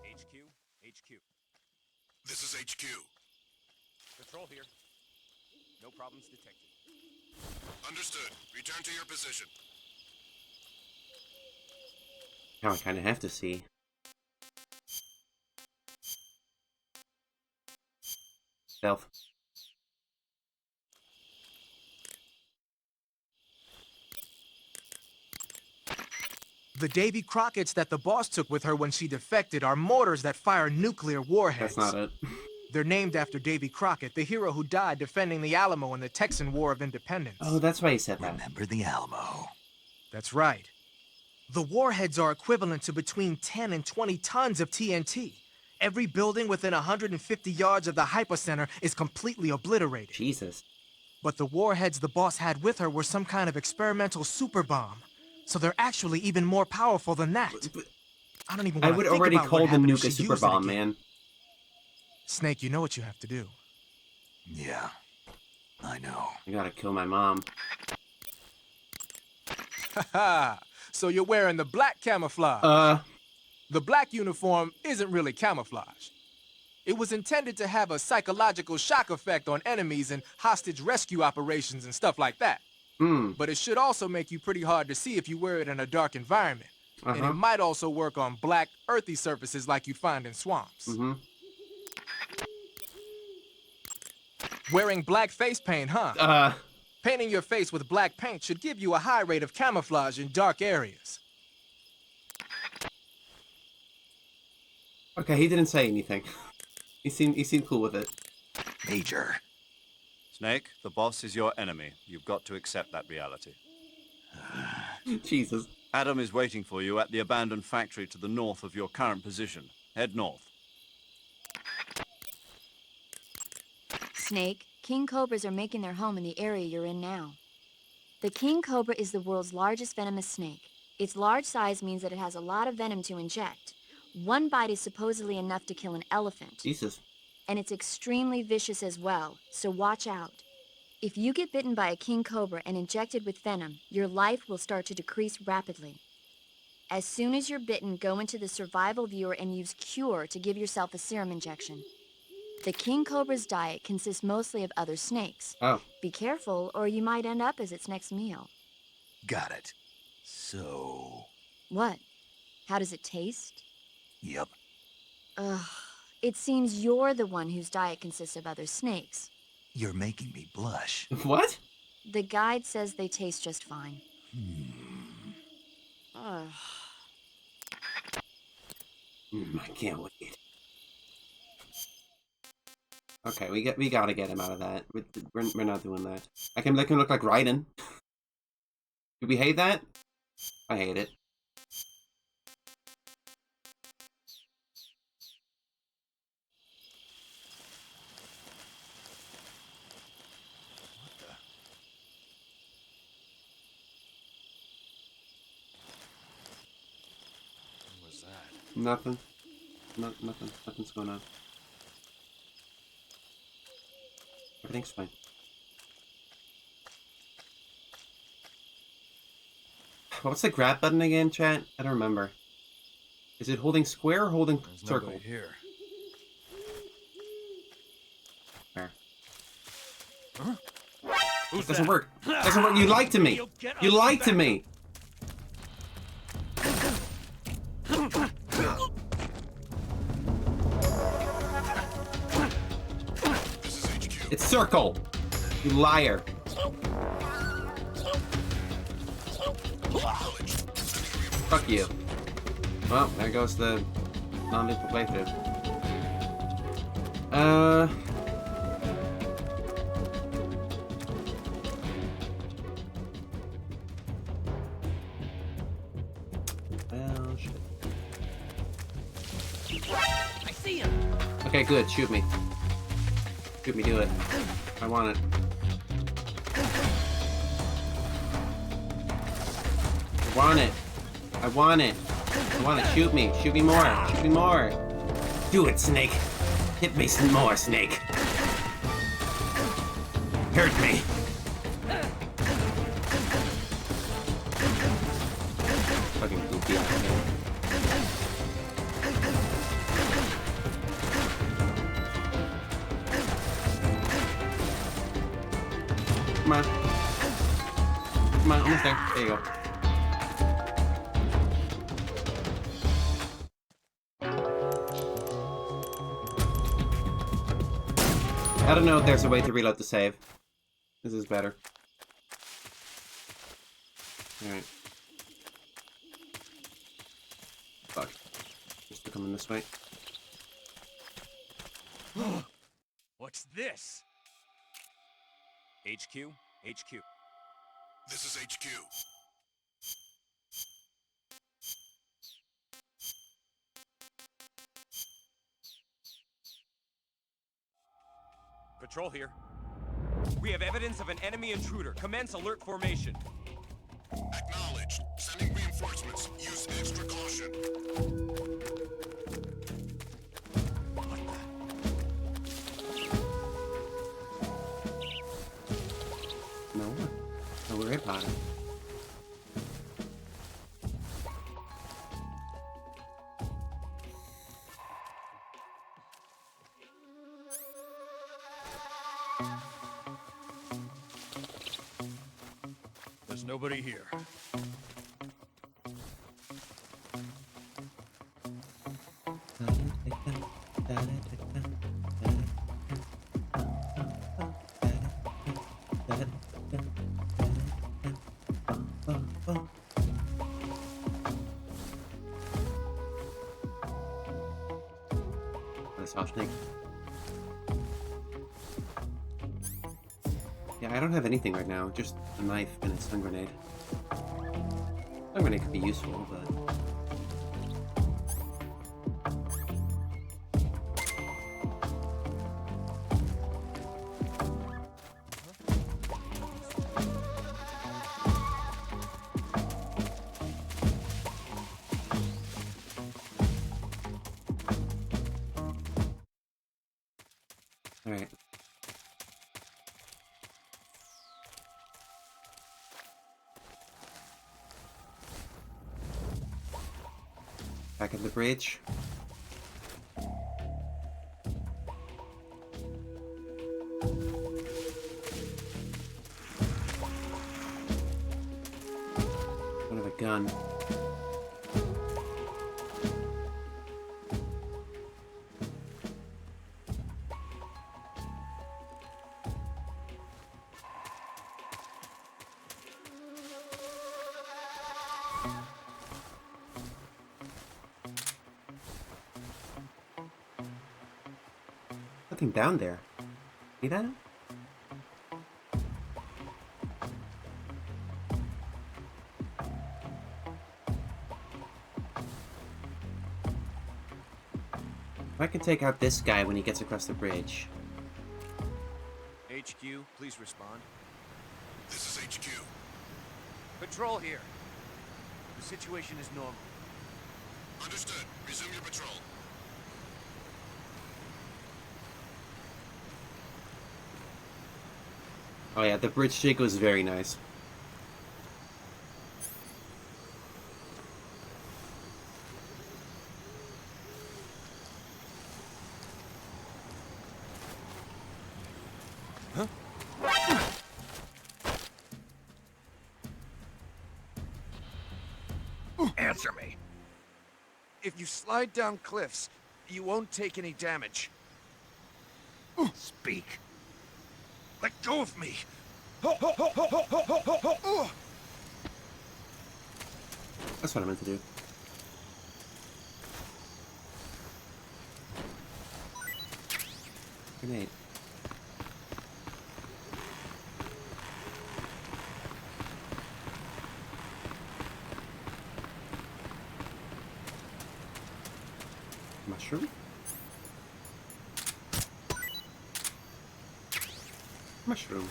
HQ. This is HQ. Control here. No problems detected. Understood. Return to your position. Now I kind of have to see. Stealth. The Davy Crockett's that the boss took with her when she defected are mortars that fire nuclear warheads. That's not it. They're named after Davy Crockett, the hero who died defending the Alamo in the Texan War of Independence. Oh, that's why he said that. Remember the Alamo. That's right. The warheads are equivalent to between 10 and 20 tons of TNT. Every building within 150 yards of the hypocenter is completely obliterated. Jesus. But the warheads the boss had with her were some kind of experimental super bomb. So they're actually even more powerful than that. I don't even want to think about what happened. I would already call the nuke a super bomb, man. Snake, you know what you have to do. Yeah, I know. I gotta kill my mom. Haha. So you're wearing the black camouflage. The black uniform isn't really camouflage. It was intended to have a psychological shock effect on enemies and hostage rescue operations and stuff like that. But it should also make you pretty hard to see if you wear it in a dark environment. And it might also work on black, earthy surfaces like you'd find in swamps. Wearing black face paint, huh? Painting your face with black paint should give you a high rate of camouflage in dark areas. Okay, he didn't say anything. He seemed cool with it. Major. Snake, the boss is your enemy. You've got to accept that reality. Jesus. Adam is waiting for you at the abandoned factory to the north of your current position. Head north. Snake, king cobras are making their home in the area you're in now. The king cobra is the world's largest venomous snake. Its large size means that it has a lot of venom to inject. One bite is supposedly enough to kill an elephant. Jesus. And it's extremely vicious as well, so watch out. If you get bitten by a king cobra and injected with venom, your life will start to decrease rapidly. As soon as you're bitten, go into the survival viewer and use Cure to give yourself a serum injection. The king cobra's diet consists mostly of other snakes. Oh. Be careful, or you might end up as its next meal. Got it. So... What? How does it taste? Yep. Ugh. It seems you're the one whose diet consists of other snakes. You're making me blush. What? The guide says they taste just fine. Ugh. I can't wait. Okay, we gotta get him out of that. We're not doing that. I can make him look like Raiden. Do we hate that? I hate it. Nothing. Nothing's going on. Everything's fine. What's the grab button again, chat? I don't remember. Is it holding square or holding circle? Here. There. Huh? It doesn't work. It doesn't work. You lied to me. You lied to me. It's circle. You liar. Fuck you. Well, there goes the non-lethal playthrough. Well, shit. I see him. Okay, good. Shoot me. Shoot me, do it. I want it. I want it. I want it. I want it. Shoot me. Shoot me more. Shoot me more. Do it, Snake. Hit me some more, Snake. Hurt me. Fucking goofy out here. Come on. Come on, almost there. There you go. I don't know if there's a way to reload the save. This is better. Alright. Fuck. Just coming this way. What's this? HQ? HQ. This is HQ. Patrol here. We have evidence of an enemy intruder. Commence alert formation. Acknowledged. Sending reinforcements. Use extra caution. No. Don't worry about it. There's nobody here. Snake. Yeah, I don't have anything right now, just a knife and a stun grenade. Stun grenade could be useful, but... Alright. Back at the bridge. Don't have a gun. Nothing down there. See that? I can take out this guy when he gets across the bridge. HQ, please respond. This is HQ. Patrol here. The situation is normal. Understood. Resume your patrol. Oh yeah, the bridge shake was very nice. Huh? Answer me. If you slide down cliffs, you won't take any damage. Speak. Let go of me. That's what I meant to do. Grenade. Mushroom? Mushroom.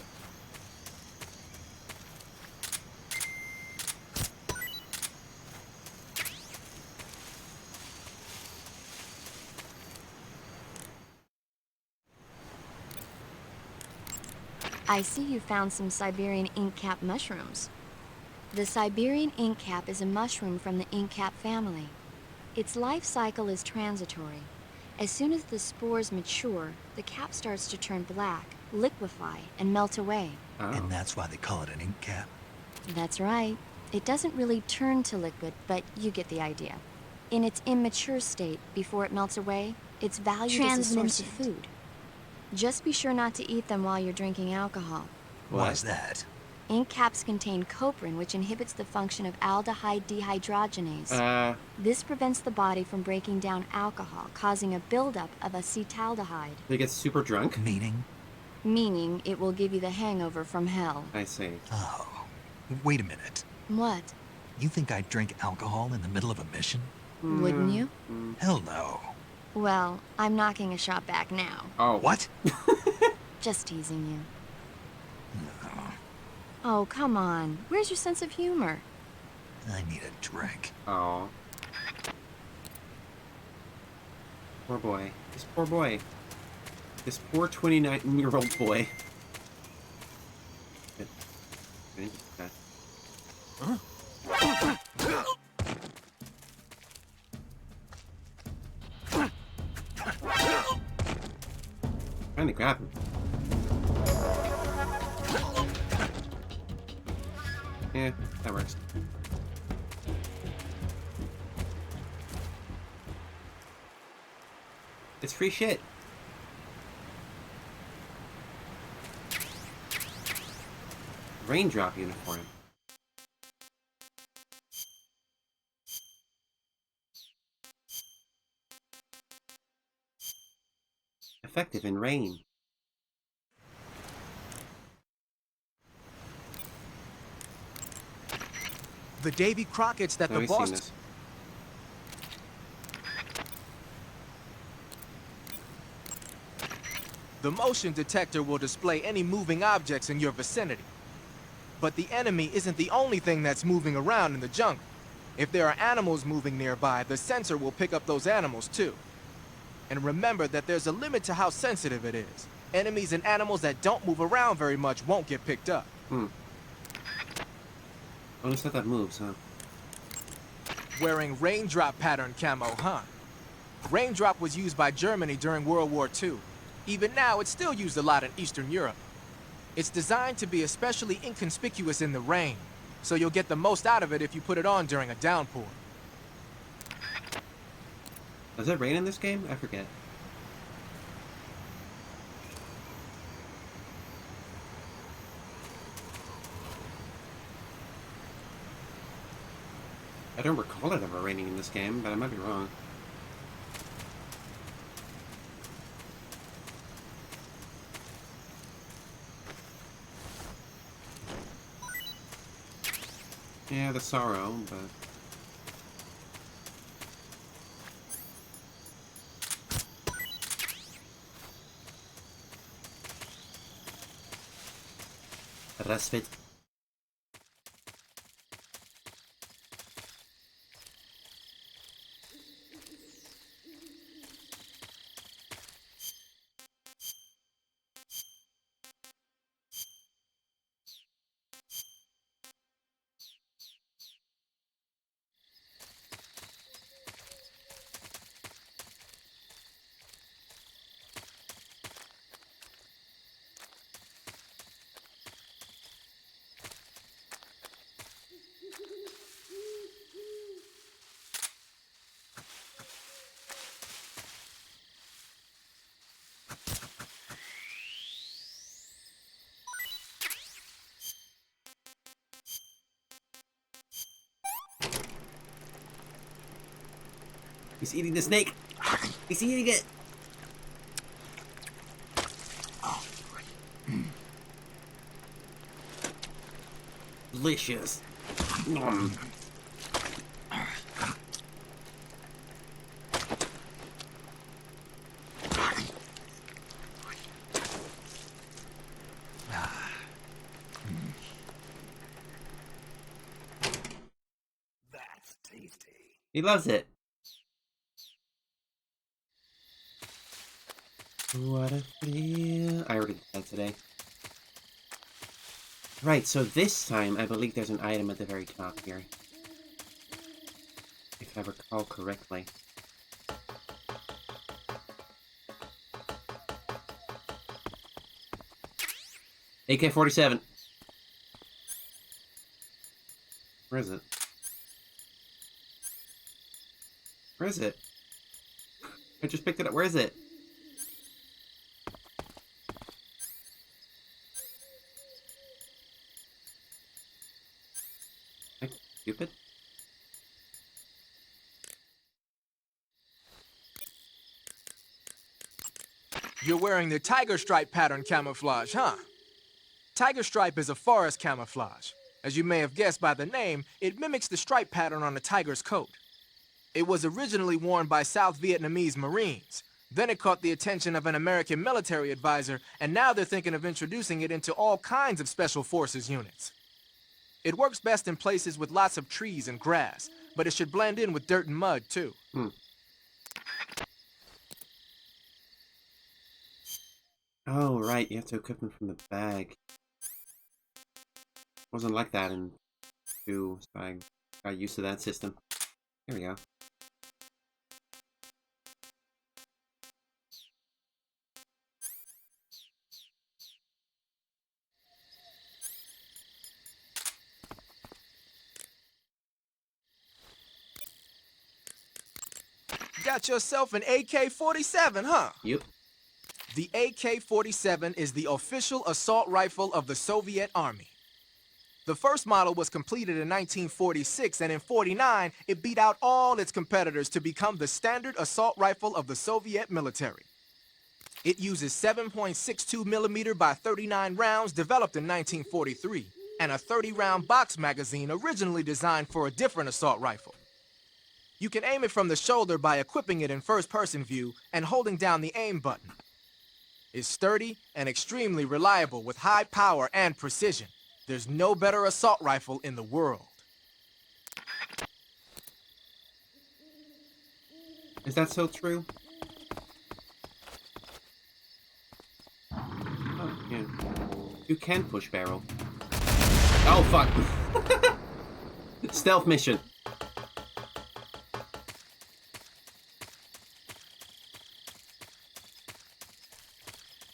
I see you found some Siberian ink cap mushrooms. The Siberian ink cap is a mushroom from the ink cap family. Its life cycle is transitory. As soon as the spores mature, the cap starts to turn black, liquefy, and melt away. Oh. And that's why they call it an ink cap? That's right. It doesn't really turn to liquid, but you get the idea. In its immature state, before it melts away, it's valued as a source of food. Just be sure not to eat them while you're drinking alcohol. Why is that? Ink caps contain coprin, which inhibits the function of aldehyde dehydrogenase. This prevents the body from breaking down alcohol, causing a buildup of acetaldehyde. They get super drunk? Meaning? Meaning it will give you the hangover from hell. I see. Oh, wait a minute. What? You think I'd drink alcohol in the middle of a mission? Wouldn't you? Hell no. Well, I'm knocking a shot back now. Oh. What? Just teasing you. Oh, come on. Where's your sense of humor? I need a drink. Oh. Poor boy. This poor boy. This poor 29-year-old boy. Huh? Trying to grab him. Yeah, that works. It's free shit. Raindrop uniform. Effective in rain. The Davy Crockett's that the boss... The motion detector will display any moving objects in your vicinity. But the enemy isn't the only thing that's moving around in the jungle. If there are animals moving nearby, the sensor will pick up those animals too. And remember that there's a limit to how sensitive it is. Enemies and animals that don't move around very much won't get picked up. Only stuff that moves, huh? Wearing raindrop pattern camo, huh? Raindrop was used by Germany during World War II. Even now, it's still used a lot in Eastern Europe. It's designed to be especially inconspicuous in the rain, so you'll get the most out of it if you put it on during a downpour. Does it rain in this game? I forget. I don't recall it ever raining in this game, but I might be wrong. Yeah, the sorrow, but... Respite. He's eating the snake. He's eating it. Delicious. That's tasty. He loves it. What a feel. I already did that today. Right, so this time I believe there's an item at the very top here. If I recall correctly. AK-47. Where is it? Where is it? I just picked it up. Where is it? Am I stupid? You're wearing the tiger stripe pattern camouflage, huh? Tiger stripe is a forest camouflage. As you may have guessed by the name, it mimics the stripe pattern on a tiger's coat. It was originally worn by South Vietnamese Marines. Then it caught the attention of an American military advisor, and now they're thinking of introducing it into all kinds of special forces units. It works best in places with lots of trees and grass, but it should blend in with dirt and mud, too. Oh, right, you have to equip them from the bag. Wasn't like that in 2, so I got used to that system. Here we go. Got yourself an AK-47, huh? Yep. The AK-47 is the official assault rifle of the Soviet Army. The first model was completed in 1946, and in 49, it beat out all its competitors to become the standard assault rifle of the Soviet military. It uses 7.62 millimeter by 39 rounds developed in 1943, and a 30-round box magazine originally designed for a different assault rifle. You can aim it from the shoulder by equipping it in first-person view and holding down the aim button. It's sturdy and extremely reliable with high power and precision. There's no better assault rifle in the world. Is that so true? Oh, yeah. You can push barrel. Oh, fuck. Stealth mission.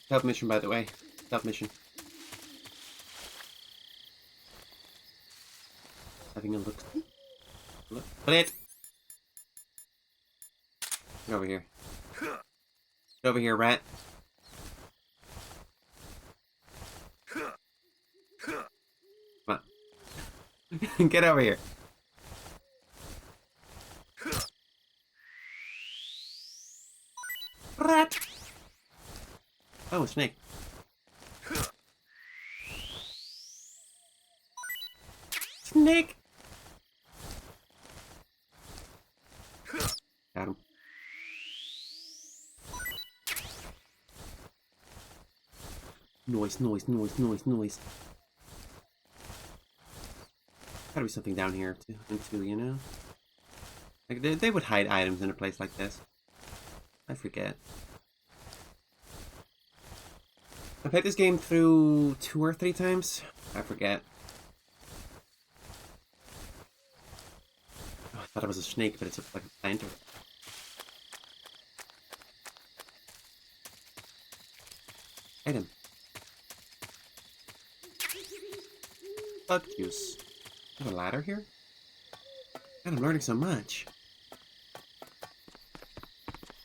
Stealth mission, by the way. Stealth mission. Having a look. Split! Get over here. Get over here, rat. Come on. Get over here. Rat! Oh, a snake. Snake! Got him. Noise, noise, noise, noise, noise. Gotta be something down here too, you know? Like they would hide items in a place like this. I forget. I played this game through 2 or 3 times. I forget. Oh, I thought it was a snake, but it's like a planter. Item. Bug juice. Have a ladder here? God, I'm learning so much.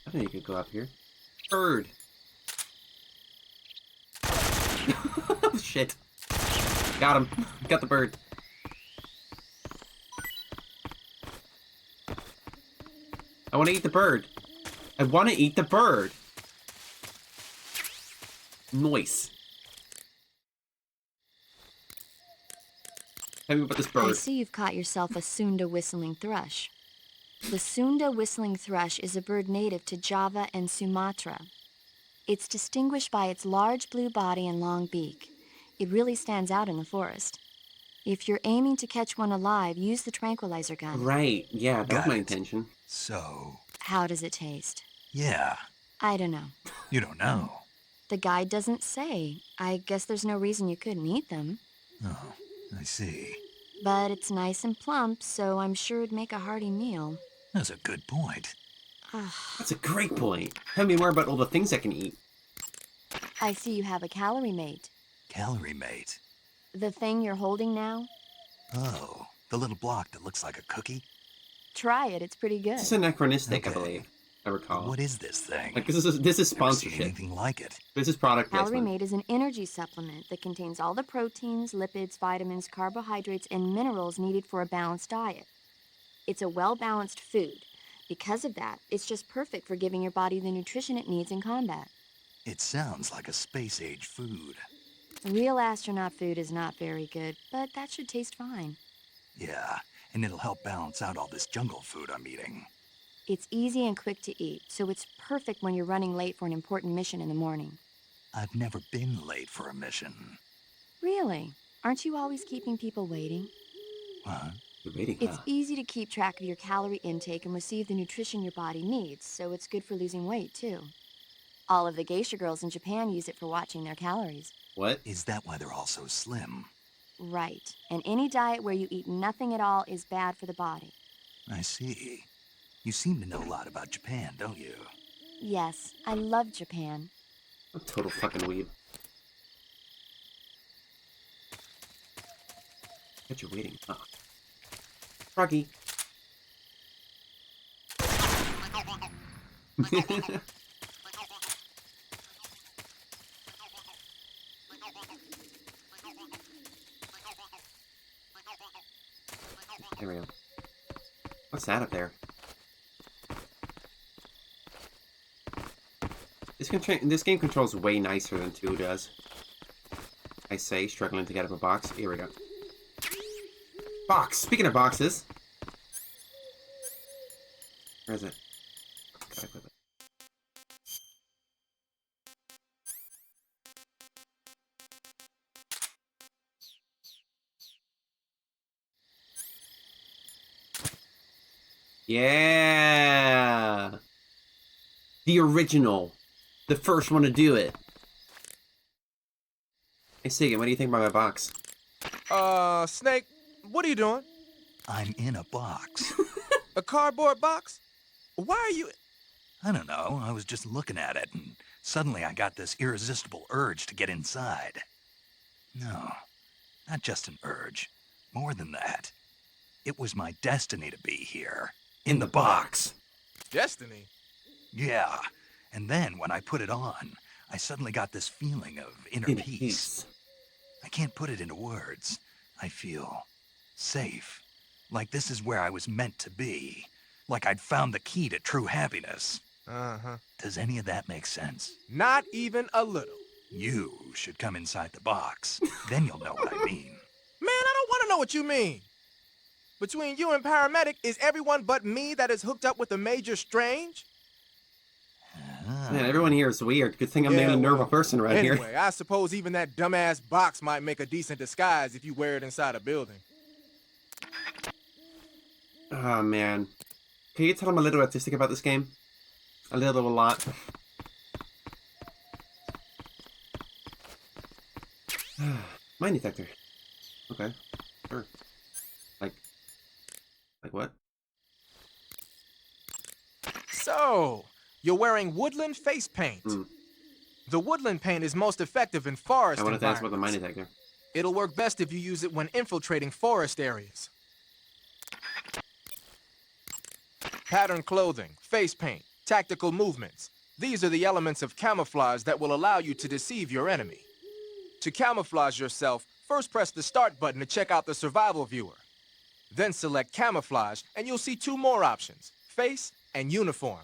I think you could go up here. Bird. Oh, shit. Got him. Got the bird. I want to eat the bird. I want to eat the bird. Nice. Tell me about this bird. I see you've caught yourself a Sunda whistling thrush. The Sunda whistling thrush is a bird native to Java and Sumatra. It's distinguished by its large blue body and long beak. It really stands out in the forest. If you're aiming to catch one alive, use the tranquilizer gun. Right, yeah, that was my intention. So... How does it taste? Yeah. I don't know. You don't know. The guide doesn't say. I guess there's no reason you couldn't eat them. Oh, I see. But it's nice and plump, so I'm sure it'd make a hearty meal. That's a good point. That's a great point. Tell me more about all the things I can eat. I see you have a calorie mate. Calorie mate? The thing you're holding now? Oh, the little block that looks like a cookie? Try it, it's pretty good. This is anachronistic, I believe. I recall. What is this thing? Like, this is sponsorship. Never seen anything like it. This is product Calorie placement. Mate is an energy supplement that contains all the proteins, lipids, vitamins, carbohydrates, and minerals needed for a balanced diet. It's a well-balanced food. Because of that, it's just perfect for giving your body the nutrition it needs in combat. It sounds like a space-age food. Real astronaut food is not very good, but that should taste fine. Yeah, and it'll help balance out all this jungle food I'm eating. It's easy and quick to eat, so it's perfect when you're running late for an important mission in the morning. I've never been late for a mission. Really? Aren't you always keeping people waiting? What? You're waiting, It's easy to keep track of your calorie intake and receive the nutrition your body needs, so it's good for losing weight, too. All of the geisha girls in Japan use it for watching their calories. What? Is that why they're all so slim? Right. And any diet where you eat nothing at all is bad for the body. I see. You seem to know a lot about Japan, don't you? Yes, I love Japan. A total fucking weeb. But you're waiting. Oh. Froggy. There we go. What's that up there? This game controls way nicer than 2 does. I say, struggling to get up a box. Here we go. Box! Speaking of boxes. Where is it? Gotta equip it. Yeah! The original. The first one to do it. Hey, Sigyn, what do you think about my box? Snake, what are you doing? I'm in a box. A cardboard box? Why are you... I don't know. I was just looking at it, and suddenly I got this irresistible urge to get inside. No, not just an urge. More than that. It was my destiny to be here. In the box. Destiny? Yeah. And then when I put it on, I suddenly got this feeling of inner peace. I can't put it into words. I feel safe. Like this is where I was meant to be. Like I'd found the key to true happiness. Uh-huh. Does any of that make sense? Not even a little. You should come inside the box. Then you'll know what I mean. Man, I don't want to know what you mean. Between you and Paramedic, is everyone but me that is hooked up with a Major Strange? Man, everyone here is weird. Good thing I'm the only normal person around here. Anyway, I suppose even that dumbass box might make a decent disguise if you wear it inside a building. Oh, man. Can you tell I'm a little autistic about this game? A little, a lot. Mine detector. Okay. Sure. Like what? So, you're wearing woodland face paint. The woodland paint is most effective in forest I wanted to ask about environments. the mine detector. It'll work best if you use it when infiltrating forest areas. Pattern clothing, face paint, tactical movements. These are the elements of camouflage that will allow you to deceive your enemy. To camouflage yourself, first press the start button to check out the survival viewer. Then select camouflage and you'll see 2 more options, face and uniform.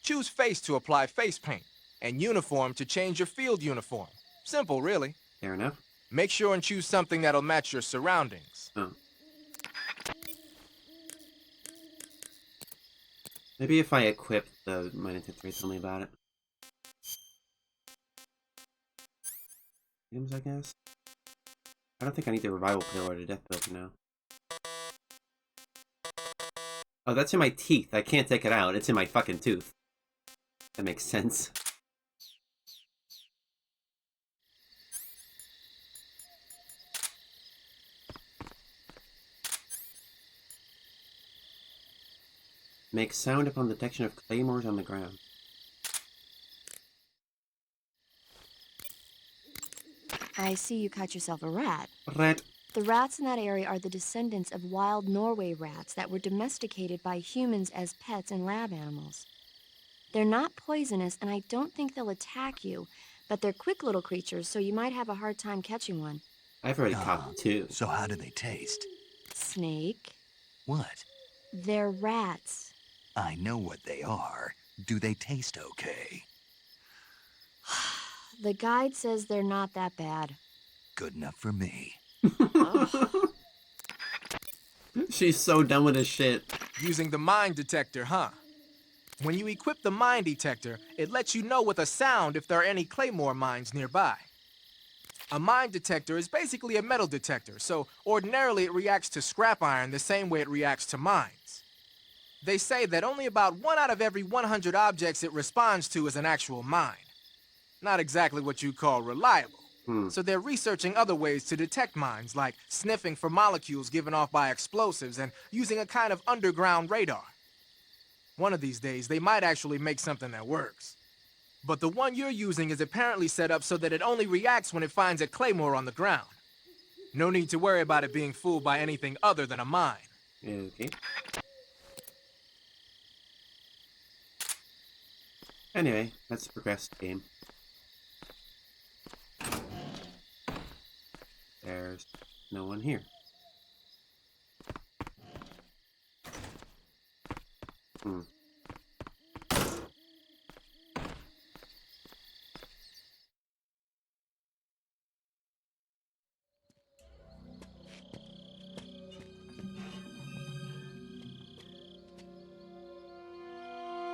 Choose face to apply face paint and uniform to change your field uniform. Simple, really. Fair enough. Make sure and choose something that'll match your surroundings. Oh. Maybe if I equip the mine detector, tell me about it. Items, I guess? I don't think I need the revival pill or the death pill for now. Oh, that's in my teeth. I can't take it out. It's in my fucking tooth. That makes sense. Make sound upon detection of claymores on the ground. I see you caught yourself a rat. Rat. The rats in that area are the descendants of wild Norway rats that were domesticated by humans as pets and lab animals. They're not poisonous, and I don't think they'll attack you, but they're quick little creatures, so you might have a hard time catching one. I've already caught them too. So how do they taste? Snake? What? They're rats. I know what they are. Do they taste okay? The guide says they're not that bad. Good enough for me. She's so done with this shit. Using the mine detector, huh? When you equip the mine detector, it lets you know with a sound if there are any claymore mines nearby. A mine detector is basically a metal detector, so ordinarily it reacts to scrap iron the same way it reacts to mines. They say that only about 1 out of every 100 objects it responds to is an actual mine. Not exactly what you call reliable. So they're researching other ways to detect mines, like sniffing for molecules given off by explosives and using a kind of underground radar. One of these days, they might actually make something that works. But the one you're using is apparently set up so that it only reacts when it finds a claymore on the ground. No need to worry about it being fooled by anything other than a mine. Okay. Anyway, let's progress the game. There's no one here.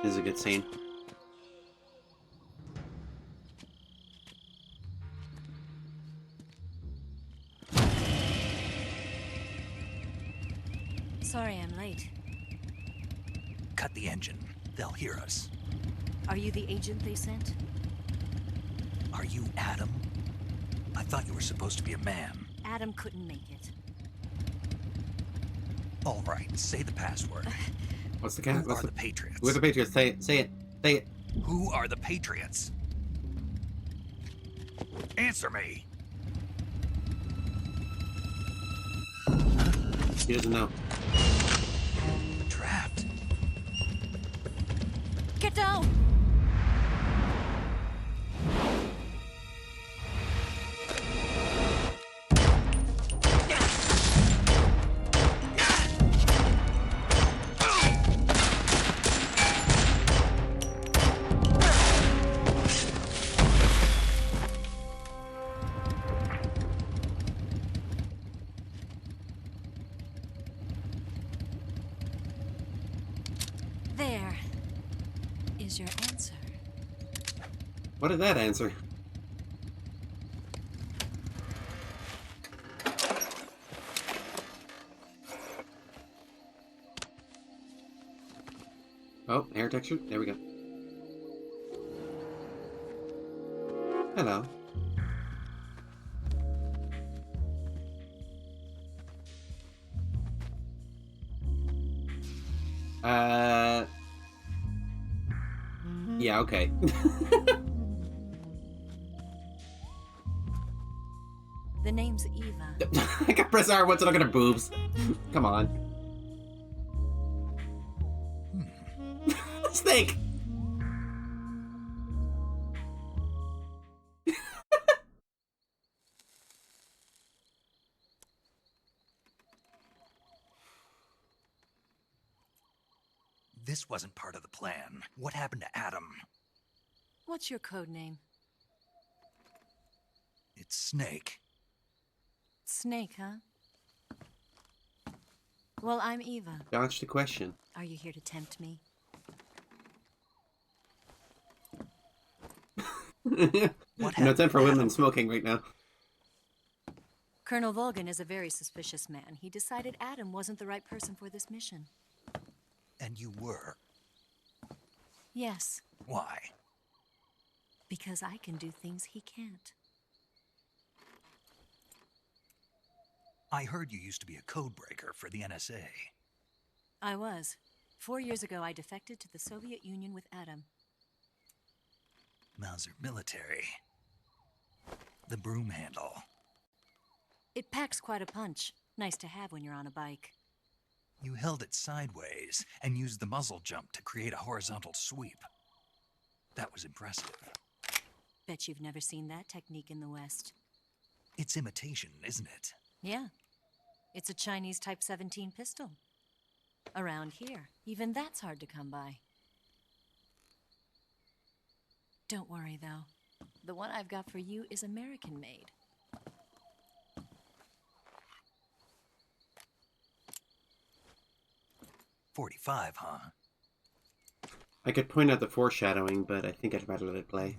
This is a good scene. Sorry I'm late. Cut the engine. They'll hear us. Are you the agent they sent? Are you Adam? I thought you were supposed to be a man. Adam couldn't make it. All right, say the password. What's the count? Who are the Patriots? Who are the Patriots? Say it. Say it. Say it. Who are the Patriots? Answer me. He doesn't know. Trapped. Get down! There is your answer. What did that answer? Oh, air texture. There we go. Hello. Yeah, okay. The name's Eva. I can press R once to look at her boobs. Come on. Snake! This wasn't part of the plan. What happened to Adam? What's your code name? It's Snake. Snake, huh? Well, I'm Eva. Dodge the question. Are you here to tempt me? No time for women smoking right now. Colonel Volgan is a very suspicious man. He decided Adam wasn't the right person for this mission. And you were? Yes. Why? Because I can do things he can't. I heard you used to be a codebreaker for the NSA. I was. 4 years ago, I defected to the Soviet Union with Adam. Mauser military. The broom handle. It packs quite a punch. Nice to have when you're on a bike. You held it sideways and used the muzzle jump to create a horizontal sweep. That was impressive. Bet you've never seen that technique in the West. It's imitation, isn't it? Yeah. It's a Chinese Type 17 pistol. Around here, even that's hard to come by. Don't worry, though. The one I've got for you is American-made. .45, huh? I could point out the foreshadowing, but I think I'd rather let it play.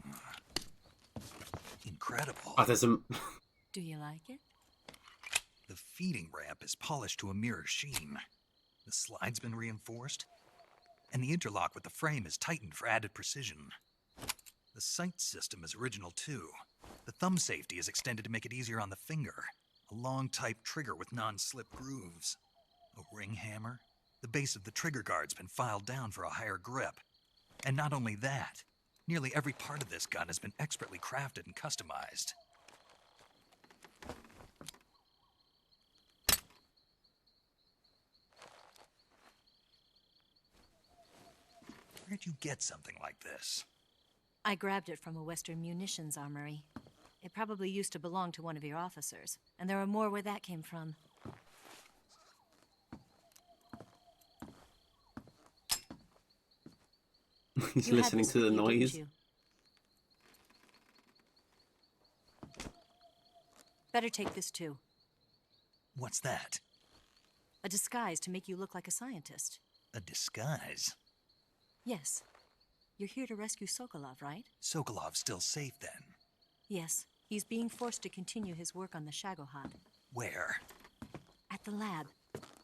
Incredible. Autism. Do you like it? The feeding ramp is polished to a mirror sheen. The slide's been reinforced, and the interlock with the frame is tightened for added precision. The sight system is original too. The thumb safety is extended to make it easier on the finger. A long type trigger with non-slip grooves. A ring hammer. The base of the trigger guard's been filed down for a higher grip. And not only that, nearly every part of this gun has been expertly crafted and customized. Where'd you get something like this? I grabbed it from a Western munitions armory. It probably used to belong to one of your officers, and there are more where that came from. He's listening to the noise. Better take this too. What's that? A disguise to make you look like a scientist. A disguise? Yes. You're here to rescue Sokolov, right? Sokolov's still safe then? Yes. He's being forced to continue his work on the Shagohod. Where? At the lab.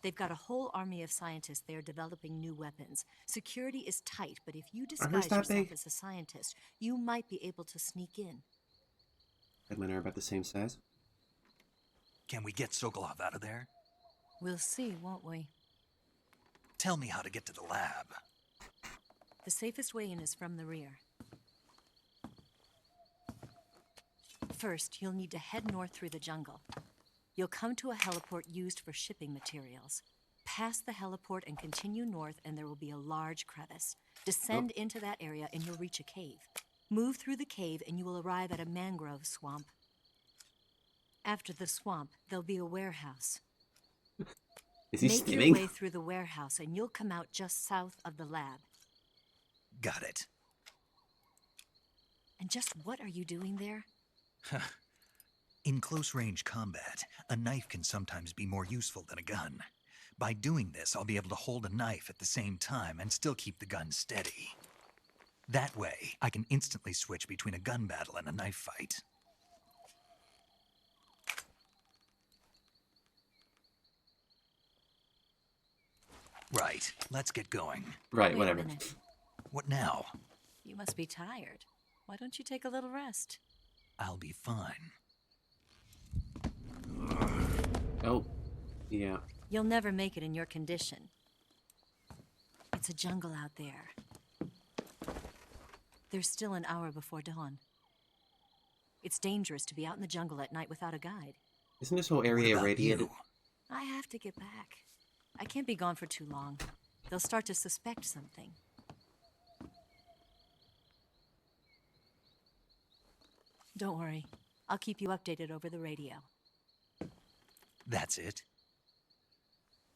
They've got a whole army of scientists there developing new weapons. Security is tight, but if you disguise yourself as a scientist, you might be able to sneak in. Edmund are about the same size. Can we get Sokolov out of there? We'll see, won't we? Tell me how to get to the lab. The safest way in is from the rear. First, you'll need to head north through the jungle. You'll come to a heliport used for shipping materials. Pass the heliport and continue north, and there will be a large crevice. Descend into that area, and you'll reach a cave. Move through the cave, and you will arrive at a mangrove swamp. After the swamp, there'll be a warehouse. Is he Make skimming? your way through the warehouse, and you'll come out just south of the lab. Got it. And just what are you doing there? In close-range combat, a knife can sometimes be more useful than a gun. By doing this, I'll be able to hold a knife at the same time and still keep the gun steady. That way, I can instantly switch between a gun battle and a knife fight. Right, let's get going. Right, Wait whatever. a minute. What now? You must be tired. Why don't you take a little rest? I'll be fine. Oh, yeah. You'll never make it in your condition. It's a jungle out there. There's still an hour before dawn. It's dangerous to be out in the jungle at night without a guide. Isn't this whole area irradiated? I have to get back. I can't be gone for too long. They'll start to suspect something. Don't worry. I'll keep you updated over the radio. That's it?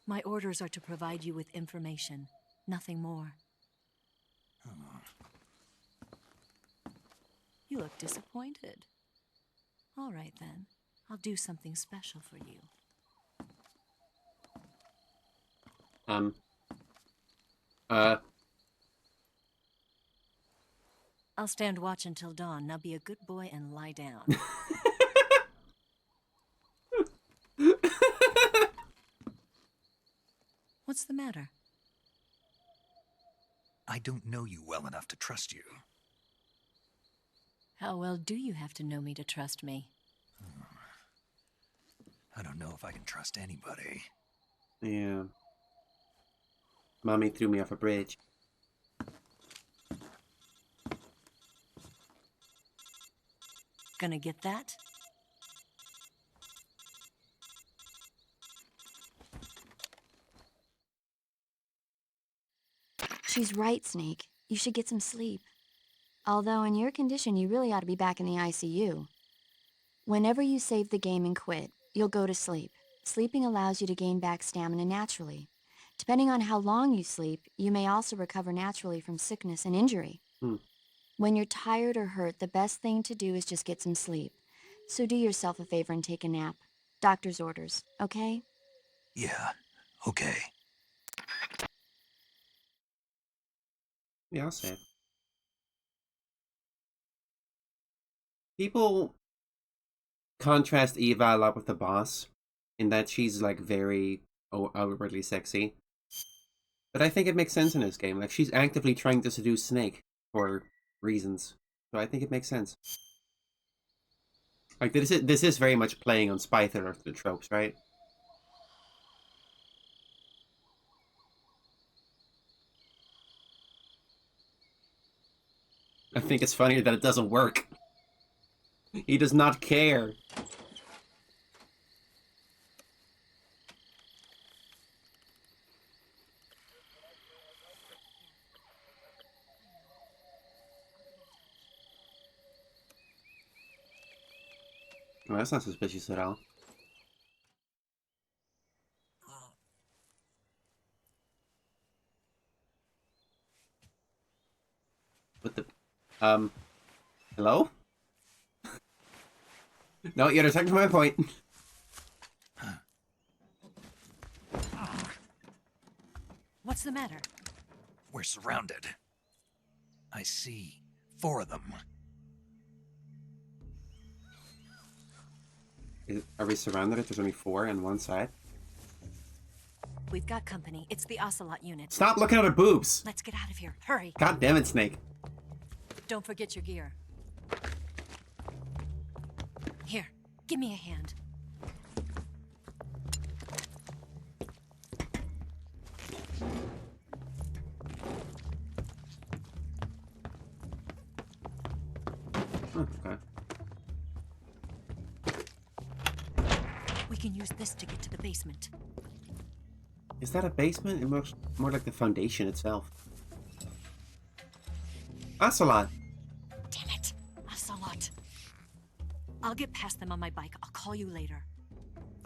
My orders are to provide you with information. Nothing more. You look disappointed. All right, then. I'll do something special for you. I'll stand watch until dawn. Now be a good boy and lie down. What's the matter? I don't know you well enough to trust you. How well do you have to know me to trust me? I don't know if I can trust anybody. Yeah. Mommy threw me off a bridge. Gonna get that? She's right, Snake. You should get some sleep. Although in your condition, you really ought to be back in the ICU. Whenever you save the game and quit, you'll go to sleep. Sleeping allows you to gain back stamina naturally. Depending on how long you sleep, you may also recover naturally from sickness and injury. When you're tired or hurt, the best thing to do is just get some sleep. So do yourself a favor and take a nap. Doctor's orders, okay? Yeah, okay. Yeah, I'll say it. People contrast Eva a lot with the boss, in that she's like very outwardly sexy. But I think it makes sense in this game. Like, she's actively trying to seduce Snake for reasons. So I think it makes sense. Like, this is very much playing on spy thriller the tropes, right? I think it's funny that it doesn't work. He does not care. Well, that's not suspicious at all. What the... Hello? No, you're detecting my point. What's the matter? We're surrounded. I see 4 of them. Are we surrounded if there's only 4 on one side? We've got company. It's the Ocelot unit. Stop looking at her boobs! Let's get out of here. Hurry. God damn it, Snake. Don't forget your gear. Here, give me a hand. Oh, okay. We can use this to get to the basement. Is that a basement? It looks more like the foundation itself. Ocelot! Damn it, Ocelot. I'll get past them on my bike. I'll call you later.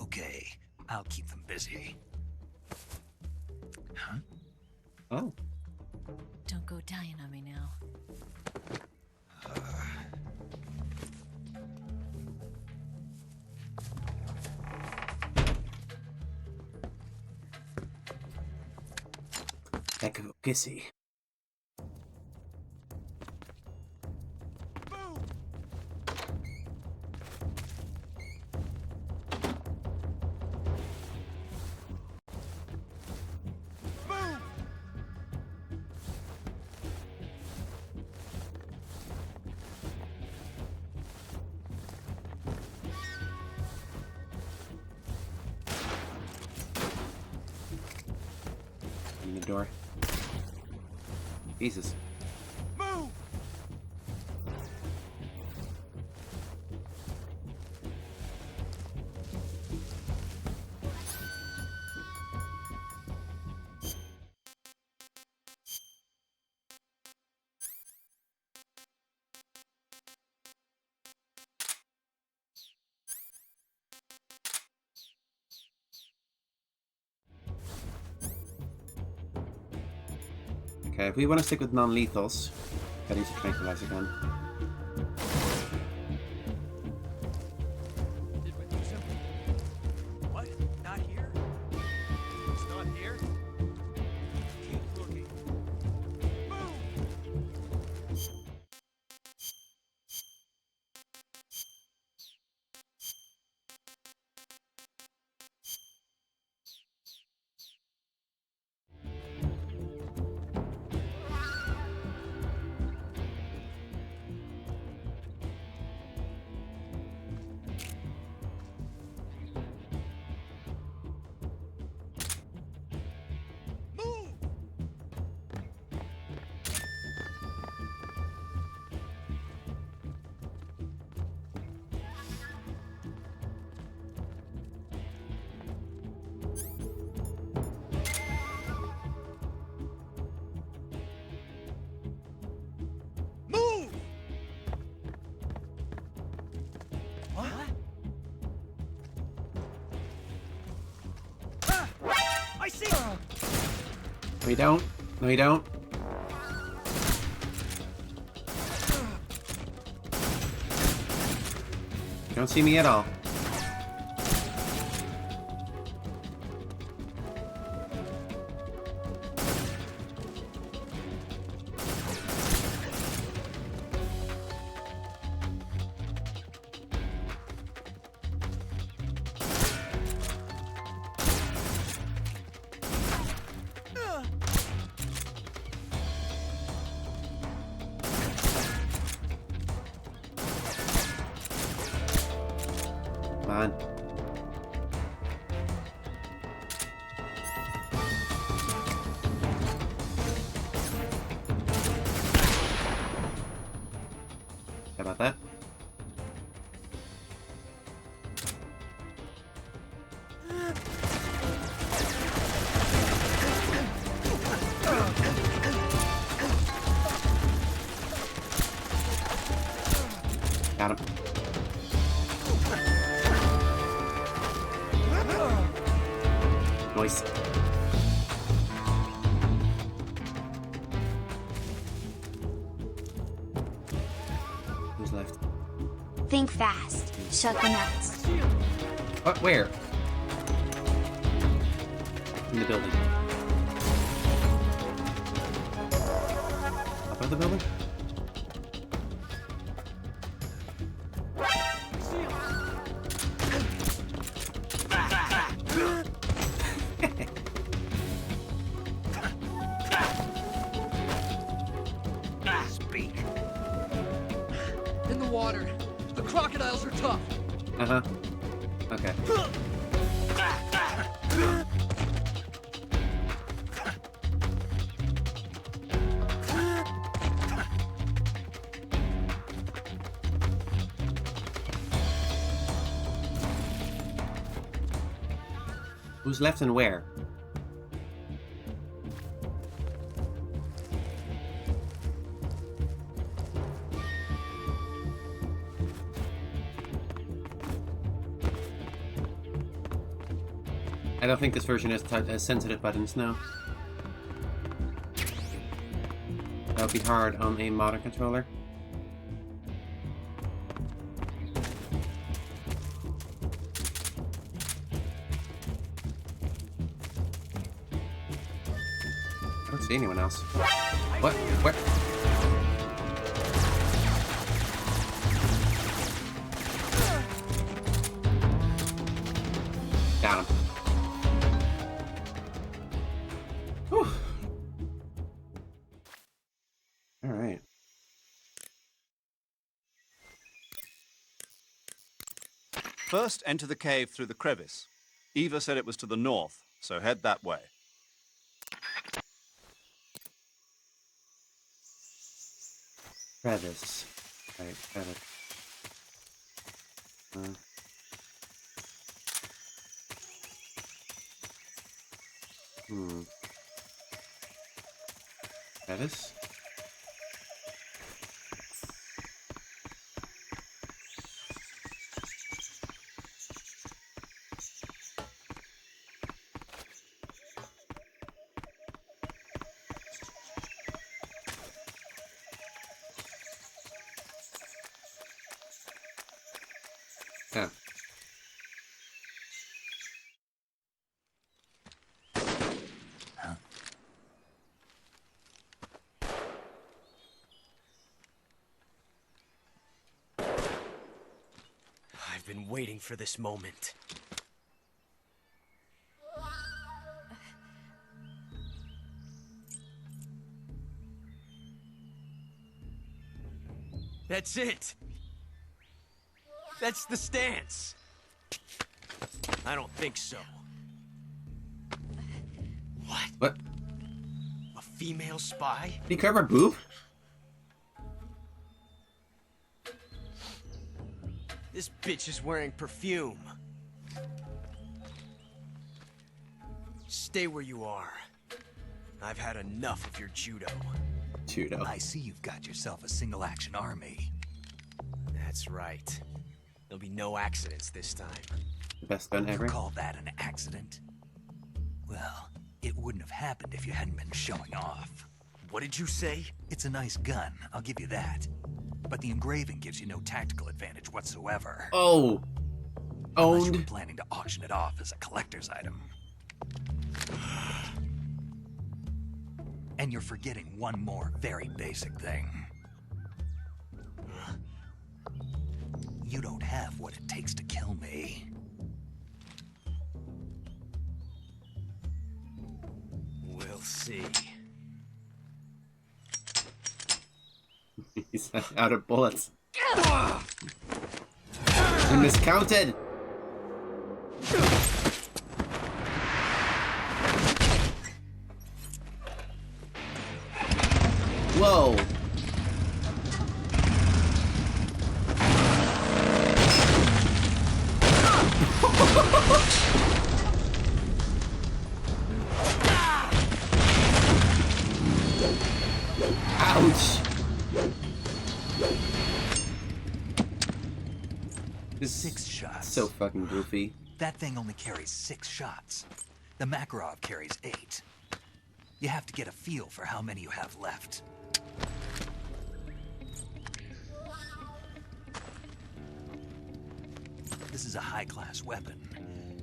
Okay, I'll keep them busy. Huh? Oh. Don't go dying on me now. Heck of a kissy. In the door. Jesus. Move! Okay, if we want to stick with non-lethals, I need to tranquilize again. What? Not here? It's not here? Keep looking. No, you don't. No, you don't. You don't see me at all. Come on. How about that? Got him. Nice. Who's left? Think fast. Shut the nuts. What? Where? In the building. Up at the building? Speak. In the water. The crocodiles are tough. Uh-huh. Okay. Who's left and where? I don't think this version has sensitive buttons now. That would be hard on a modern controller. I don't see anyone else. What? What? Got him. Whew. All right. First, enter the cave through the crevice. Eva said it was to the north, so head that way. Crevice. Right, crevice. Crevice? Yeah. I've been waiting for this moment. That's it. That's the stance. I don't think so. What? What? A female spy? Did you cover a boob? This bitch is wearing perfume. Stay where you are. I've had enough of your judo. Judo. I see you've got yourself a single-action army. That's right. There'll be no accidents this time. The best gun ever. You call that an accident? Well, It wouldn't have happened if you hadn't been showing off. What did you say? It's a nice gun, I'll give you that. But the engraving gives you no tactical advantage whatsoever. Oh. Unless you were Owned. planning to auction it off as a collector's item. And you're forgetting one more very basic thing. You don't have what it takes to kill me. We'll see. He's out of bullets. He miscounted. Whoa. Ouch. This 6 shots. So fucking goofy. That thing only carries 6 shots. The Makarov carries 8. You have to get a feel for how many you have left. This is a high-class weapon.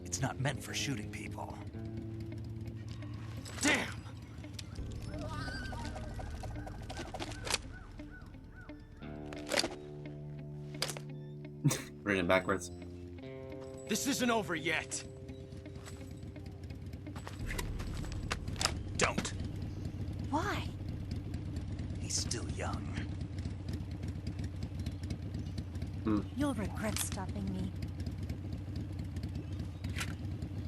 It's not meant for shooting people. Damn! Reading backwards. This isn't over yet. Don't. Why? He's still young. You'll regret stopping me.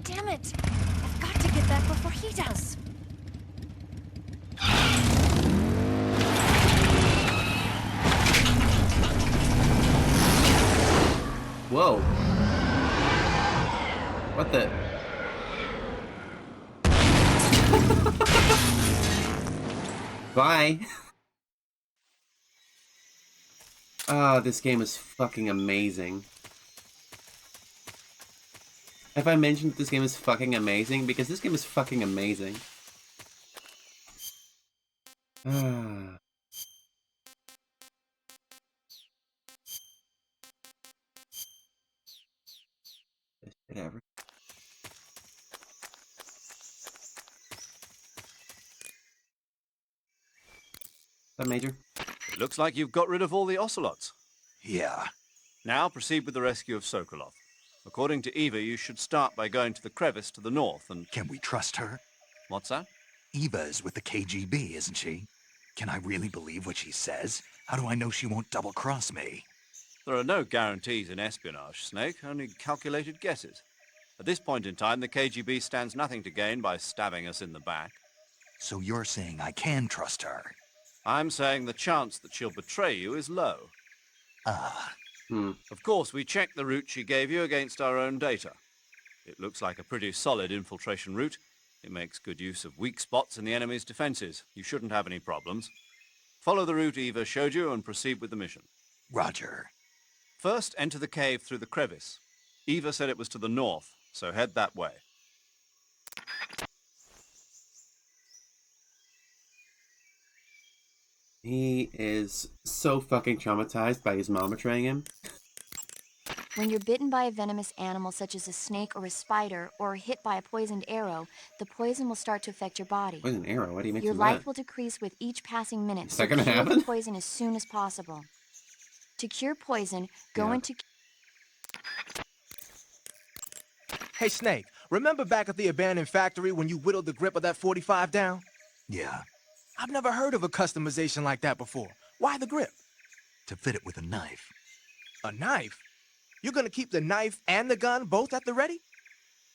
Damn it! I've got to get back before he does. Whoa. What the? Bye. Ah, this game is fucking amazing. Have I mentioned this game is fucking amazing? Because this game is fucking amazing. Ah. Whatever. That Major? It looks like you've got rid of all the ocelots. Yeah. Now proceed with the rescue of Sokolov. According to Eva, you should start by going to the crevice to the north and... Can we trust her? What's that? Eva is with the KGB, isn't she? Can I really believe what she says? How do I know she won't double-cross me? There are no guarantees in espionage, Snake, only calculated guesses. At this point in time, the KGB stands nothing to gain by stabbing us in the back. So you're saying I can trust her? I'm saying the chance that she'll betray you is low. Ah. Of course, we checked the route she gave you against our own data. It looks like a pretty solid infiltration route. It makes good use of weak spots in the enemy's defenses. You shouldn't have any problems. Follow the route Eva showed you and proceed with the mission. Roger. First, enter the cave through the crevice. Eva said it was to the north, so head that way. He is so fucking traumatized by his mom betraying him. When you're bitten by a venomous animal such as a snake or a spider, or hit by a poisoned arrow, the poison will start to affect your body. Poison arrow? What do you mean? Your life will decrease with each passing minute, Is that gonna cure happen? the poison as soon as possible. To cure poison, go into... Hey, Snake, remember back at the abandoned factory when you whittled the grip of that 45 down? Yeah. I've never heard of a customization like that before. Why the grip? To fit it with a knife. A knife? You're gonna keep the knife and the gun both at the ready?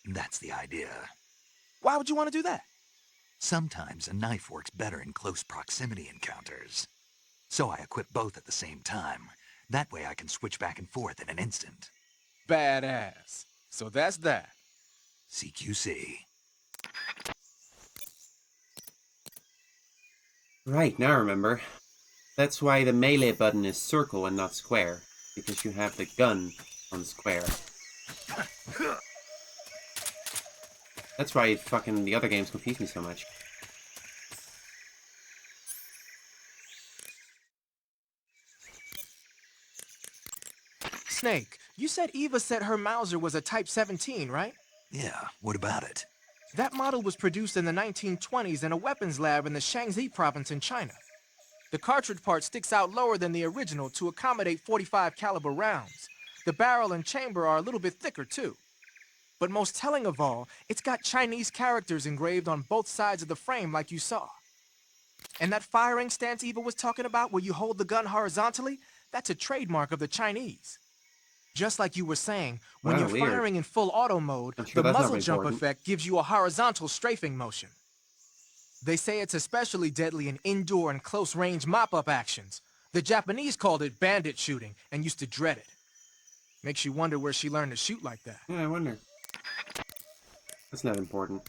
That's the idea. Why would you want to do that? Sometimes a knife works better in close proximity encounters. So I equip both at the same time. That way I can switch back and forth in an instant. Badass. So that's that. CQC. Right, now I remember. That's why the melee button is circle and not square. Because you have the gun on square. That's why fucking the other games confuse me so much. Snake, you said Eva said her Mauser was a Type 17, right? Yeah, what about it? That model was produced in the 1920s in a weapons lab in the Shaanxi province in China. The cartridge part sticks out lower than the original to accommodate 45 caliber rounds. The barrel and chamber are a little bit thicker too. But most telling of all, it's got Chinese characters engraved on both sides of the frame like you saw. And that firing stance Eva was talking about where you hold the gun horizontally, that's a trademark of the Chinese. Just like you were saying, when you're weird. firing in full auto mode, I'm sure the that's not muzzle jump important. effect gives you a horizontal strafing motion. They say it's especially deadly in indoor and close-range mop-up actions. The Japanese called it bandit shooting and used to dread it. Makes you wonder where she learned to shoot like that. Yeah, I wonder. That's not important.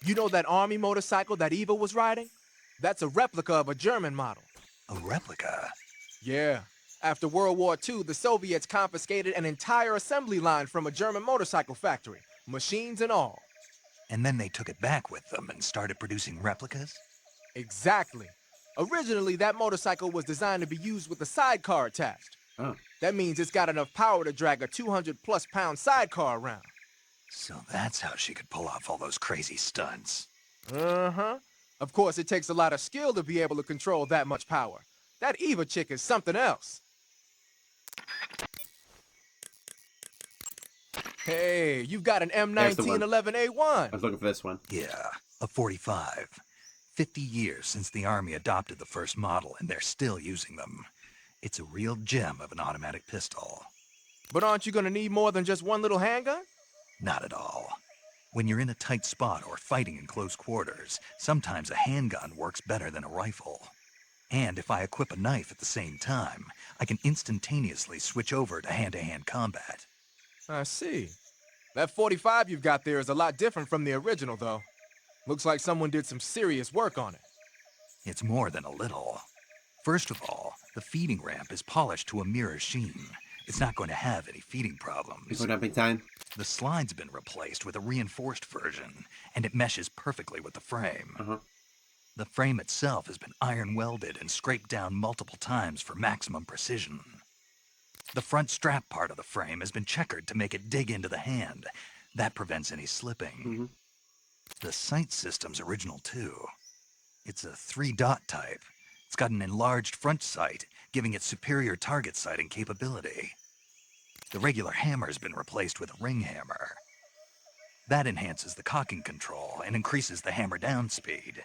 You know that army motorcycle that Eva was riding? That's a replica of a German model. A replica? Yeah. After World War II, the Soviets confiscated an entire assembly line from a German motorcycle factory, machines and all. And then they took it back with them and started producing replicas? Exactly. Originally, that motorcycle was designed to be used with a sidecar attached. Oh. That means it's got enough power to drag a 200-plus pound sidecar around. So that's how she could pull off all those crazy stunts. Uh-huh. Of course, it takes a lot of skill to be able to control that much power. That Eva chick is something else. Hey, you've got an M1911A1. I was looking for this one. Yeah, a 45. 50 years since the Army adopted the first model, and they're still using them. It's a real gem of an automatic pistol. But aren't you gonna need more than just one little handgun? Not at all. When you're in a tight spot or fighting in close quarters, sometimes a handgun works better than a rifle. And if I equip a knife at the same time, I can instantaneously switch over to hand-to-hand combat. I see. That 45 you've got there is a lot different from the original, though. Looks like someone did some serious work on it. It's more than a little. First of all, the feeding ramp is polished to a mirror sheen. It's not going to have any feeding problems. Before dumping time? The slide's been replaced with a reinforced version, and it meshes perfectly with the frame. The frame itself has been iron welded and scraped down multiple times for maximum precision. The front strap part of the frame has been checkered to make it dig into the hand. That prevents any slipping. The sight system's original too. It's a 3-dot type. It's got an enlarged front sight, giving it superior target sighting capability. The regular hammer's been replaced with a ring hammer. That enhances the cocking control and increases the hammer down speed.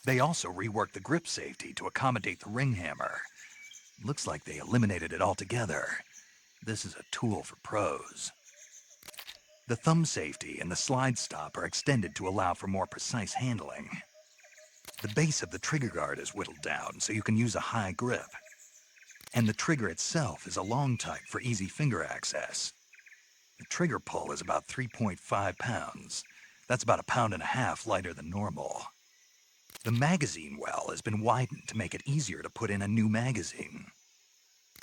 They also reworked the grip safety to accommodate the ring hammer. Looks like they eliminated it altogether. This is a tool for pros. The thumb safety and the slide stop are extended to allow for more precise handling. The base of the trigger guard is whittled down so you can use a high grip. And the trigger itself is a long type for easy finger access. The trigger pull is about 3.5 pounds. That's about 1.5 pounds lighter than normal. The magazine well has been widened to make it easier to put in a new magazine.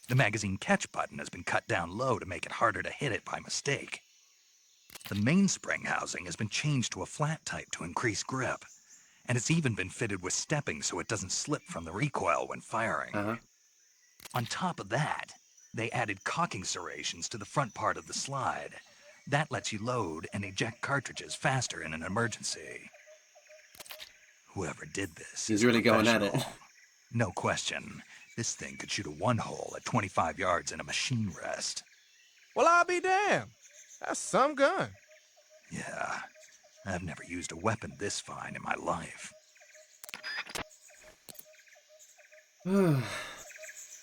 The magazine catch button has been cut down low to make it harder to hit it by mistake. The mainspring housing has been changed to a flat type to increase grip. And it's even been fitted with stepping so it doesn't slip from the recoil when firing. On top of that, they added cocking serrations to the front part of the slide. That lets you load and eject cartridges faster in an emergency. Whoever did this He's really going at it. No question. This thing could shoot a one-hole at 25 yards in a machine rest. Well, I'll be damned. That's some gun. Yeah. I've never used a weapon this fine in my life.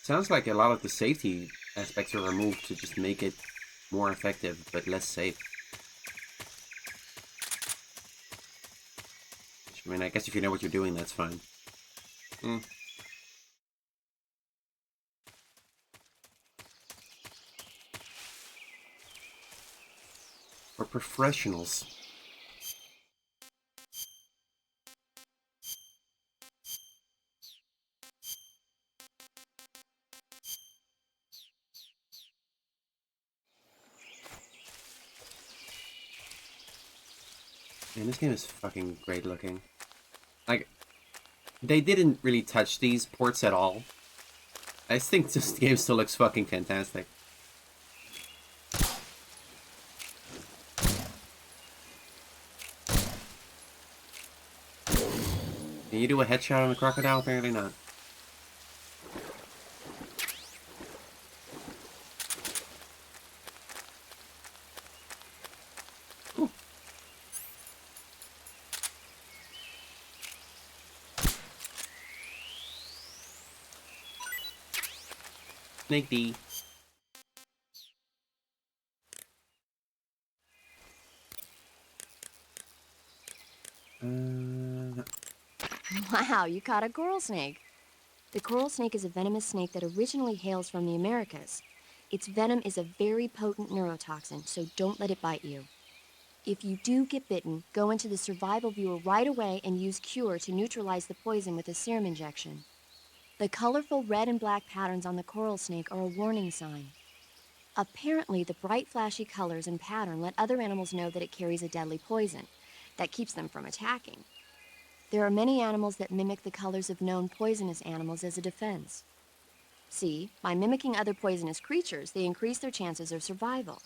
Sounds like a lot of the safety aspects are removed to just make it more effective, but less safe. I mean, I guess if you know what you're doing, that's fine. We're professionals. Man, this game is fucking great looking. Like, they didn't really touch these ports at all. I think this game still looks fucking fantastic. Can you do a headshot on the crocodile? Apparently not. Ooh. Snake D. Wow, you caught a coral snake. The coral snake is a venomous snake that originally hails from the Americas. Its venom is a very potent neurotoxin, so don't let it bite you. If you do get bitten, go into the survival viewer right away and use Cure to neutralize the poison with a serum injection. The colorful red and black patterns on the coral snake are a warning sign. Apparently, the bright flashy colors and pattern let other animals know that it carries a deadly poison that keeps them from attacking. There are many animals that mimic the colors of known poisonous animals as a defense. See, by mimicking other poisonous creatures, they increase their chances of survival.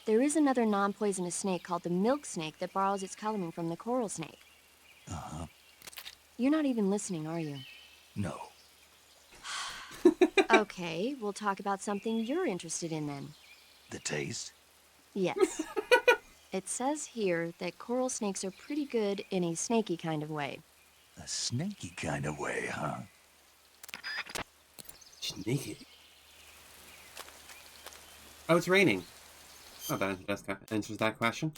There is another non-poisonous snake called the milk snake that borrows its coloring from the coral snake. Uh-huh. You're not even listening, are you? No. Okay, we'll talk about something you're interested in then. The taste? Yes. It says here that coral snakes are pretty good in a snaky kind of way. A snaky kind of way, huh? Sneaky. Oh, it's raining. Oh, that answers that question.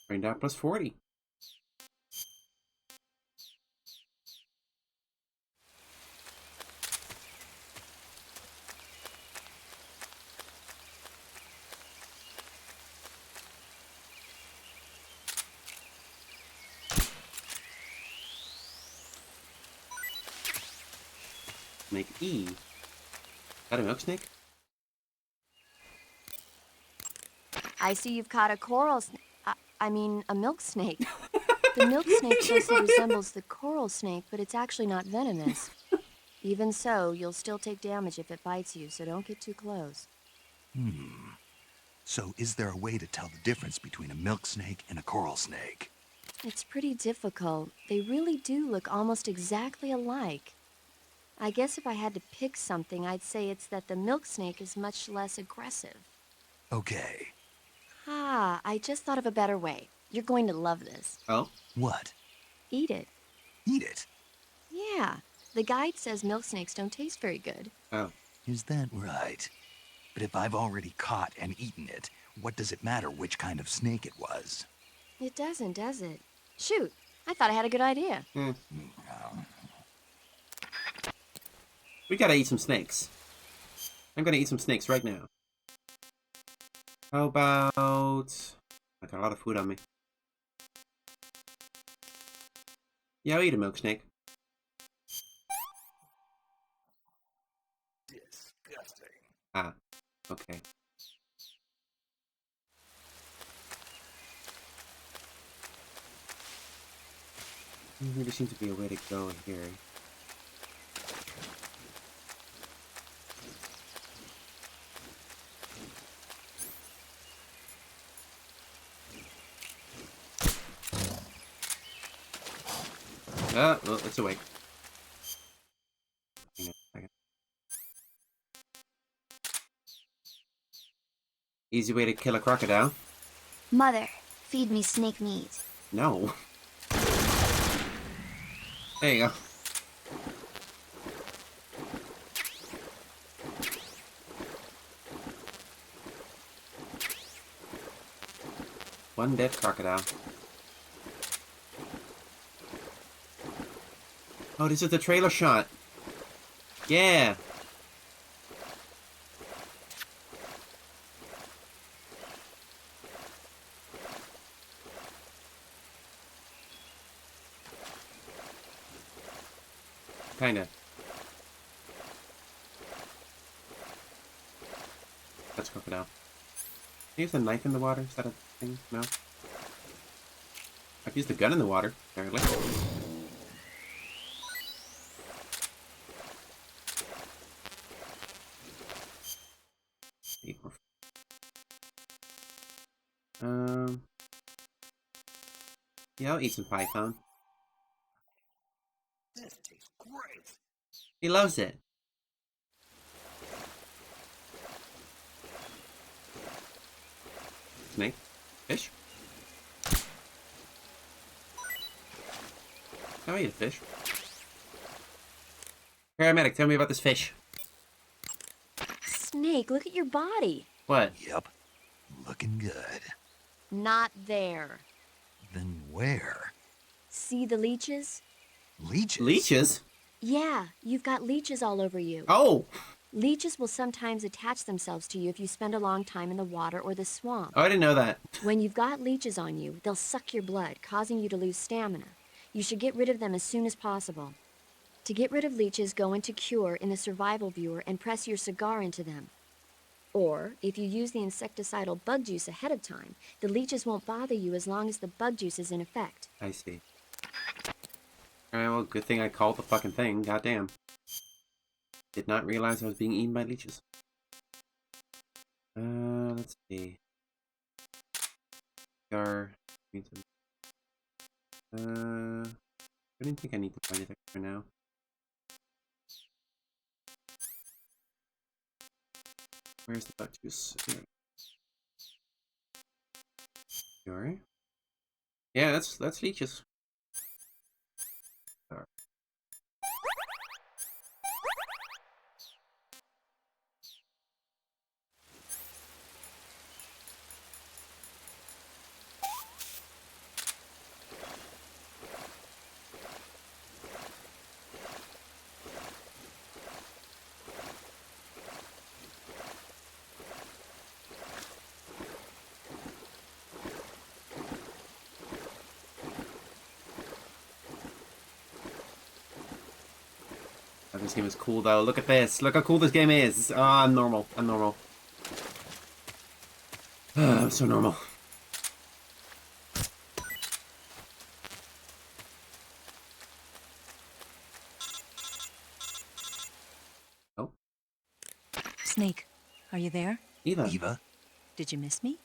Rained out plus 40. Snake E. Is that a milk snake? I see you've caught a coral snake. I mean, a milk snake. The milk snake closely resembles the coral snake, but it's actually not venomous. Even so, you'll still take damage if it bites you, so don't get too close. So is there a way to tell the difference between a milk snake and a coral snake? It's pretty difficult. They really do look almost exactly alike. I guess if I had to pick something, I'd say it's that the milk snake is much less aggressive. Okay. Ah, I just thought of a better way. You're going to love this. Oh? What? Eat it. Eat it? Yeah. The guide says milk snakes don't taste very good. Oh. Is that right? But if I've already caught and eaten it, what does it matter which kind of snake it was? It doesn't, does it? Shoot, I thought I had a good idea. We gotta eat some snakes. I'm gonna eat some snakes right now. How about... I got a lot of food on me. Yeah, I'll eat a milk snake. Disgusting. Ah, okay. There really seems to be a way to go in here. Ah, well, it's awake. Hang on a second. Easy way to kill a crocodile. Mother, feed me snake meat. No. There you go. One dead crocodile. Oh, this is the trailer shot. Yeah. Kinda. That's crocodile. Use a knife in the water. Is that a thing? No. I've used a gun in the water, apparently. Yeah, I'll eat some python. This tastes great. He loves it. Snake? Fish? I'll eat a fish. Paramedic, tell me about this fish. Snake, look at your body. What? Yep. Looking good. Not there. Then where? See the leeches? Leeches? Leeches? Yeah, you've got leeches all over you. Oh! Leeches will sometimes attach themselves to you if you spend a long time in the water or the swamp. Oh, I didn't know that. When you've got leeches on you, they'll suck your blood, causing you to lose stamina. You should get rid of them as soon as possible. To get rid of leeches, go into Cure in the survival viewer and press your cigar into them. Or, if you use the insecticidal bug juice ahead of time, the leeches won't bother you as long as the bug juice is in effect. I see. Alright, well, good thing I called the fucking thing. Goddamn. Did not realize I was being eaten by leeches. Let's see. I didn't think I need to find it for now. Where's the bug juice? Here. Yeah, that's leeches. Alright. Oh, this game is cool though. Look at this. Look how cool this game is. Oh, I'm normal. I'm normal. I'm so normal. Oh. Snake, are you there? Eva. Eva? Did you miss me?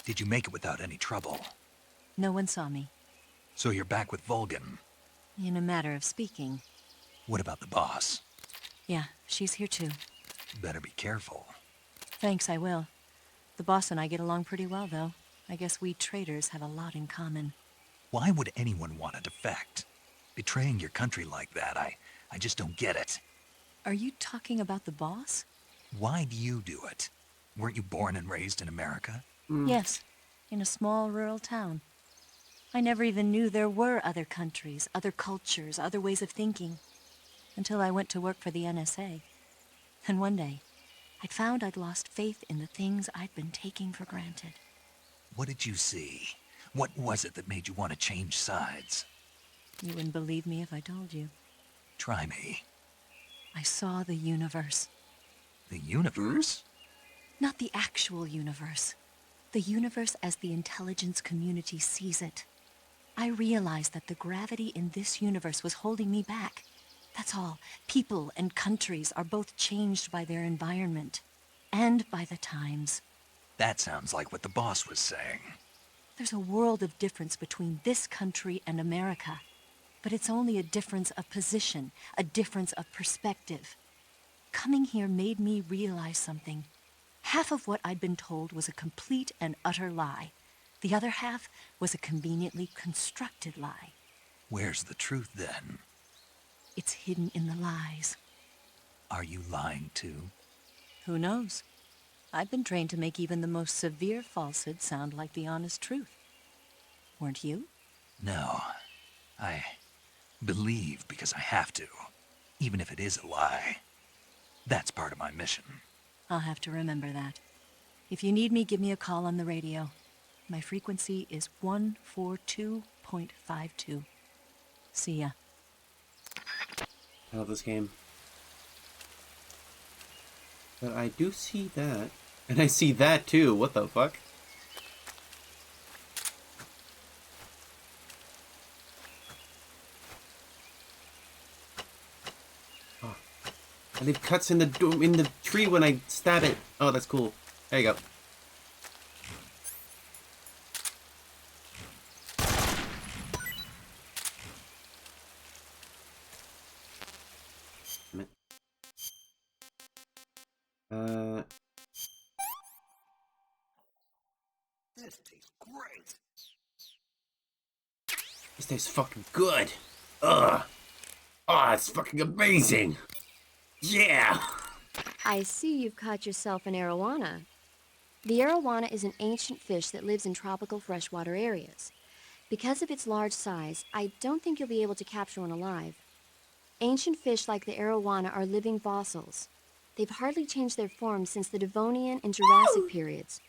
Did you make it without any trouble? No one saw me. So you're back with Vulcan? In a matter of speaking. What about the boss? Yeah, she's here too. Better be careful. Thanks, I will. The boss and I get along pretty well, though. I guess we traitors have a lot in common. Why would anyone want to defect? Betraying your country like that, I just don't get it. Are you talking about the boss? Why do you do it? Weren't you born and raised in America? Yes, in a small rural town. I never even knew there were other countries, other cultures, other ways of thinking. Until I went to work for the NSA. And one day, I'd found I'd lost faith in the things I'd been taking for granted. What did you see? What was it that made you want to change sides? You wouldn't believe me if I told you. Try me. I saw the universe. The universe? Not the actual universe. The universe as the intelligence community sees it. I realized that the gravity in this universe was holding me back. That's all. People and countries are both changed by their environment. And by the times. That sounds like what the boss was saying. There's a world of difference between this country and America. But it's only a difference of position, a difference of perspective. Coming here made me realize something. Half of what I'd been told was a complete and utter lie. The other half was a conveniently constructed lie. Where's the truth, then? It's hidden in the lies. Are you lying, too? Who knows? I've been trained to make even the most severe falsehood sound like the honest truth. Weren't you? No. I believe because I have to, even if it is a lie. That's part of my mission. I'll have to remember that. If you need me, give me a call on the radio. My frequency is 142.52. See ya. I love this game. But I do see that. And I see that too. What the fuck? I leave cuts in the tree when I stab it. Oh, that's cool. There you go. Damn it. This tastes great. This tastes fucking good. Ugh. Oh, it's fucking amazing. Yeah. I see you've caught yourself an arowana. The arowana is an ancient fish that lives in tropical freshwater areas. Because of its large size, I don't think you'll be able to capture one alive. Ancient fish like the arowana are living fossils. They've hardly changed their form since the Devonian and Jurassic periods.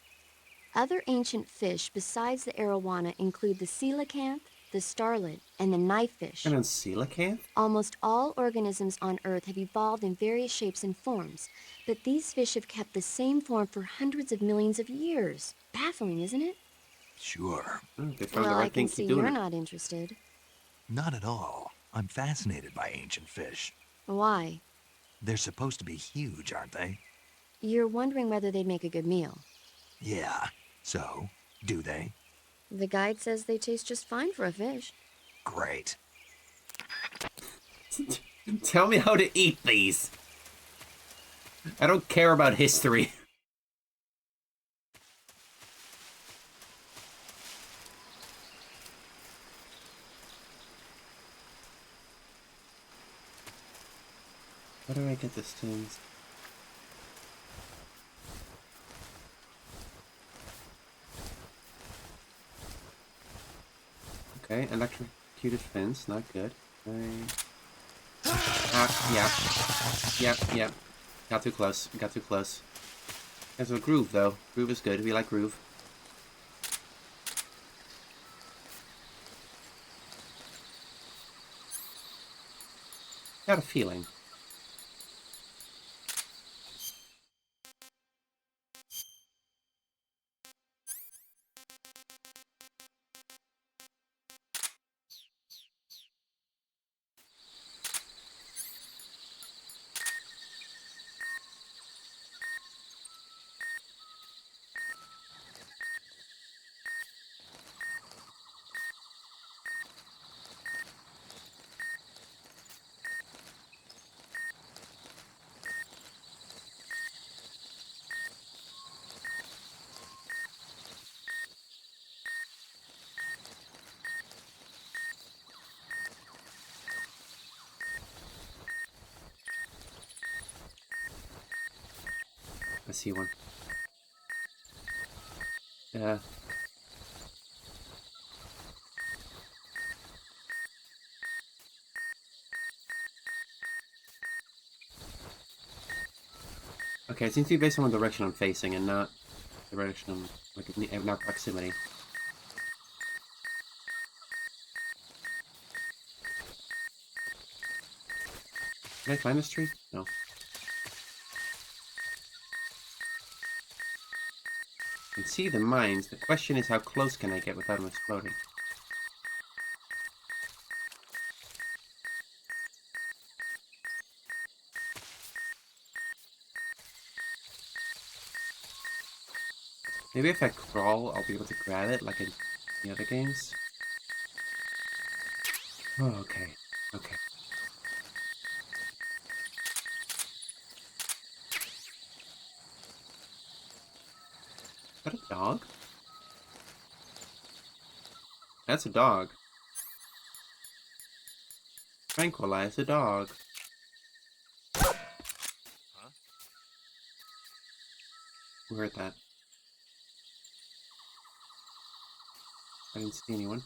Other ancient fish besides the arowana include the coelacanth, the starlet, and the knifefish. And then coelacanth? Almost all organisms on Earth have evolved in various shapes and forms, but these fish have kept the same form for hundreds of millions of years. Baffling, isn't it? Sure. They found Well, the right I can thing to see do. you're not interested. Not at all. I'm fascinated by ancient fish. Why? They're supposed to be huge, aren't they? You're wondering whether they'd make a good meal. Yeah. So, do they? The guide says they taste just fine for a fish. Great. Tell me how to eat these. I don't care about history. How do I get this things? Okay, electrocuted fence, not good. Yep. Got too close. There's a groove, though. Groove is good. We like groove. Got a feeling. I see one. Yeah. Okay, it seems to be based on the direction I'm facing and not the direction I'm, like, not proximity. Did I climb this tree? No. I can see the mines. The question is, how close can I get without them exploding? Maybe if I crawl, I'll be able to grab it like in the other games. Oh, okay. Okay. Is that a dog? That's a dog. Tranquilize the dog. Huh? Who heard that? I didn't see anyone.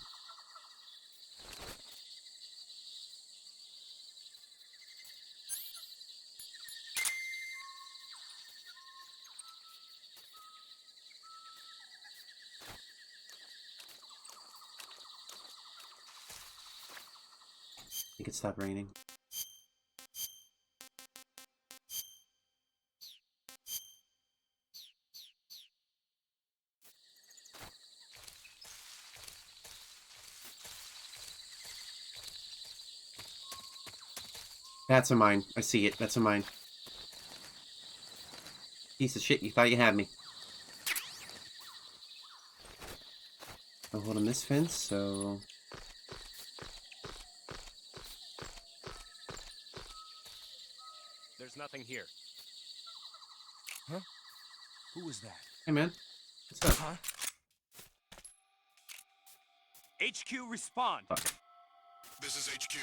Make it stop raining. That's a mine. I see it. That's a mine. Piece of shit, you thought you had me. I'll hold on this fence, so... There's nothing here. Huh? Who was that? Hey, man. What's up? Huh? HQ, respond! This is HQ.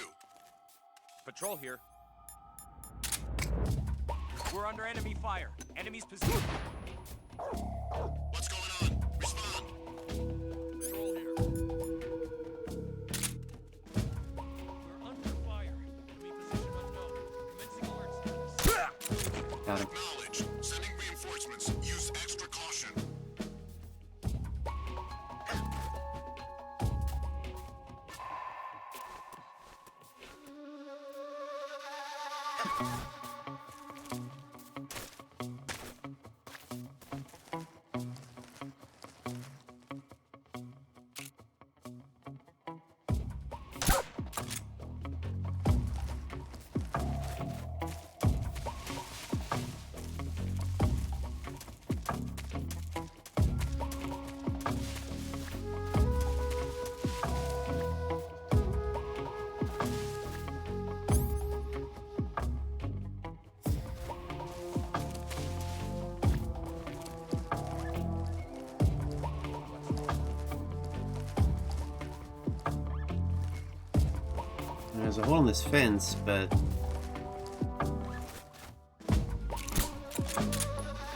Patrol here. We're under enemy fire. Enemy's position. What's going on? Respond. Patrol here. We're under fire. Enemy position unknown. Commencing alert status. Got him. Acknowledge. Sending reinforcements. Use extra caution. There's a hole in this fence, but...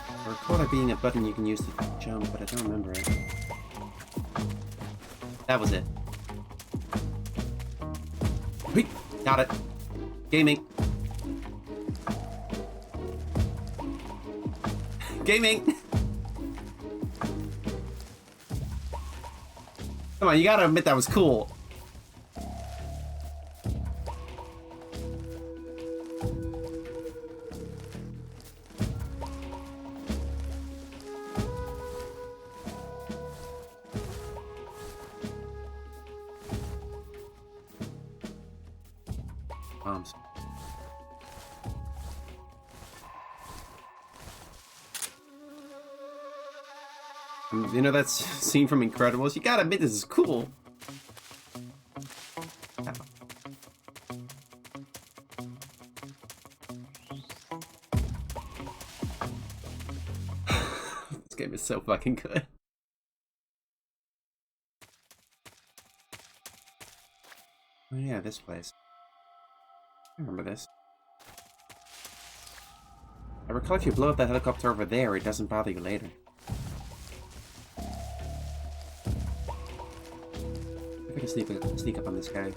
I recall there being a button you can use to jump, but I don't remember it. That was it. Wait, got it. Gaming. Gaming! Come on, you gotta admit that was cool. Bombs. You know that scene from Incredibles? You gotta admit this is cool. This game is so fucking good. Oh yeah, this place. I remember this. I recall if you blow up that helicopter over there, it doesn't bother you later. If I can sneak up on this guy.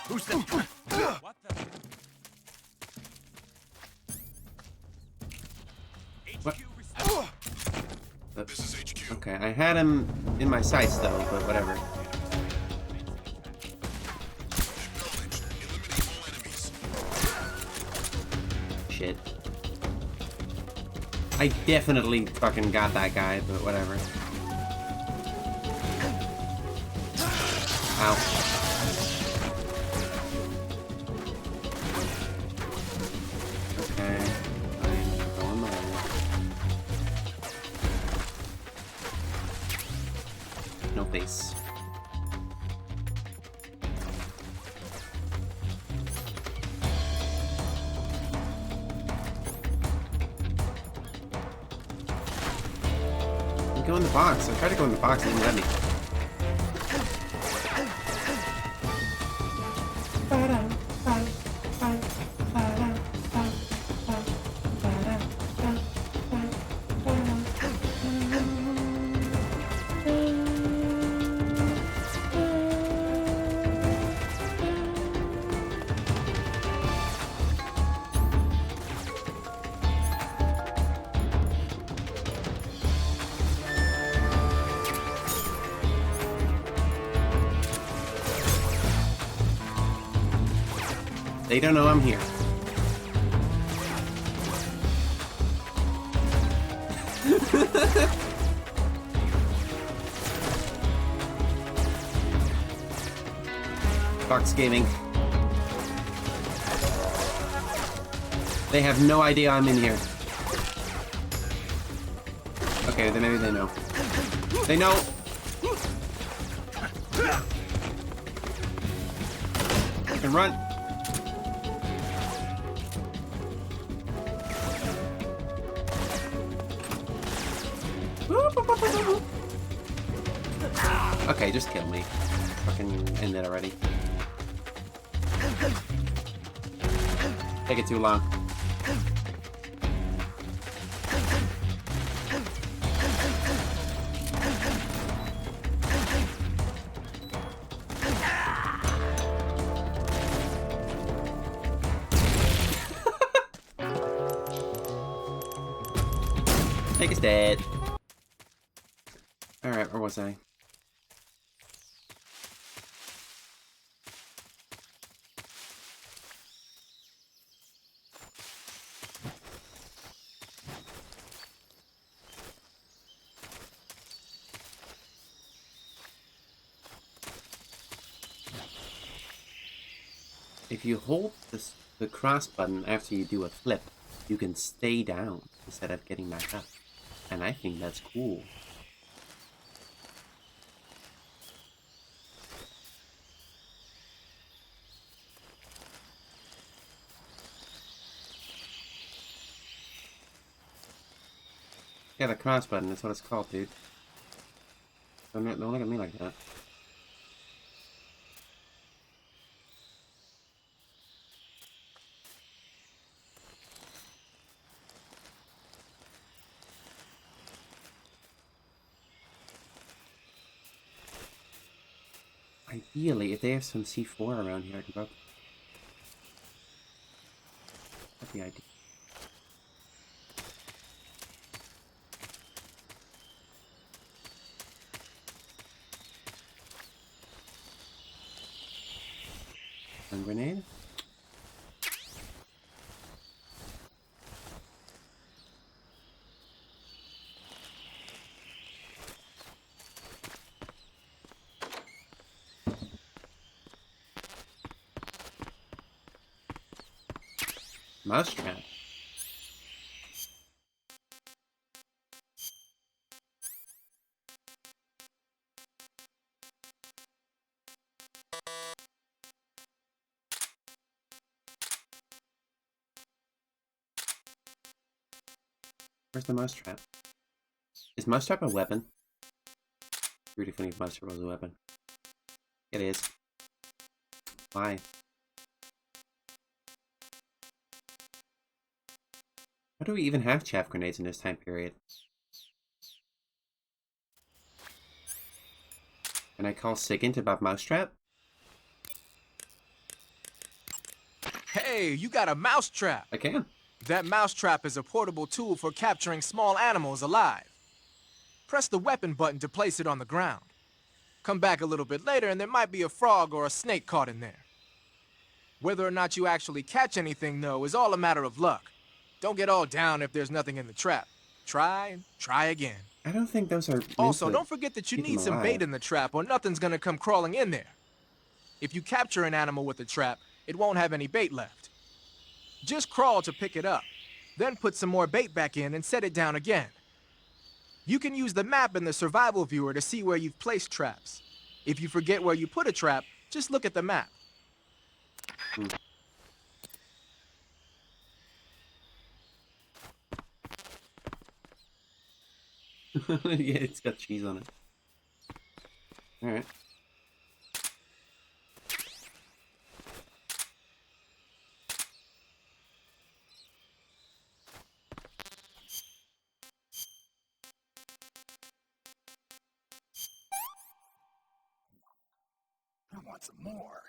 Who's that? What the? What? This is HQ. Okay, I had him in my sights though, but whatever. Shit. I definitely fucking got that guy, but whatever. Ow. Face. You go in the box. I tried to go in the box, it didn't let me. They don't know I'm here. Fox Gaming. They have no idea I'm in here. Okay, then maybe they know. They know! And run! Okay, just kill me. Fucking end it already. Take it too long. Take is dead. Alright, where was I? If you hold the cross button after you do a flip, you can stay down instead of getting back up. And I think that's cool. Yeah, the cross button, that's what it's called, dude. Don't look at me like that. Ideally, if they have some C4 around here, I can go. That'd be ideal. One grenade. Mousetrap. Where's the mousetrap? Is mousetrap a weapon? Really funny if mousetrap was a weapon. It is. Why? How do we even have chaff grenades in this time period? Can I call SIGINT about mousetrap? Hey, you got a mousetrap! I can. That mousetrap is a portable tool for capturing small animals alive. Press the weapon button to place it on the ground. Come back a little bit later and there might be a frog or a snake caught in there. Whether or not you actually catch anything, though, is all a matter of luck. Don't get all down if there's nothing in the trap. Try and try again. I don't think those are... Also, don't forget that you need some bait in the trap or nothing's gonna come crawling in there. If you capture an animal with a trap, it won't have any bait left. Just crawl to pick it up, then put some more bait back in and set it down again. You can use the map in the survival viewer to see where you've placed traps. If you forget where you put a trap, just look at the map. Yeah, it's got cheese on it. Alright. I want some more.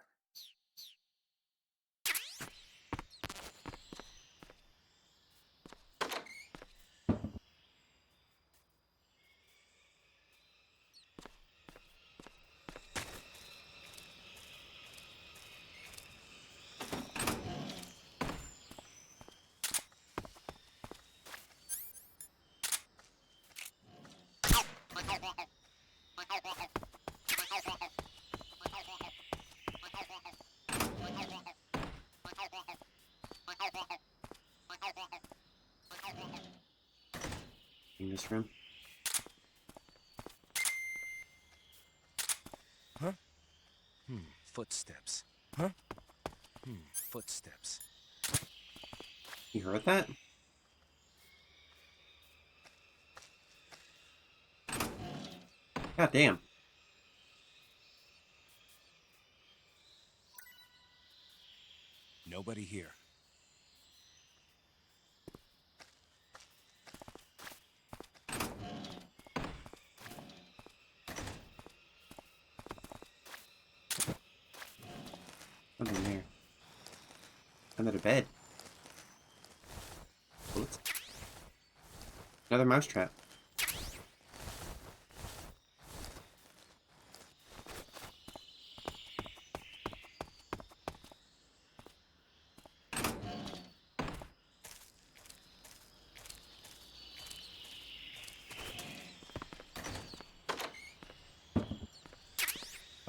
this room. Huh? Footsteps. Huh? Footsteps. You heard that? God damn. Nobody here. Something there. Under the bed. Bullets. Another mousetrap.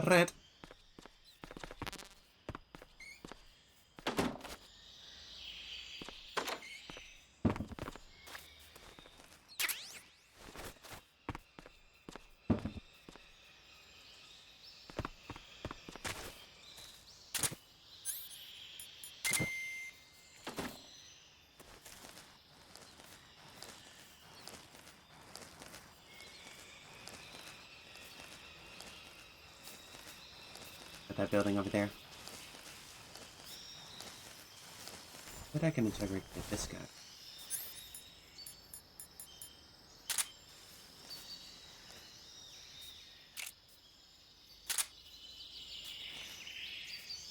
Red. At that building over there. But I can integrate this guy.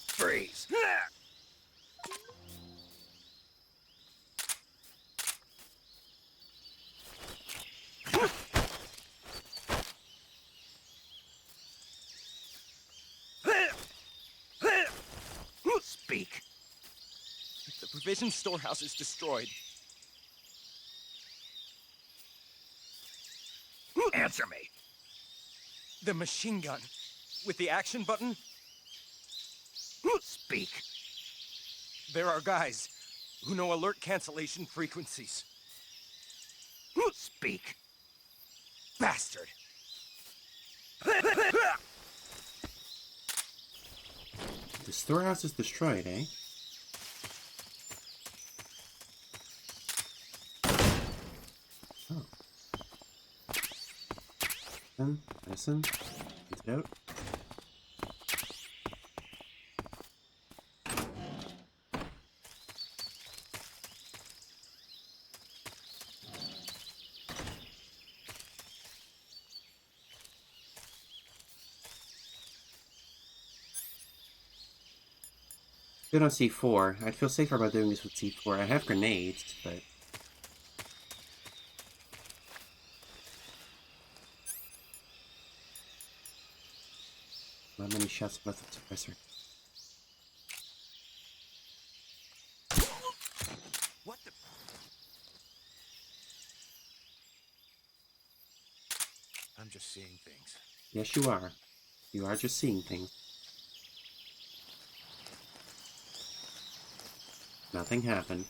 Freeze! Speak. The provision storehouse is destroyed. Answer me. The machine gun with the action button. Speak. There are guys who know alert cancellation frequencies. Speak. Bastard. The storehouse is destroyed, eh? Oh. Medicine. Antidote. Good on C4. I'd feel safer about doing this with C4. I have grenades, but... Not many shots left with suppressor. What the? I'm just seeing things. Yes, you are. You are just seeing things. Nothing happened.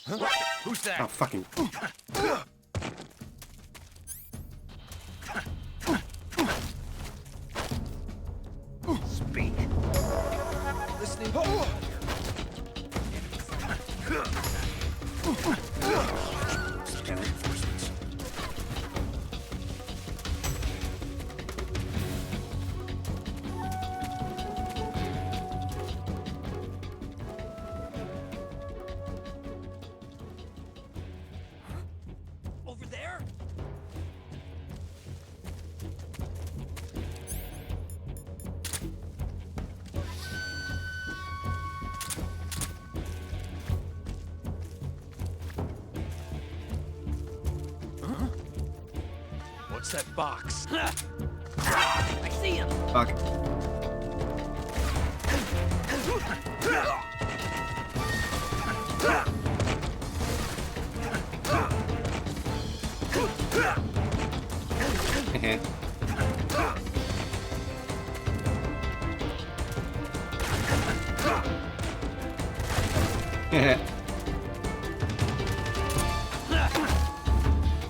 Huh? Who's that? Oh, fucking... Speak. Listening. Over there? What's that box? I see him. Fuck.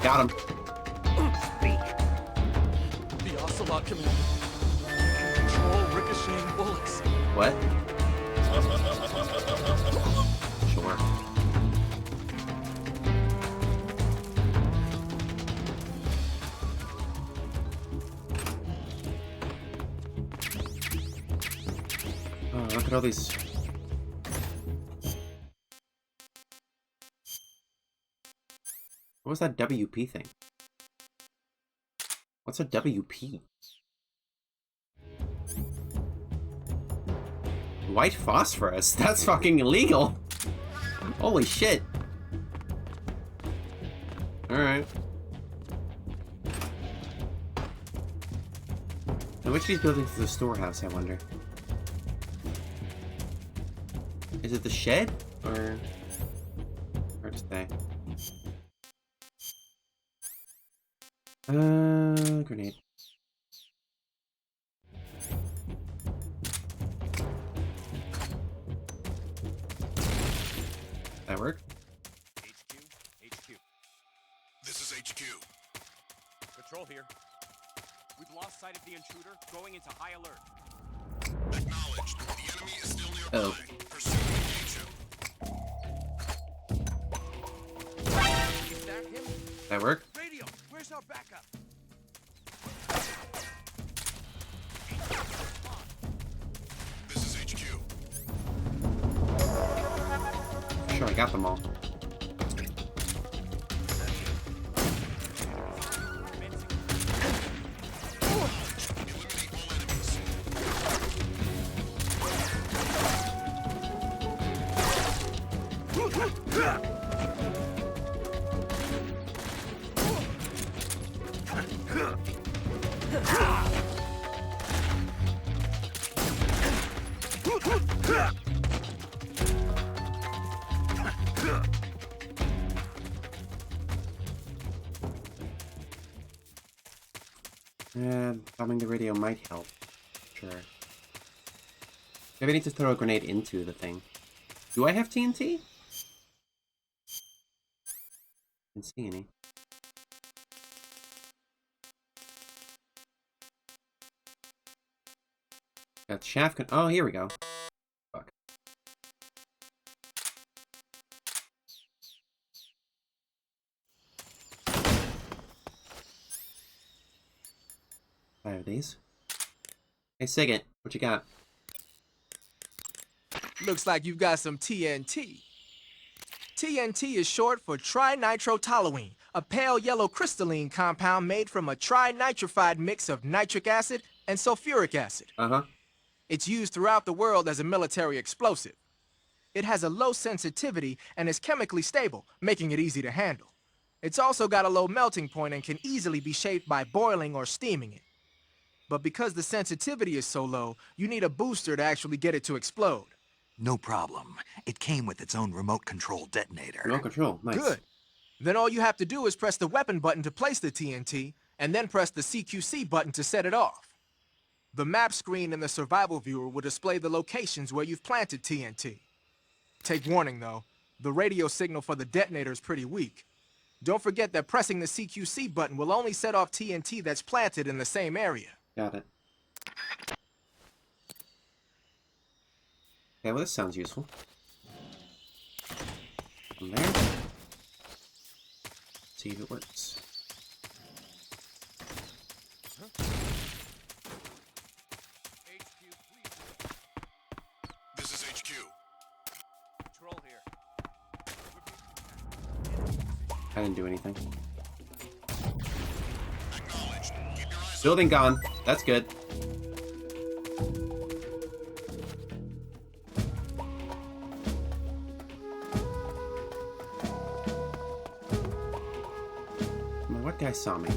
Got him. The Ocelot Commander. Control ricocheting bullets. What? Sure. Oh, look at all these. What was that WP thing? What's a WP? White phosphorus? That's fucking illegal! Holy shit! Alright. Now which of these buildings is the storehouse, I wonder? Is it the shed? Or... hard to say. Grenade. That work? HQ. This is HQ. Patrol here. We've lost sight of the intruder, going into high alert. Acknowledged. The enemy is still nearby. Oh. Pursue and engage him. Is that him? That work? Radio, where's our backup? This is HQ. Sure, I got them all. Yeah, bombing the radio might help. Sure. Maybe I need to throw a grenade into the thing. Do I have TNT? Didn't see any. Got shaft gun. Oh, here we go. Fuck. I have these. Hey, Sigint, what you got? Looks like you've got some TNT. TNT is short for trinitrotoluene, a pale yellow crystalline compound made from a trinitrified mix of nitric acid and sulfuric acid. Uh-huh. It's used throughout the world as a military explosive. It has a low sensitivity and is chemically stable, making it easy to handle. It's also got a low melting point and can easily be shaped by boiling or steaming it. But because the sensitivity is so low, you need a booster to actually get it to explode. No problem. It came with its own remote control detonator. Remote control, nice. Good. Then all you have to do is press the weapon button to place the TNT, and then press the CQC button to set it off. The map screen in the survival viewer will display the locations where you've planted TNT. Take warning though, the radio signal for the detonator is pretty weak. Don't forget that pressing the CQC button will only set off TNT that's planted in the same area. Got it. Okay, well this sounds useful. From there. See if it works. This is HQ. Patrol here. I didn't do anything. Acknowledged. Keep your eyes Building gone. That's good. What guy saw me?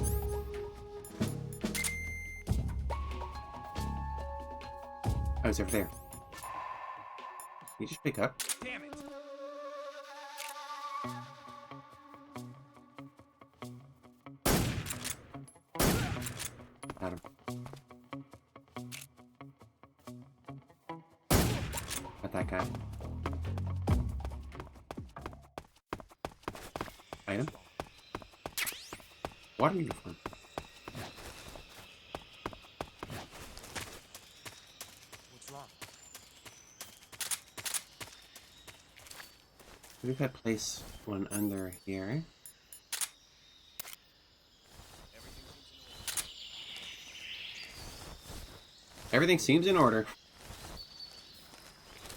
I was over there. Can you just pick up? Damn it! Got him. Got that guy. Item. Water uniform. What's wrong? Maybe if I place one under here. Everything seems in order.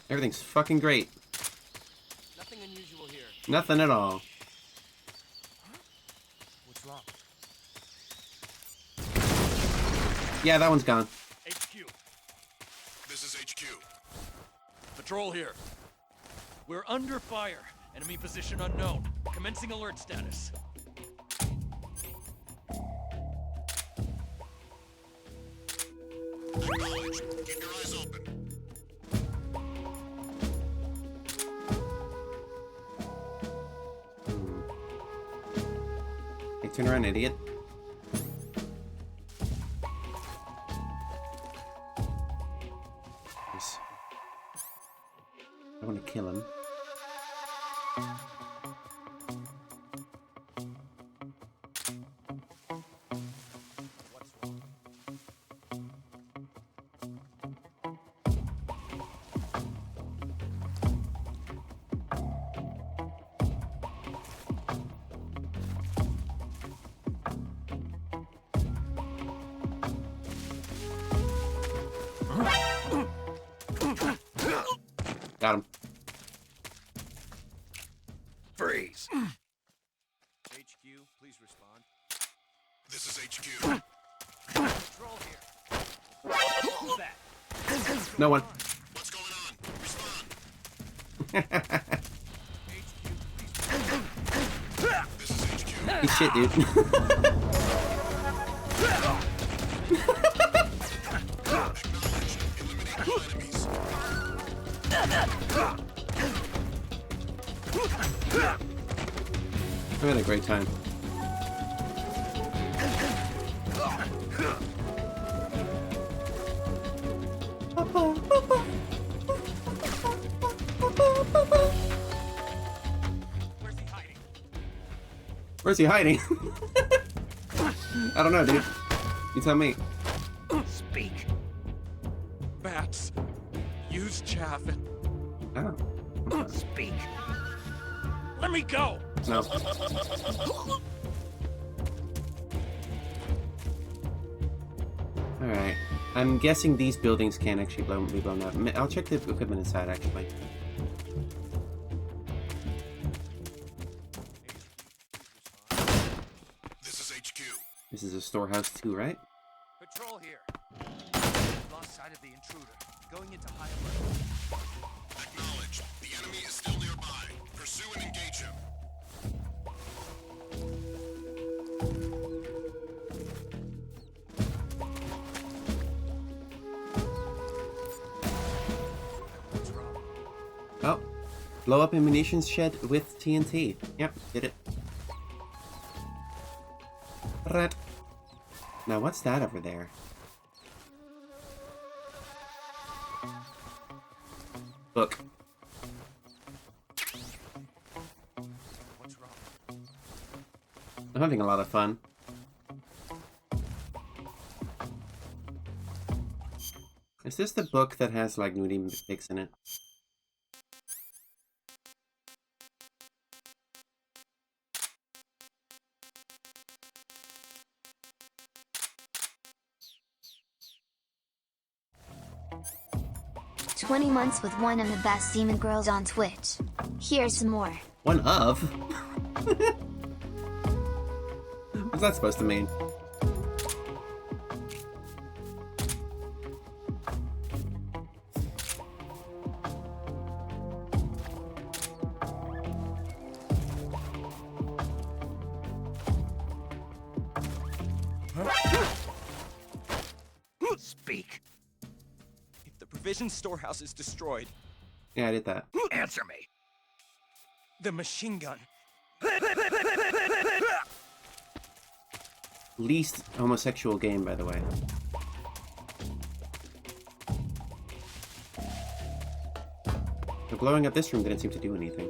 Everything's fucking great. Nothing unusual here. Nothing at all. What's wrong? Yeah, that one's gone. HQ. This is HQ. Patrol here. We're under fire. Enemy position unknown. Commencing alert status. Acknowledged. Keep your eyes open. Hey, turn around, idiot. Yes. I want to kill him. Got him. Freeze. HQ, please respond. This is HQ. Patrol here. Who's that? No one. What's going on? Respond. This is HQ. Eat shit, dude. Acknowledged. Eliminate all enemies. I'm having a great time. Where's he hiding? I don't know, dude. You tell me. Speak. Bats. Use chaff and... Oh. Speak. Let me go! No. Alright. I'm guessing these buildings can't actually be blown up. I'll check the equipment inside, actually. This is HQ. This is a storehouse too, right? Patrol here. Lost sight of the intruder. Going into high alert. Acknowledged. The enemy is still nearby. Pursue and engage him. What's wrong? Oh. Blow up a munitions shed with TNT. Yep, did it. Rat. Now what's that over there? Book. What's wrong? I'm having a lot of fun. Is this the book that has like nudie pics in it? "20 months with one of the best demon girls on Twitch. Here's some more." One of? What's that supposed to mean? Speak. If the provision storehouse is destroyed... Yeah, I did that. Answer me. The machine gun. Least homosexual game, by the way. The blowing up this room didn't seem to do anything.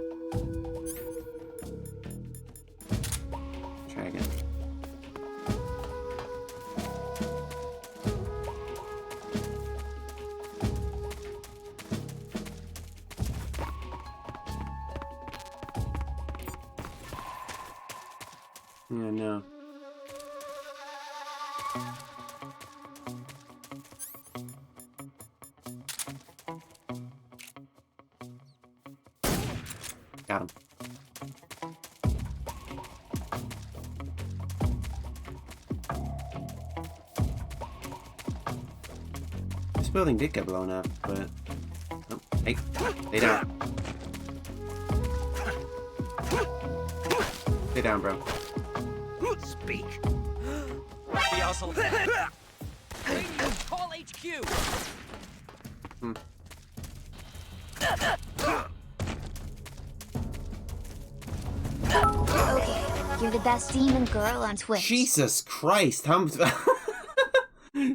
Yeah, no. Got him. This building did get blown up, but... Oh, hey, stay down. Stay down, bro. Speak. We also call HQ. Hmm. Okay, you're the best demon girl on Twitch. Jesus Christ!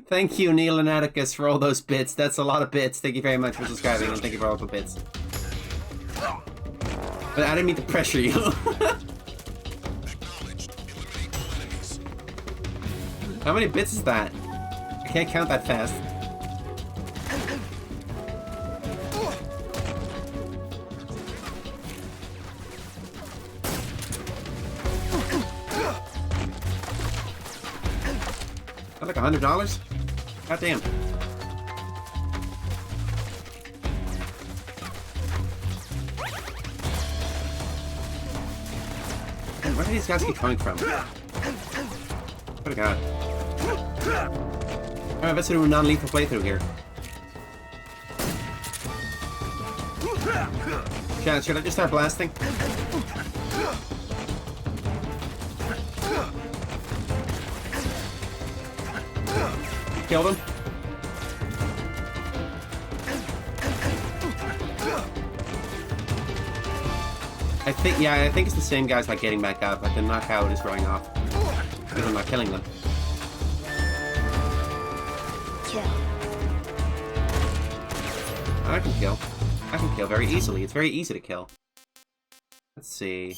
Thank you, Neil and Atticus, for all those bits. That's a lot of bits. Thank you very much for subscribing, and thank you for all the bits. But I didn't mean to pressure you. How many bits is that? I can't count that fast. That like $100? God damn. Where do these guys keep coming from? What a god. Alright, let's do a non-lethal playthrough here. Should I just start blasting? Killed him. I think it's the same guys like getting back up, like the knockout is going off. Because I'm not killing them. Kill. I can kill. I can kill very easily. It's very easy to kill. Let's see.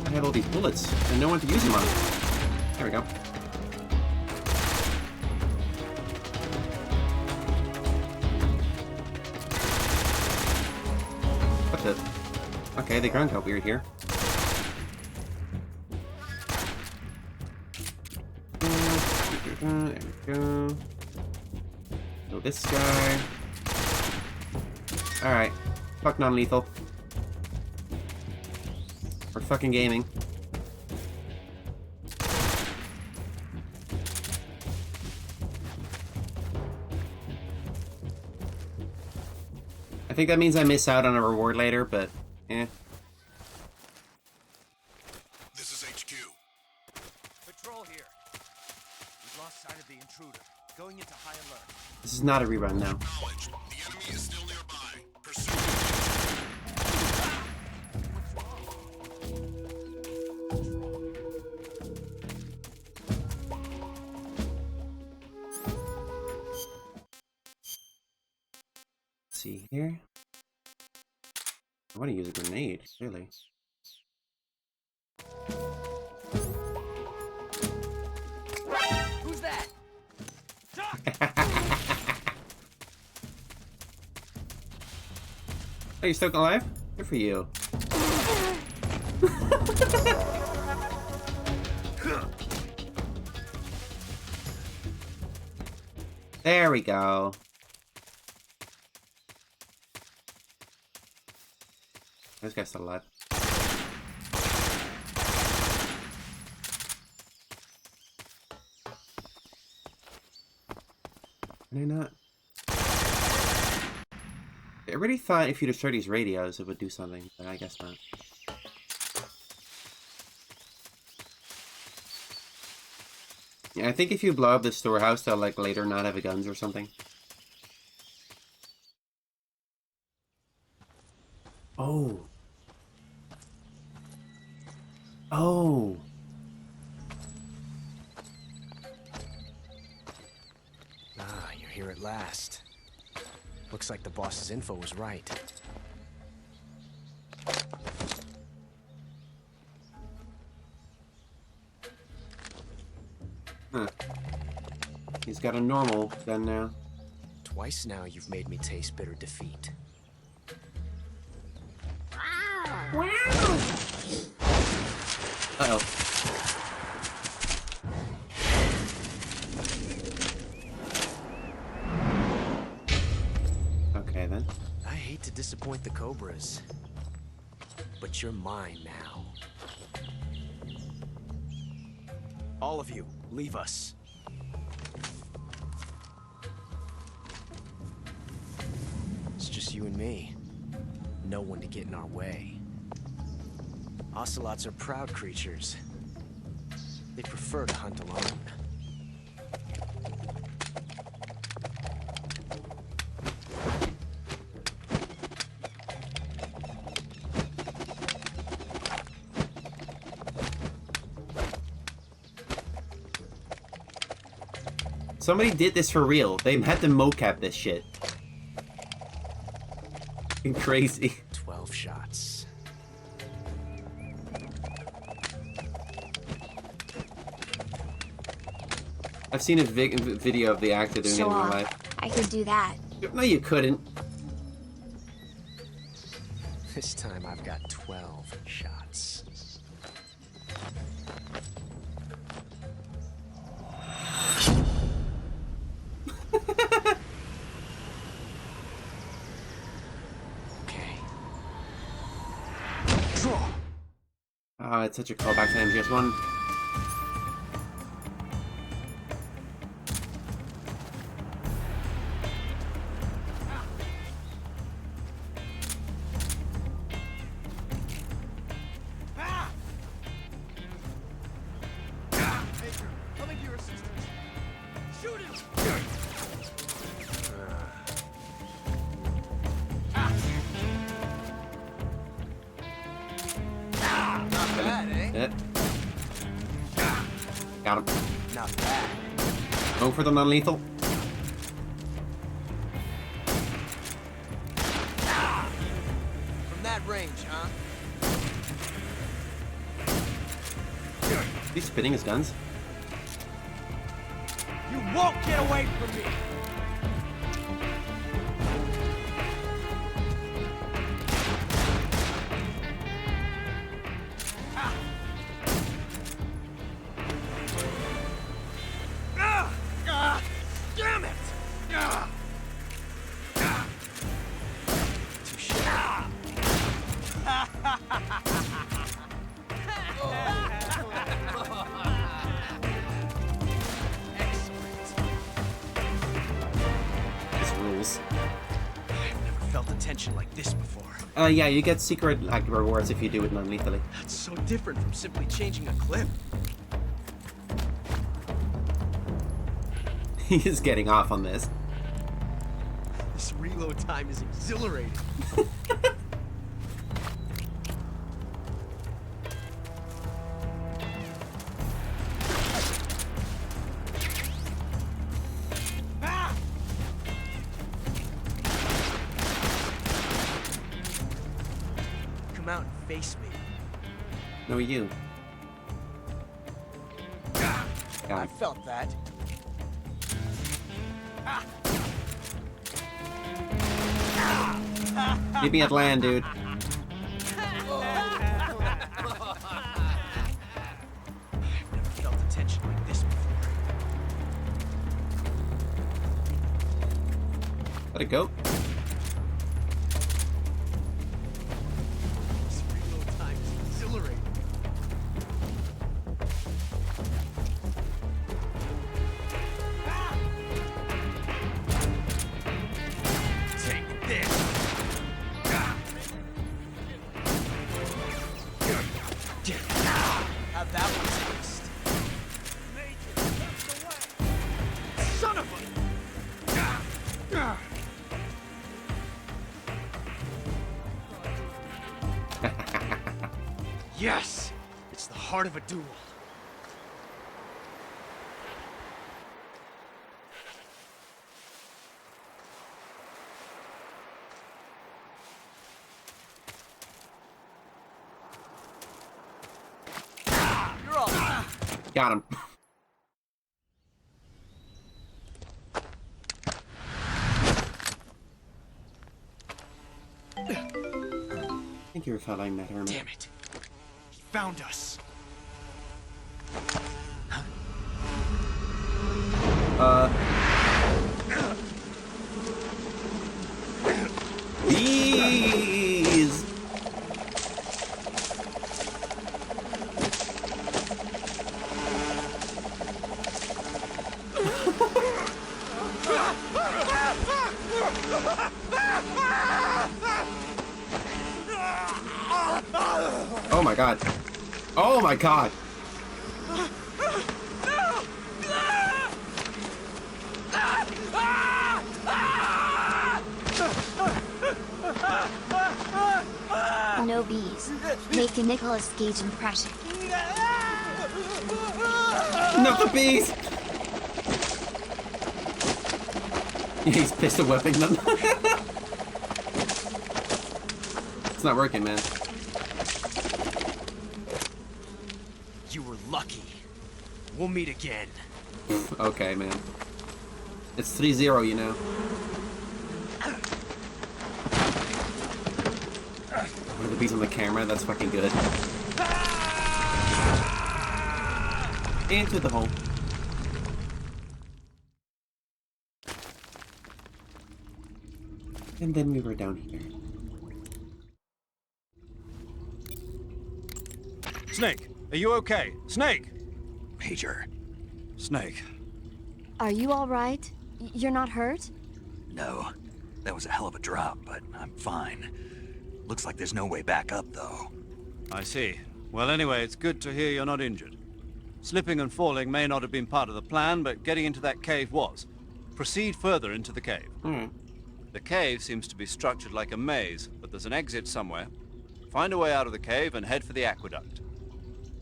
I have all these bullets and no one to use them on. There we go. What the? Okay, the ground got weird here. There we go. So this guy. Alright. Fuck non-lethal. We're fucking gaming. I think that means I miss out on a reward later, but eh. This is HQ. Patrol here. We've lost sight of the intruder. Going into high alert. This is not a rerun now. Acknowledged. The enemy is still nearby. Pursue. Let's see here. I want to use a grenade, really. Who's that? Are you still alive? Good for you. There we go. This guy's still alive. Can I not? I really thought if you destroy these radios, it would do something, but I guess not. Yeah, I think if you blow up the storehouse, they'll like later not have guns or something. Oh. Oh. Ah, you're here at last. Looks like the boss's info was right. Huh. He's got a normal gun now. Twice now you've made me taste bitter defeat. Uh-oh. Okay, then. I hate to disappoint the Cobras, but you're mine now. All of you, leave us. It's just you and me. No one to get in our way. Ocelots are proud creatures. They prefer to hunt alone. Somebody did this for real. They had to mocap this shit. Fucking crazy. 12 shots. I've seen a video of the actor doing it in real life. I could do that. No, you couldn't. This time I've got 12 shots. It's such a callback to MGS1. Coming to your assistance. Shoot him! Not bad, eh? Yeah. Got him. Not bad. Go for the non-lethal. From that range, huh? He's spinning his guns. You won't get away from me! Damn it! This rules. I've never felt a tension like this before. Yeah, you get secret like rewards if you do it non-lethally. That's so different from simply changing a clip. He is getting off on this. This reload time is exhilarating. Come out and face me. No, you. I felt that. Keep me at land, dude. I've never felt a tension like this before. Let it go. This reload time is exhilarating. Take this. Have that one taste. Son of a... Yes! It's the heart of a duel. You're all... Got him. I think you were following that, Hermit. Damn it. He found us. Bees! Oh my god. Oh my god. No bees. Make a Nicolas Cage impression. Not the bees! He's pistol whipping them. It's not working, man. You were lucky. We'll meet again. Okay, man. It's 3-0, you know. One of the bees on the camera, that's fucking good. Into the hole. And then we were down here. Snake, are you okay? Snake! Major. Snake. Are you all right? You're not hurt? No. That was a hell of a drop, but I'm fine. Looks like there's no way back up, though. I see. Well, anyway, it's good to hear you're not injured. Slipping and falling may not have been part of the plan, but getting into that cave was. Proceed further into the cave. The cave seems to be structured like a maze, but there's an exit somewhere. Find a way out of the cave and head for the aqueduct.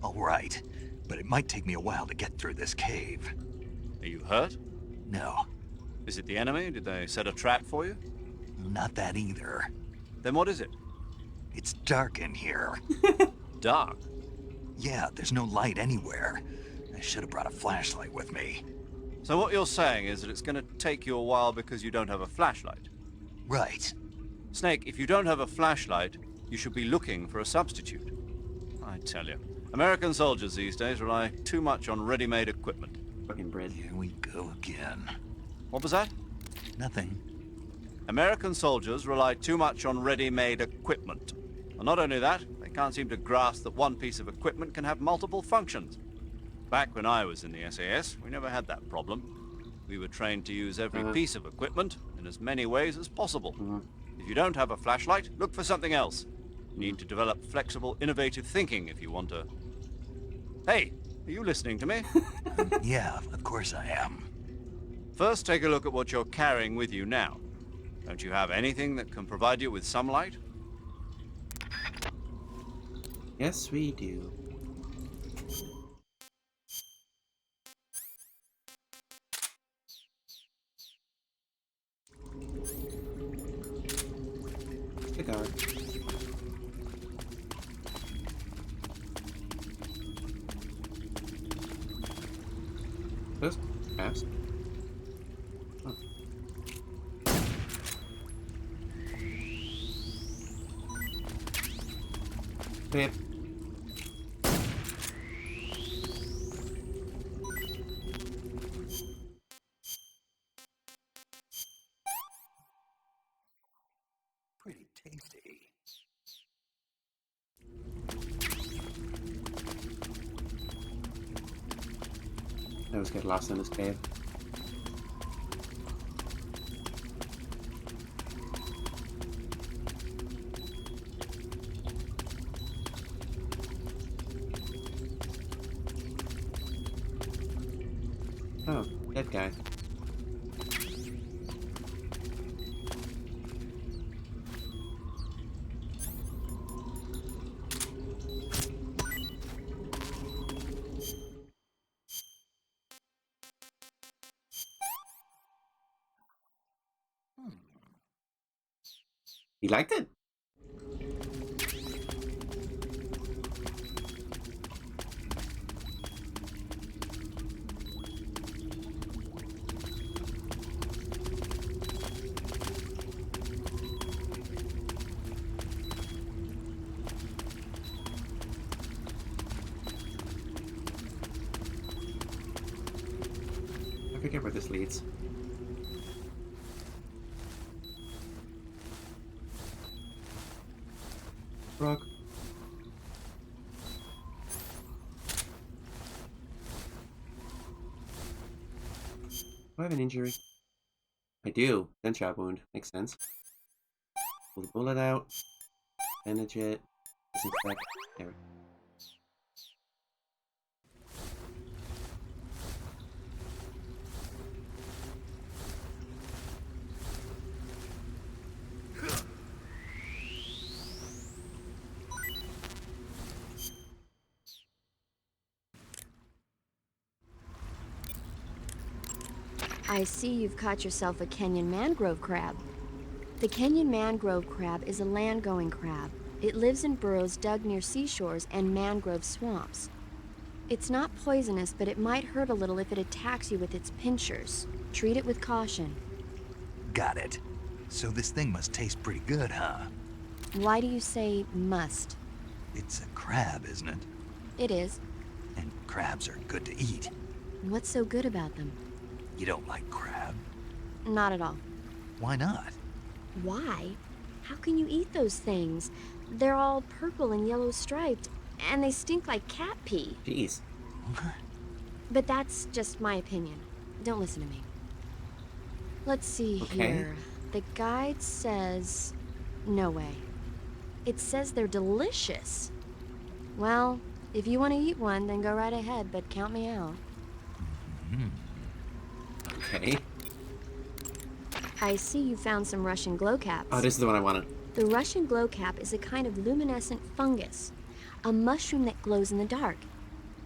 All right, but it might take me a while to get through this cave. Are you hurt? No. Is it the enemy? Did they set a trap for you? Not that either. Then what is it? It's dark in here. Dark? Yeah, there's no light anywhere. I should have brought a flashlight with me. So what you're saying is that it's going to take you a while because you don't have a flashlight? Right. Snake, if you don't have a flashlight, you should be looking for a substitute. I tell you, American soldiers these days rely too much on ready-made equipment. Fucking bread. Here we go again. What was that? Nothing. American soldiers rely too much on ready-made equipment. And not only that, they can't seem to grasp that one piece of equipment can have multiple functions. Back when I was in the SAS, we never had that problem. We were trained to use every piece of equipment in as many ways as possible. If you don't have a flashlight, look for something else. You need to develop flexible, innovative thinking if you want to... Hey, are you listening to me? Yeah, of course I am. First, take a look at what you're carrying with you now. Don't you have anything that can provide you with some light? Yes, we do. Cigar. This fast. Huh. Pip. Pretty tasty. I always get lost in this cave. Oh, that guy. You liked it? forget where this leads. Rock. Do I have an injury? I do. Gunshot wound. Makes sense. Pull the bullet out. Bandage it. Disinfect. There we go. I see you've caught yourself a Kenyan mangrove crab. The Kenyan mangrove crab is a land-going crab. It lives in burrows dug near seashores and mangrove swamps. It's not poisonous, but it might hurt a little if it attacks you with its pinchers. Treat it with caution. Got it. So this thing must taste pretty good, huh? Why do you say must? It's a crab, isn't it? It is. And crabs are good to eat. What's so good about them? You don't like crab? Not at all. Why not? Why? How can you eat those things? They're all purple and yellow striped, and they stink like cat pee. Jeez. But that's just my opinion. Don't listen to me. Let's see here. The guide says... No way. It says they're delicious. Well, if you want to eat one, then go right ahead, but count me out. Okay. I see you found some Russian glow caps. Oh, this is the one I wanted. The Russian glow cap is a kind of luminescent fungus, a mushroom that glows in the dark.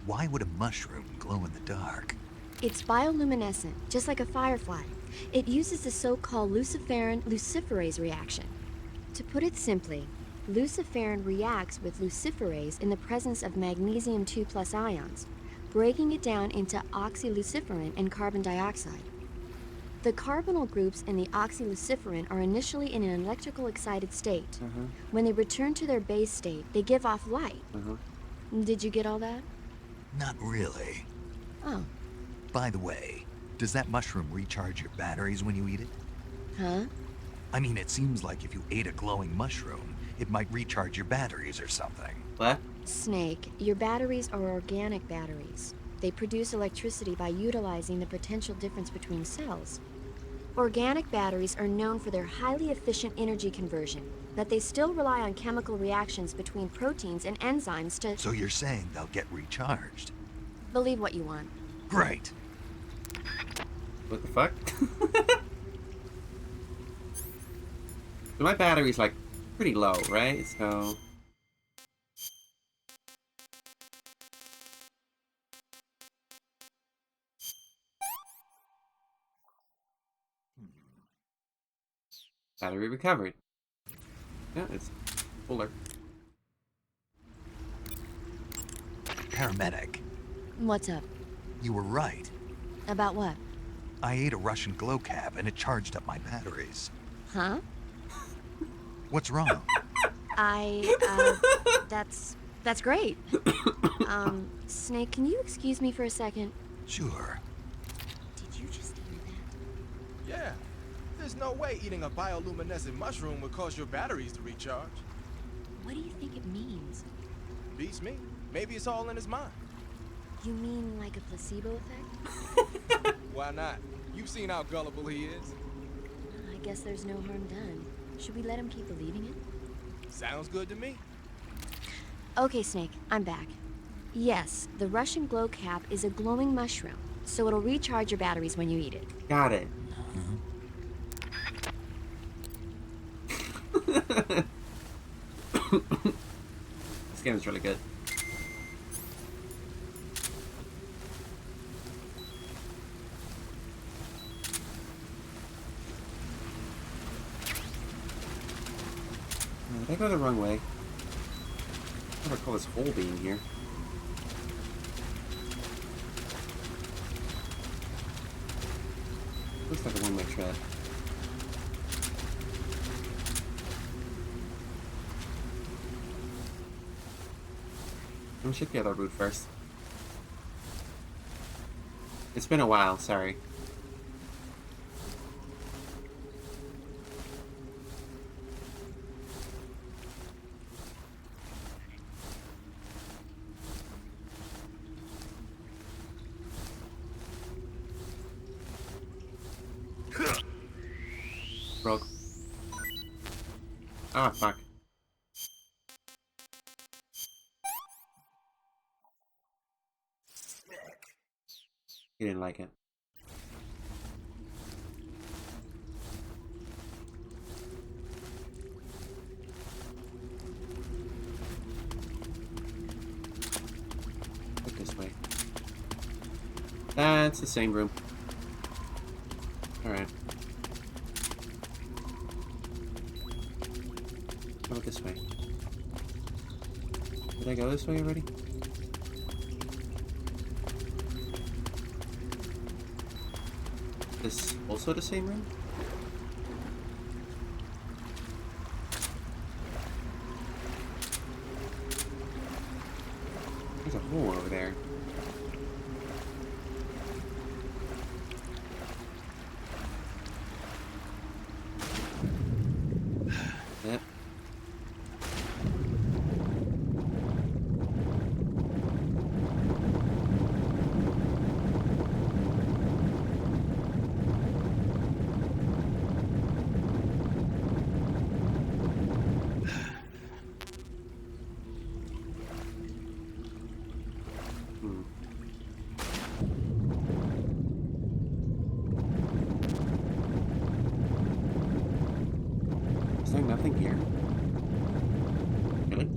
Why would a mushroom glow in the dark? It's bioluminescent, just like a firefly. It uses the so-called luciferin luciferase reaction. To put it simply, luciferin reacts with luciferase in the presence of magnesium 2+ ions, breaking it down into oxyluciferin and carbon dioxide. The carbonyl groups in the oxyluciferin are initially in an electrical excited state. When they return to their base state, they give off light. Did you get all that? Not really. Oh. By the way, does that mushroom recharge your batteries when you eat it? Huh? I mean, it seems like if you ate a glowing mushroom, it might recharge your batteries or something. What? Snake, your batteries are organic batteries. They produce electricity by utilizing the potential difference between cells. Organic batteries are known for their highly efficient energy conversion, but they still rely on chemical reactions between proteins and enzymes to... So you're saying they'll get recharged? Believe what you want. Great. What the fuck? So my battery's like pretty low, right? So... Battery recovered. Yeah, it's fuller. Paramedic. What's up? You were right. About what? I ate a Russian glow cap and it charged up my batteries. Huh? What's wrong? That's great. Snake, can you excuse me for a second? Sure. Did you just hear that? Yeah. There's no way eating a bioluminescent mushroom would cause your batteries to recharge. What do you think it means? Beats me. Maybe it's all in his mind. You mean like a placebo effect? Why not? You've seen how gullible he is. I guess there's no harm done. Should we let him keep believing it? Sounds good to me. Okay, Snake, I'm back. Yes, the Russian glow cap is a glowing mushroom, so it'll recharge your batteries when you eat it. Got it. This game is really good. Did I go the wrong way? I don't recall this hole being here. Looks like a one-way trap. Let me check the other route first. It's been a while, sorry. Broke. Ah, fuck. He didn't like it. Look this way. That's the same room. Alright. How about this way? Did I go this way already? This also the same room? There's a hole over there. Yep. Is there nothing here? Really?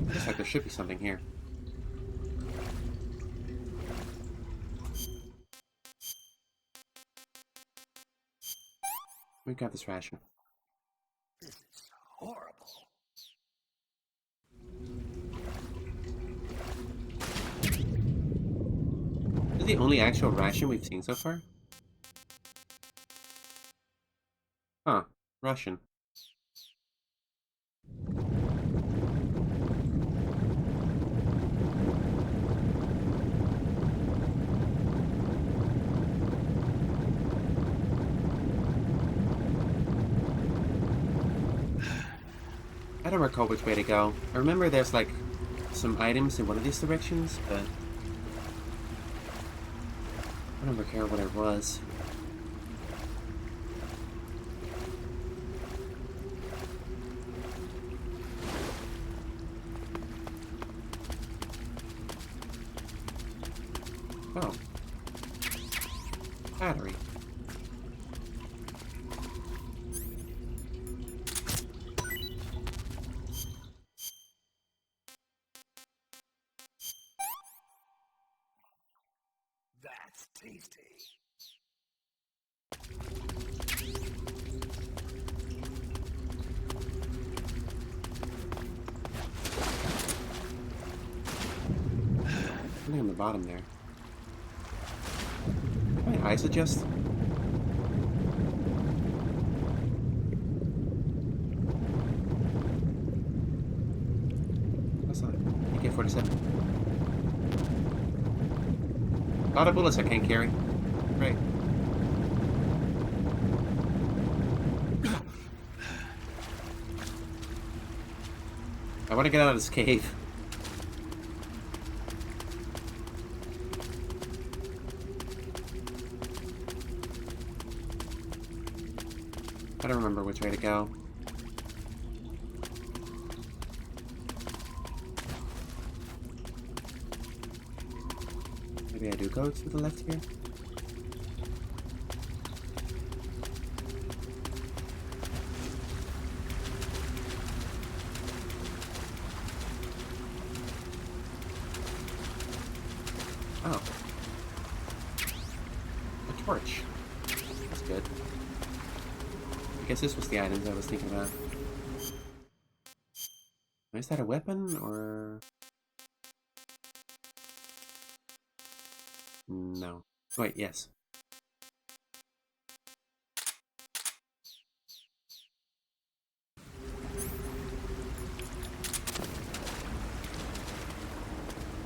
Looks like there should be something here. We got this ration. This is horrible. This is the only actual ration we've seen so far? Huh. Russian. I don't recall which way to go. I remember there's like some items in one of these directions, but I don't recall what it was. Oh. Battery. That's tasty. Something on the bottom there. My eyes adjust? That's not AK-47. A lot of bullets I can't carry. Right. I want to get out of this cave. I don't remember which way to go. Maybe I do go to the left here? Oh. A torch. That's good. I guess this was the items I was thinking about. Is that a weapon, or...? No. Wait, yes.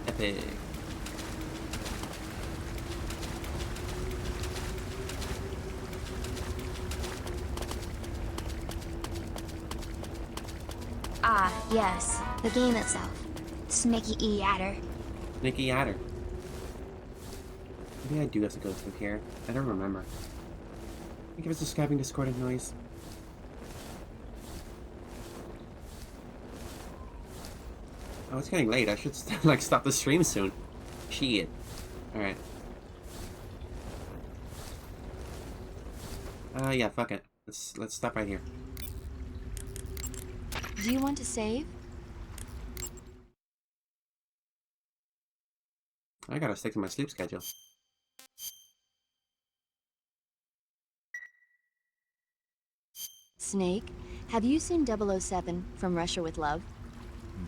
Epic. Ah, yes, the game itself. Snake Eater. Snake Eater. Maybe I do have to go through here. I don't remember. I think it was describing discordant noise. Oh, it's getting late. I should like stop the stream soon. Shit. All right. Yeah, fuck it. Let's stop right here. Do you want to save? I gotta stick to my sleep schedule. Snake, have you seen 007 from Russia with Love?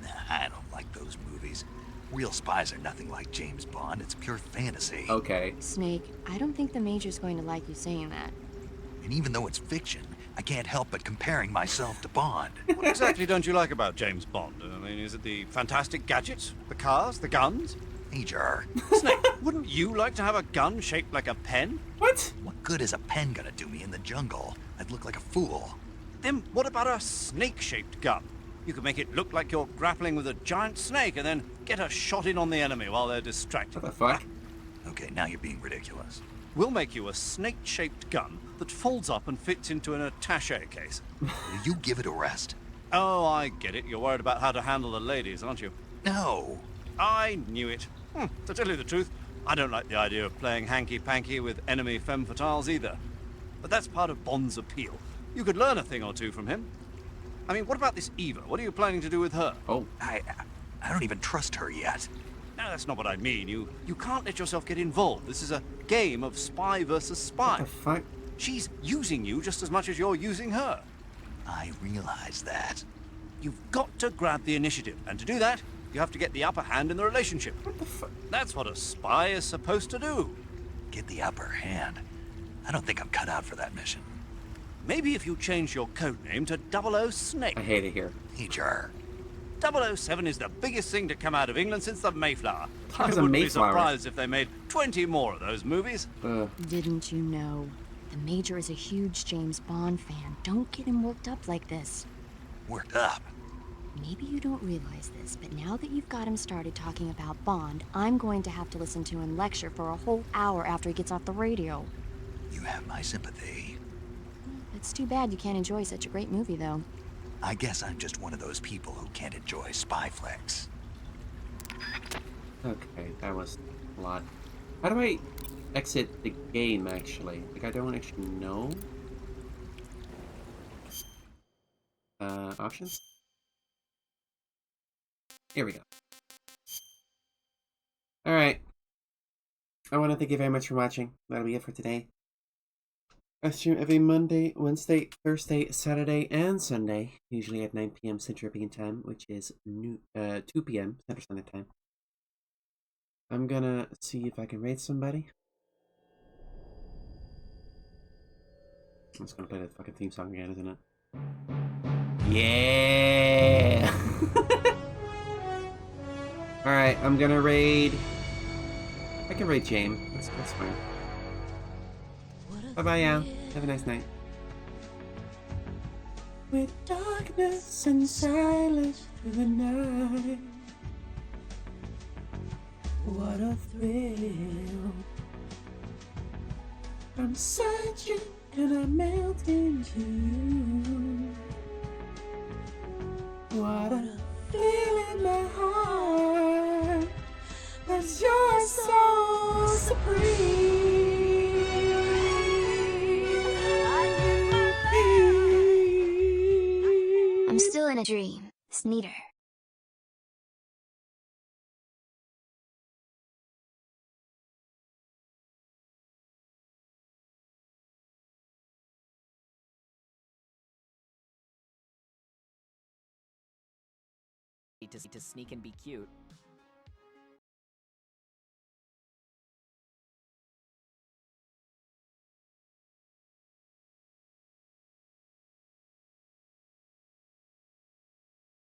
Nah, I don't like those movies. Real spies are nothing like James Bond. It's pure fantasy. Okay. Snake, I don't think the Major's going to like you saying that. And even though it's fiction, I can't help but comparing myself to Bond. What exactly don't you like about James Bond? I mean, is it the fantastic gadgets? The cars? The guns? Major. Snake, wouldn't you like to have a gun shaped like a pen? What? What good is a pen gonna do me in the jungle? I'd look like a fool. Then what about a snake-shaped gun? You could make it look like you're grappling with a giant snake and then get a shot in on the enemy while they're distracted. What the fuck? Okay, now you're being ridiculous. We'll make you a snake-shaped gun that folds up and fits into an attaché case. Will you give it a rest? Oh, I get it. You're worried about how to handle the ladies, aren't you? No. I knew it. To tell you the truth, I don't like the idea of playing hanky-panky with enemy femme fatales either. But that's part of Bond's appeal. You could learn a thing or two from him. I mean, what about this Eva? What are you planning to do with her? Oh. I don't even trust her yet. No, that's not what I mean. You can't let yourself get involved. This is a game of spy versus spy. What the fuck? She's using you just as much as you're using her. I realize that. You've got to grab the initiative, and to do that, you have to get the upper hand in the relationship. What the fuck? That's what a spy is supposed to do. Get the upper hand? I don't think I'm cut out for that mission. Maybe if you change your code name to 00 Snake. I hate it here. Major. 007 is the biggest thing to come out of England since the Mayflower. Fuck I is a wouldn't be Mayflower? surprised if they made 20 more of those movies. Didn't you know? The Major is a huge James Bond fan. Don't get him worked up like this. Worked up? Maybe you don't realize this, but now that you've got him started talking about Bond, I'm going to have to listen to him lecture for a whole hour after he gets off the radio. You have my sympathy. It's too bad you can't enjoy such a great movie, though. I guess I'm just one of those people who can't enjoy spy flicks. Okay, that was a lot. How do I exit the game, actually? Like, I don't actually know. Options? Here we go. Alright. I want to thank you very much for watching. That'll be it for today. I stream every Monday, Wednesday, Thursday, Saturday, and Sunday, usually at 9 p.m. Central European Time, which is 2 p.m. Central Standard Time. I'm gonna see if I can raid somebody. I'm just gonna play that fucking theme song again, isn't it? Yeah! Alright, I'm gonna raid... I can raid James. That's fine. Bye-bye, yeah. Have a nice night. With darkness and silence through the night. What a thrill. I'm searching and I melt into you. What a feel in my heart. As you're so supreme. I'm still in a dream, Sneater. To sneak and be cute.